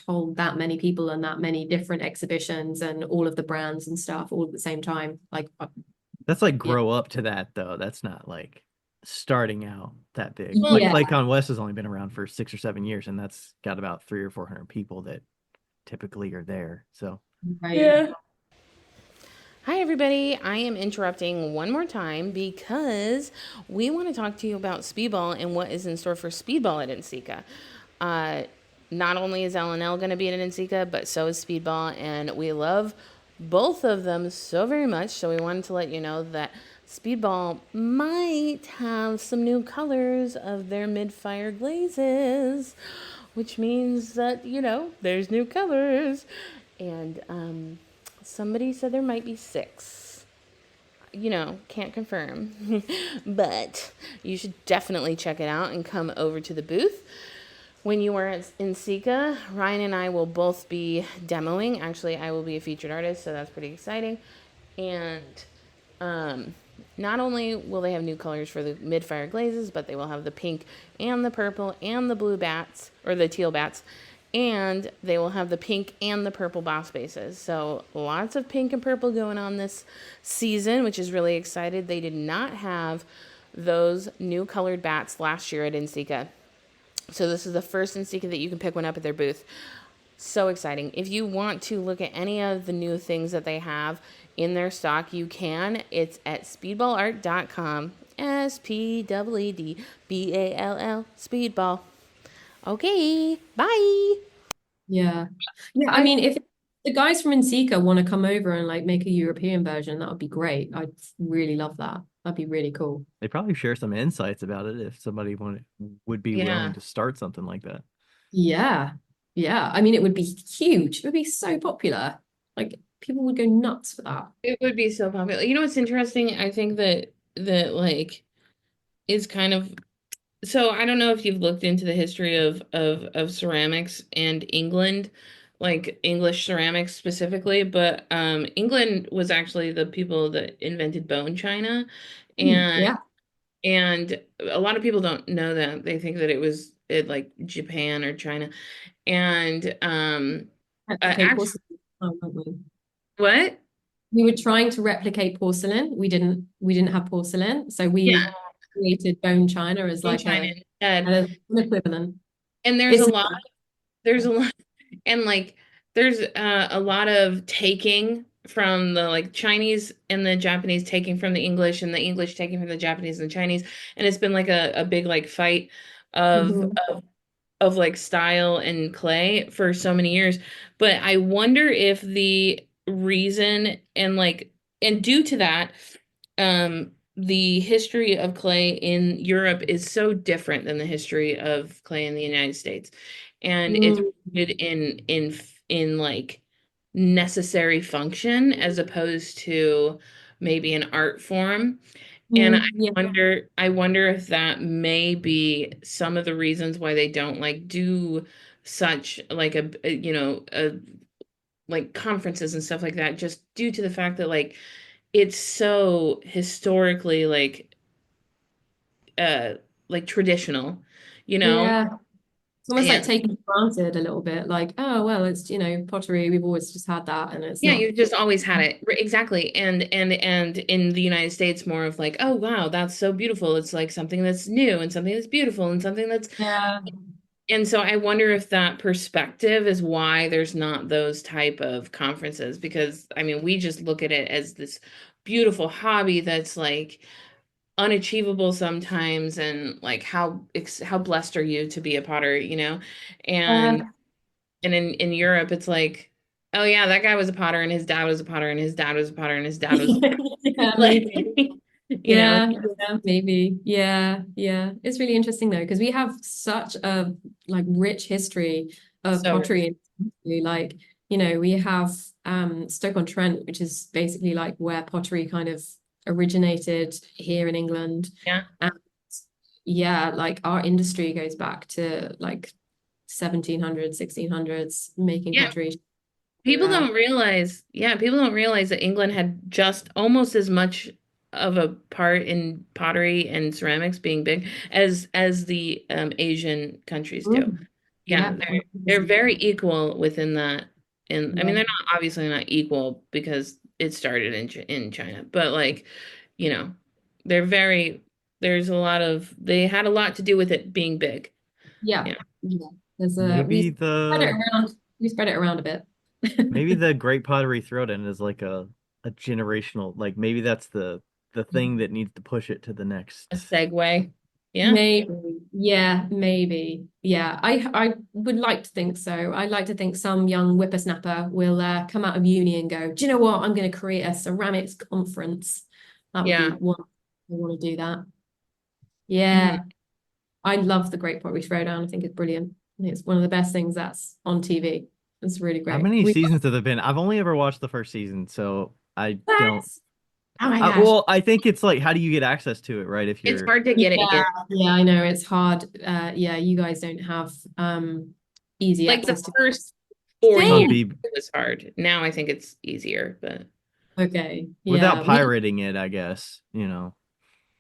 hold that many people and that many different exhibitions and all of the brands and stuff all at the same time. Like, That's like yeah, grow up to that though. That's not like starting out that big. Well, Like yeah, Claycon West has only been around for 6 or 7 years, and that's got about 300 or 400 people that typically are there. So right. Yeah. Hi, everybody. I am interrupting one more time because we want to talk to you about Speedball and what is in store for Speedball at NCECA. Uh, not only is LNL going to be at NCECA, but so is Speedball, and we love both of them so very much. So we wanted to let you know that Speedball might have some new colors of their mid-fire glazes, which means that, there's new colors. And somebody said there might be 6. Can't confirm. But you should definitely check it out and come over to the booth. When you are in Sika, Ryan and I will both be demoing. Actually, I will be a featured artist, so that's pretty exciting. And um, not only will they have new colors for the mid-fire glazes, but they will have the pink and the purple and the blue bats, or the teal bats, and they will have the pink and the purple boss bases. So lots of pink and purple going on this season, which is really excited. They did not have those new colored bats last year at NCECA. So this is the first NCECA that you can pick one up at their booth. So exciting. If you want to look at any of the new things that they have in their stock, you can. It's at speedballart.com. SPEEDBALL, Speedball. Okay, bye. Yeah. Yeah. I I mean, if the guys from NCECA want to come over and like make a European version, that would be great. I'd really love that. That'd be really cool. they probably share some insights about it if somebody would be willing yeah. to start something like that. Yeah. Yeah. I mean, it would be huge. It would be so popular. Like people would go nuts for that. It would be so popular. You know what's interesting? I think that like is kind of so I don't know if you've looked into the history of ceramics and England, like English ceramics specifically, but England was actually the people that invented bone china, and Yeah. and a lot of people don't know that. They think that it like Japan or China. And Replicate actually, porcelain. Oh, weren't we? what? We were trying to replicate porcelain. We didn't have porcelain. So Yeah, we created bone china as bone like china instead. an equivalent. And It's there's a lot, and like there's a lot of taking from the like Chinese and the Japanese taking from the English and the English taking from the Japanese and Chinese, and it's been like a big like fight of Mhm. of like style and clay for so many years. But I wonder if the reason and due to that, the history of clay in Europe is so different than the history of clay in the United States. And it's Mm, rooted in like necessary function as opposed to maybe an art form. And yeah. I wonder if that may be some of the reasons why they don't like do such like like conferences and stuff like that, just due to the fact that like it's so historically uh like traditional, you know? Yeah. It's almost like And taken for granted a little bit. Like, oh well, it's pottery. We've always just had that, and it's yeah, not. you've just always had it. Exactly. And in the United States more of like, oh wow, that's so beautiful. It's like something that's new and something that's beautiful and something that's Yeah. and so I wonder if that perspective is why there's not those type of conferences because I mean, we just look at it as this beautiful hobby that's like unachievable sometimes and like how blessed are you to be a potter, you know? Uh, And in Europe it's like, oh yeah, that guy was a potter and his dad was a potter and his dad was a potter and his dad was yeah, like maybe. you know, Yeah, maybe. Yeah, yeah. It's really interesting though, because we have such a like rich history of so pottery. Like, we have Stoke-on-Trent, which is basically like where pottery kind of originated here in England. yeah. And yeah, like our industry goes back to like 1700s, 1600s, making Yeah, pottery. people don't realize, yeah, people don't realize that England had just almost as much of a part in pottery and ceramics being big as the Asian countries do. Mm. Yeah, Yeah, they're 100%. very equal within that. And I mean, Yeah. they're not obviously not equal because it started in China, but like, you know, they're very there's a lot of they had a lot to do with it being big. Yeah. Yeah. Yeah. There's a Maybe we spread it around a bit. the Great Pottery Throwdown is like a generational, like maybe that's the thing that needs to push it to the A next. segue. Yeah. Maybe. Yeah, maybe. Yeah. I would like to think so. I'd like to think some young whippersnapper will come out of uni and go, do you know what? I'm going to create a ceramics conference. That would be Yeah. one. I want to do that. Mhm. Yeah. I love the Great Pottery Throwdown. I think it's brilliant. I think it's one of the best things that's on TV. It's really How great. many We seasons have there been? I've only ever watched the first season, so I don't. What? Oh my gosh. Well, I think it's like, how do you get access to it, right? If It's you're hard to get it Yeah, here. yeah, I know it's hard. Yeah, you guys don't have easy Like the access to first 4 years on same. B it was hard. Now I think it's easier, but Okay. without Yeah. pirating it, I guess, you know.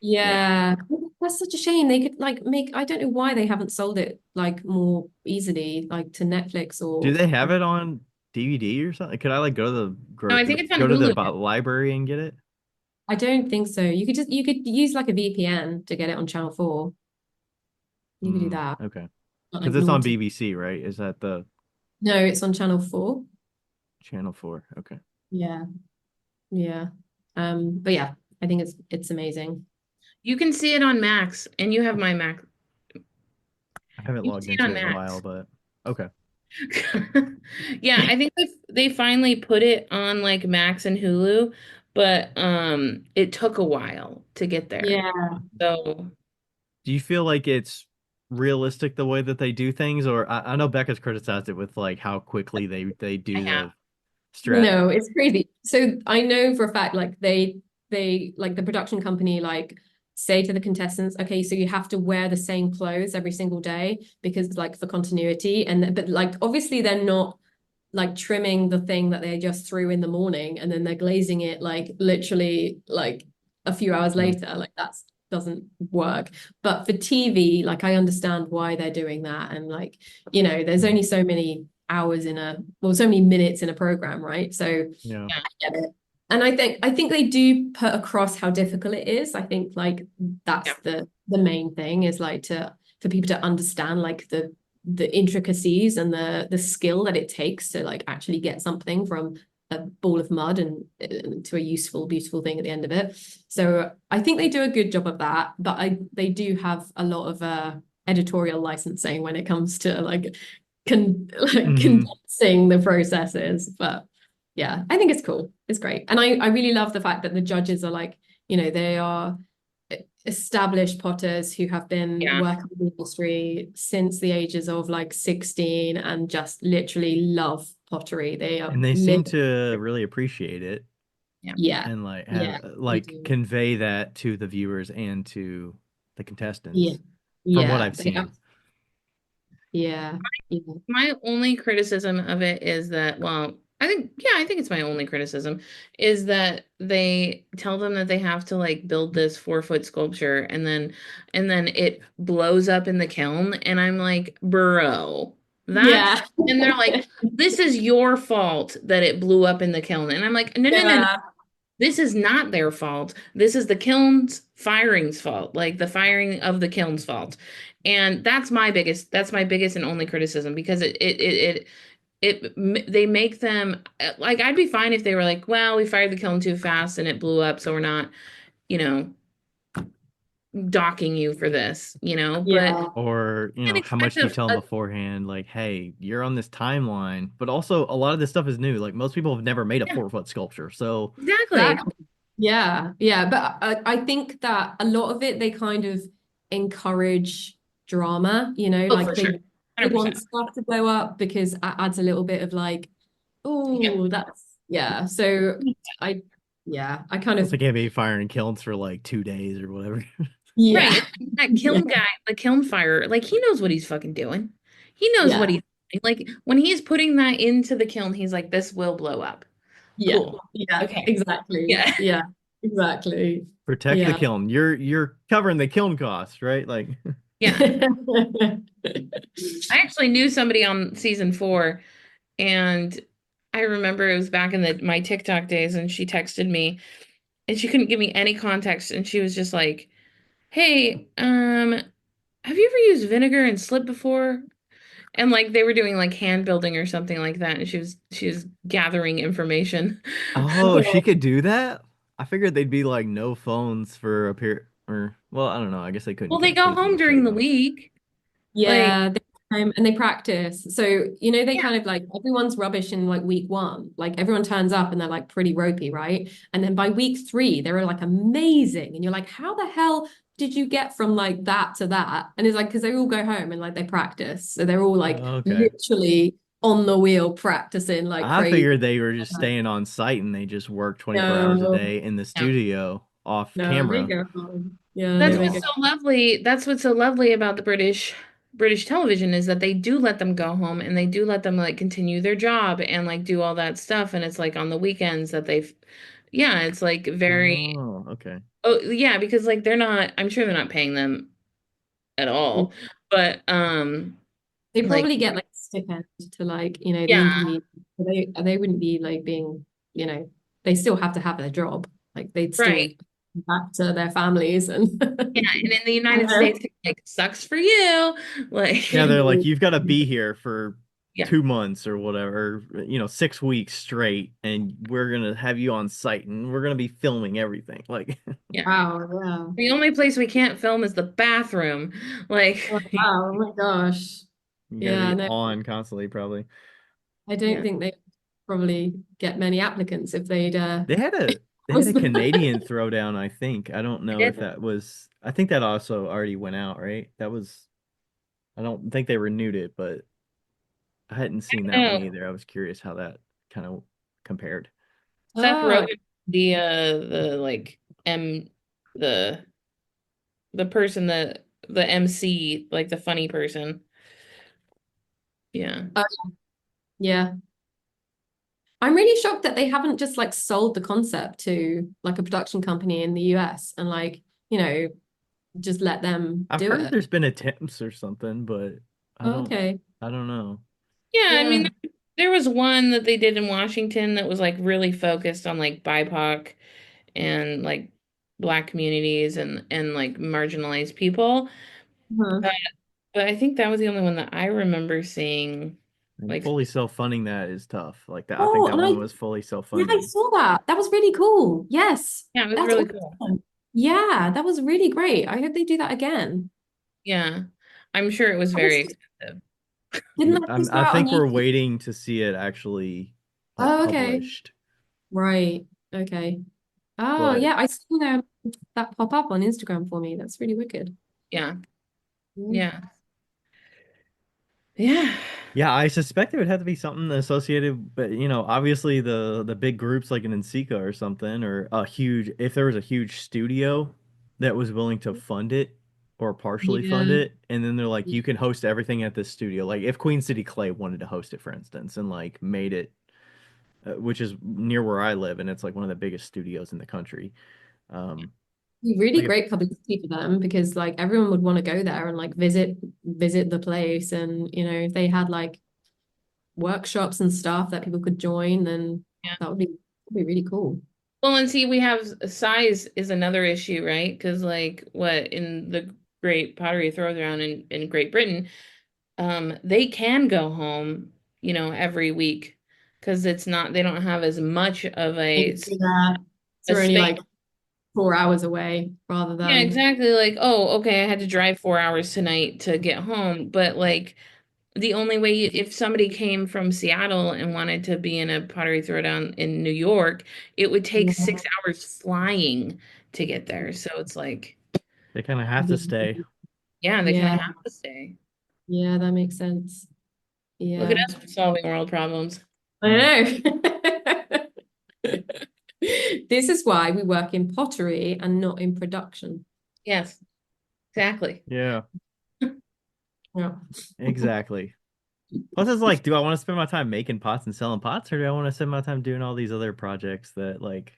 yeah. Yeah. That's such a shame. They could like make I don't know why they haven't sold it like more easily, like to Netflix Do or they have it on DVD or something? Could I like No, I think it's on go to the Hulu. library and get it? I don't think so. You could use like a VPN to get it on Channel 4. You could do Hmm. that. Okay. Not like Because it's on naughty. BBC, right? Is that the No, it's on Channel 4. Channel 4? Okay. Yeah. Yeah. But yeah, I think it's amazing. You can see it on Max, and you have my Max. I haven't You can logged see it into on it in a while, Max. but okay. Yeah, I think they finally put it on like Max and Hulu, but it took a while to get there. Yeah. So Do you feel like it's realistic the way that they do things, or I know Becca's criticized it with like how quickly they I do have. the strat. No, it's crazy. So I know for a fact, like they like the production company like say to the contestants, okay, so you have to wear the same clothes every single day because like for continuity, and but like obviously they're not like trimming the thing that they just threw in the morning and then they're glazing it like literally like a few hours Hmm. later. Like that's doesn't work. But for TV, like I understand why they're doing that. And like, there's Hmm. only so many hours so many minutes in a program, right? So Yeah. Yeah, I get it. And I think they do put across how difficult it is. I think like that's yeah, the main thing is like to for people to understand like the intricacies and the skill that it takes to like actually get something from a ball of mud and to a useful, beautiful thing at the end of it. So I think they do a good job of that, but they do have a lot of editorial licensing when it comes to like like Hmm. condensing the processes. But yeah, I think it's cool. It's great. And I really love the fact that the judges are like, they are established potters who have been yeah. working in the industry since the ages of like 16 and just literally love pottery. They are And they seem living. to really appreciate it Yeah. Yeah. and like have Yeah. They like do. convey that to the viewers and to the Yeah. contestants from what Yeah. I've seen. Yeah. Yeah. My only criticism of it is that, well, I think it's my only criticism is that they tell them that they have to like build this 4 foot sculpture and then it blows up in the kiln. And I'm like, bro, that's, Yeah. and they're like, this is your fault that it blew up in the kiln. And I'm like, no, no, no, no. Yeah. This is not their fault. This is the kiln's firing's fault, like the firing of the kiln's fault. And that's my biggest and only criticism because they make them like I'd be fine if they were like, well, we fired the kiln too fast and it blew up, so we're not, you know, docking you for this, but Yeah. Or, you can how expect much do you tell them beforehand? Like, hey, you're on this timeline. But also, a lot of this stuff is new. Like, most people have never made a yeah, 4 foot sculpture. So, exactly. Exactly. Yeah, yeah, but I think that a lot of it they kind of encourage drama, Oh, like for sure. they 100%. want stuff to blow up because it adds a little bit of like, Yeah. oh, that's yeah. So I I kind plus, of they can't be firing kilns for like 2 days or whatever. Right. yeah, And that yeah, kiln guy, the kiln fire, like he knows what he's fucking doing. He knows what yeah, he's doing. Like when he's putting that into the kiln, he's like, this will blow up. yeah, Cool. yeah, Okay. exactly. Yeah. Yeah, Exactly. Protect the Yeah. kiln. You're covering the kiln cost, right? Like, Yeah. I actually knew somebody on season 4, and I remember it was back in my TikTok days, and she texted me and she couldn't give me any context, and she was just like, "Hey, have you ever used vinegar and slip before?" And like they were doing like hand building or something like that, and she was gathering information. oh, she could do that? I figured they'd be like no phones for a period, or well, I don't know. I guess they couldn't Well, they go home completely shut during the down. week. Like, Yeah, and they practice. So, they yeah, kind of like everyone's rubbish in like week one. Like everyone turns up and they're like pretty ropey, right? And then by week three, they're like amazing. And you're like, how the hell did you get from like that to that? And it's like, because they all go home and like they practice. So they're all like Okay. literally on the wheel practicing like I crazy. figured they were just staying on site and they just work 24 hours a No, day in the no. studio off no, they camera. go home. Yeah, They That's no, go they what's go. home. so lovely. That's what's so lovely about the British television is that they do let them go home and they do let them like continue their job and like do all that stuff. And it's like on the weekends that yeah, it's like very, Oh, okay. oh yeah, because like I'm sure they're not paying them at all. But They like, probably get like a stipend to like, the yeah, inconvenience. They wouldn't be like being, they still have to have their job. Like they'd still right. be back to their families and Yeah, and in the I United know. States, it's like sucks for you. Yeah, Like, they're like, you've got to be here for yeah, 2 months or whatever, 6 weeks straight, and we're gonna have you on site and we're gonna be filming everything. Like, yeah. Wow, yeah. The only place we can't film is the bathroom. Oh, Like, wow, oh my gosh. you gotta Yeah, be no, on constantly, probably. I don't yeah, think they probably get many applicants if they'd They had a they had was a Canadian throwdown, I think. I don't I know if did. that was. I think that also already went out, right? That was. I don't think they renewed it, but I hadn't seen that one No, either. I was curious how that kind of compared. Seth oh, Rogen, the like M the person that the MC, like the funny person. Yeah. uh, yeah. I'm really shocked that they haven't just like sold the concept to like a production company in the US and like, just let them I've do heard it. there's been attempts or something, but I don't Okay. I don't know. Yeah, I mean, Yeah. there was one that they did in Washington that was like really focused on like BIPOC and like Black communities and like marginalized people. Uh-huh. But, but I think that was the only one that I remember seeing. And Like, fully self-funding that is tough. Like that, I think Oh, that and one was fully yeah, I self-funded. saw that. That was really cool. Yes. yeah, it was That's really cool. awesome. Yeah, that was really great. I hope they do that again. Yeah, I'm sure it was I very was, expensive. didn't that just go I out on think we're YouTube? waiting to see it actually like Oh, okay. published. Right. Okay. Oh, But yeah, I saw that pop up on Instagram for me. That's really wicked. Yeah, Yeah. yeah, yeah. yeah, I suspect it would have to be something associated, but obviously the big groups like an Ensika or something, or a huge if there was a huge studio that was willing to fund it or partially fund Yeah. it, and then they're like, you can host everything at this studio. Like if Queen City Clay wanted to host it, for instance, and like made it, which is near where I live, and it's like one of the biggest studios in the country. Um, Really like if great publicity for them because like everyone would want to go there and like visit the place and if they had like workshops and stuff that people could join then Yeah. that would be really cool. Well, and see, we have size is another issue, right? Because like what in the Great Pottery Throwdown in Great Britain, they can go home, every week because they don't have as much of Maybe do that. So a we're only space. like 4 hours away rather Yeah, than exactly. Like, oh, okay, I had to drive 4 hours tonight to get home, but like the only way if somebody came from Seattle and wanted to be in a pottery throwdown in New York, it would take yeah, 6 hours flying to get there. So it's like, they kind of have to stay. yeah, they kind yeah, of have to stay. yeah, that makes sense. Look at Yeah, us solving world problems. I know. This is why we work in pottery and not in production. Yes, exactly. Yeah, Yeah. exactly. Plus, it's like, do I want to spend my time making pots and selling pots, or do I want to spend my time doing all these other projects that, like,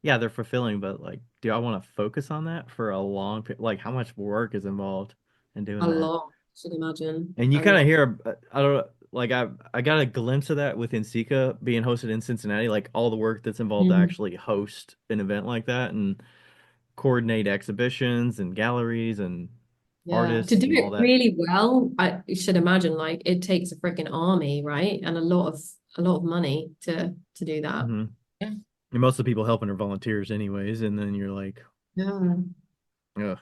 yeah, they're fulfilling, but like, do I want to focus on that for a like how much work is involved in doing A that? lot, I should imagine. And you A kind of lot. hear, I don't know, like I got a glimpse of that with Insika being hosted in Cincinnati, like all the work that's involved to Mm. actually host an event like that and coordinate exhibitions and galleries and Yeah. To artists do and all it that. really well, I should imagine like it takes a freaking army, right? And a lot of money to do that. Hmm. Yeah. And most of the people helping are volunteers anyways, and then you're like, Yeah. ugh.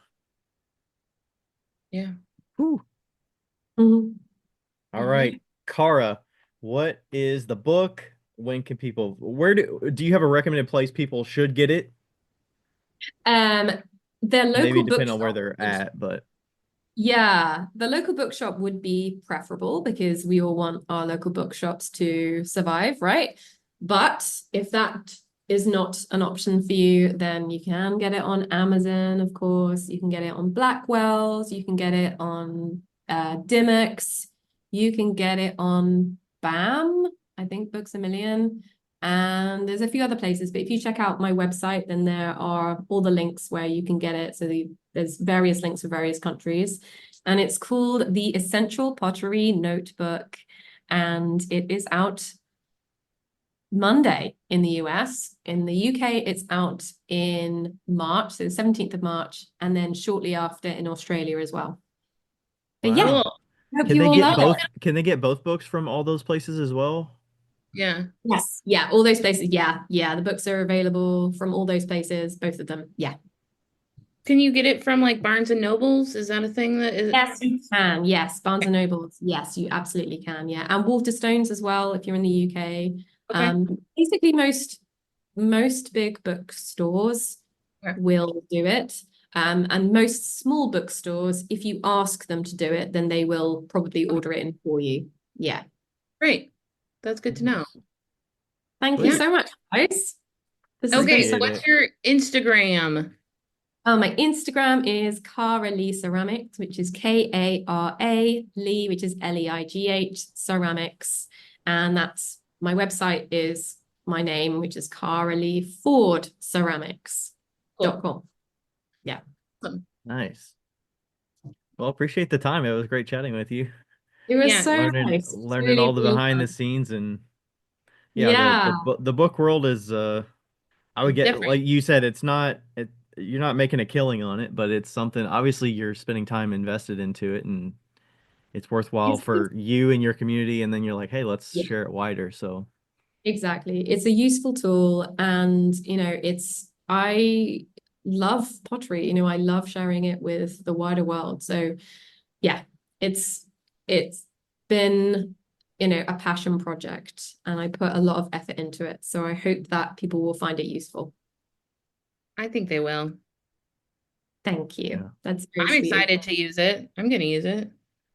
Yeah. Whew. Mhm. All All right, right. Kara, what is the book? When can people, where do you have a recommended place people should get it? Um, their Maybe local depending on where bookshop they're would, at, but yeah, the local bookshop would be preferable because we all want our local bookshops to survive, right? But if that is not an option for you, then you can get it on Amazon, of course. You can get it on Blackwell's. You can get it on Dimmicks. You can get it on BAM, I think Books a Million. And there's a few other places, but if you check out my website, then there are all the links where you can get it. So there's various links for various countries. And it's called the Essential Pottery Notebook. And it is out Monday in the US. In the UK, it's out in March, so the 17th of March, and then shortly after in Australia as well. But yeah, wow. Cool. I hope you all love it. Can they get both books from all those places as well? Yeah. Yes, yeah, all those places. Yeah, yeah, the books are available from all those places, both of them. Yeah. Can you get it from like Barnes and Nobles? Is that a thing that is? Yes, you can. Yes, Barnes and Nobles. Yes, you absolutely can. Yeah, and Waterstones as well if you're in the UK. Okay. Basically most big bookstores Okay. will do it. And most small bookstores, if you ask them to do it, then they will probably order it in for you. Yeah. Great. That's good to know. Thank you Yeah. Sweet. so much, guys. This has been Okay. so Appreciate What's it. your Instagram? My Instagram is Kara Leigh Ceramics, which is Kara Leigh, which is Leigh Ceramics. And that's my website is my name, which is Kara Leigh Ford Cool. Ceramics.com. Yeah. Awesome. Nice. Well, appreciate the time. It was great chatting with you. It was Yeah. so Learning nice. It's learning all really, the really behind the fun. scenes and yeah, Yeah, the book world is I would It's get different. like you said, it's not you're not making a killing on it, but it's something obviously you're spending time invested into it and it's worthwhile it's for you and your community and then you're like, hey, let's yeah, share it wider. So exactly. It's a useful tool, and it's I love pottery. I love sharing it with the wider world. So yeah, it's been a passion project, and I put a lot of effort into it. So I hope that people will find it useful. I think they will. Thank you. yeah. That's very I'm sweet. excited to use it. I'm gonna use it.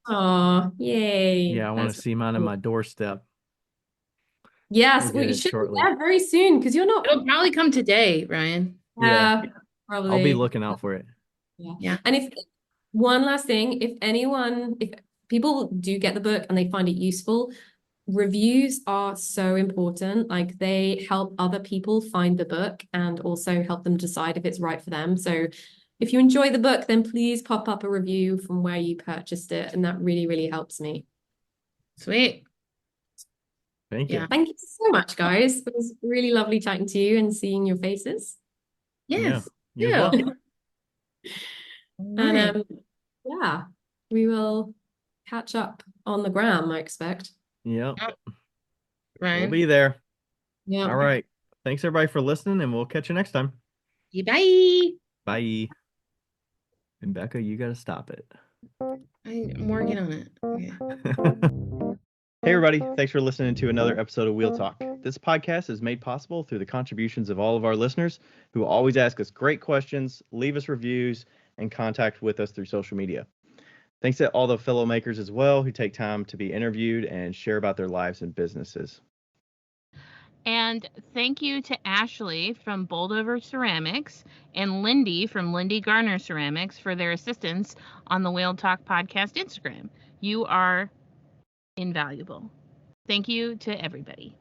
Oh, yay. Yeah, I want That's to really see mine on cool. my doorstep. Yes, We'll well, get you it should be shortly. there very soon because you're not. It'll probably come today, Ryan. Yeah, I'll be Probably. looking out for it. Yeah. Yeah. And if one last thing, if people do get the book and they find it useful, reviews are so important. Like they help other people find the book and also help them decide if it's right for them. So if you enjoy the book, then please pop up a review from where you purchased it. And that really, really helps me. Sweet. Thank Yeah. you. Thank you so much, guys. It was really lovely chatting to you and seeing your faces. Yeah, Yes. you as well. You. All And right. yeah, we will catch up on the gram, I expect. Yep, Yep, we'll Ryan. be there. Yeah. All right. Thanks everybody for listening, and we'll catch you next time. Bye. Bye. And Becca, you got to stop it. I'm working on it. Okay. Hey, everybody. Thanks for listening to another episode of Wheel Talk. This podcast is made possible through the contributions of all of our listeners who always ask us great questions, leave us reviews, and contact with us through social media. Thanks to all the fellow makers as well who take time to be interviewed and share about their lives and businesses. And thank you to Ashley from Boldover Ceramics and Lindy from Lindy Garner Ceramics for their assistance on the Whale Talk Podcast Instagram. You are invaluable. Thank you to everybody.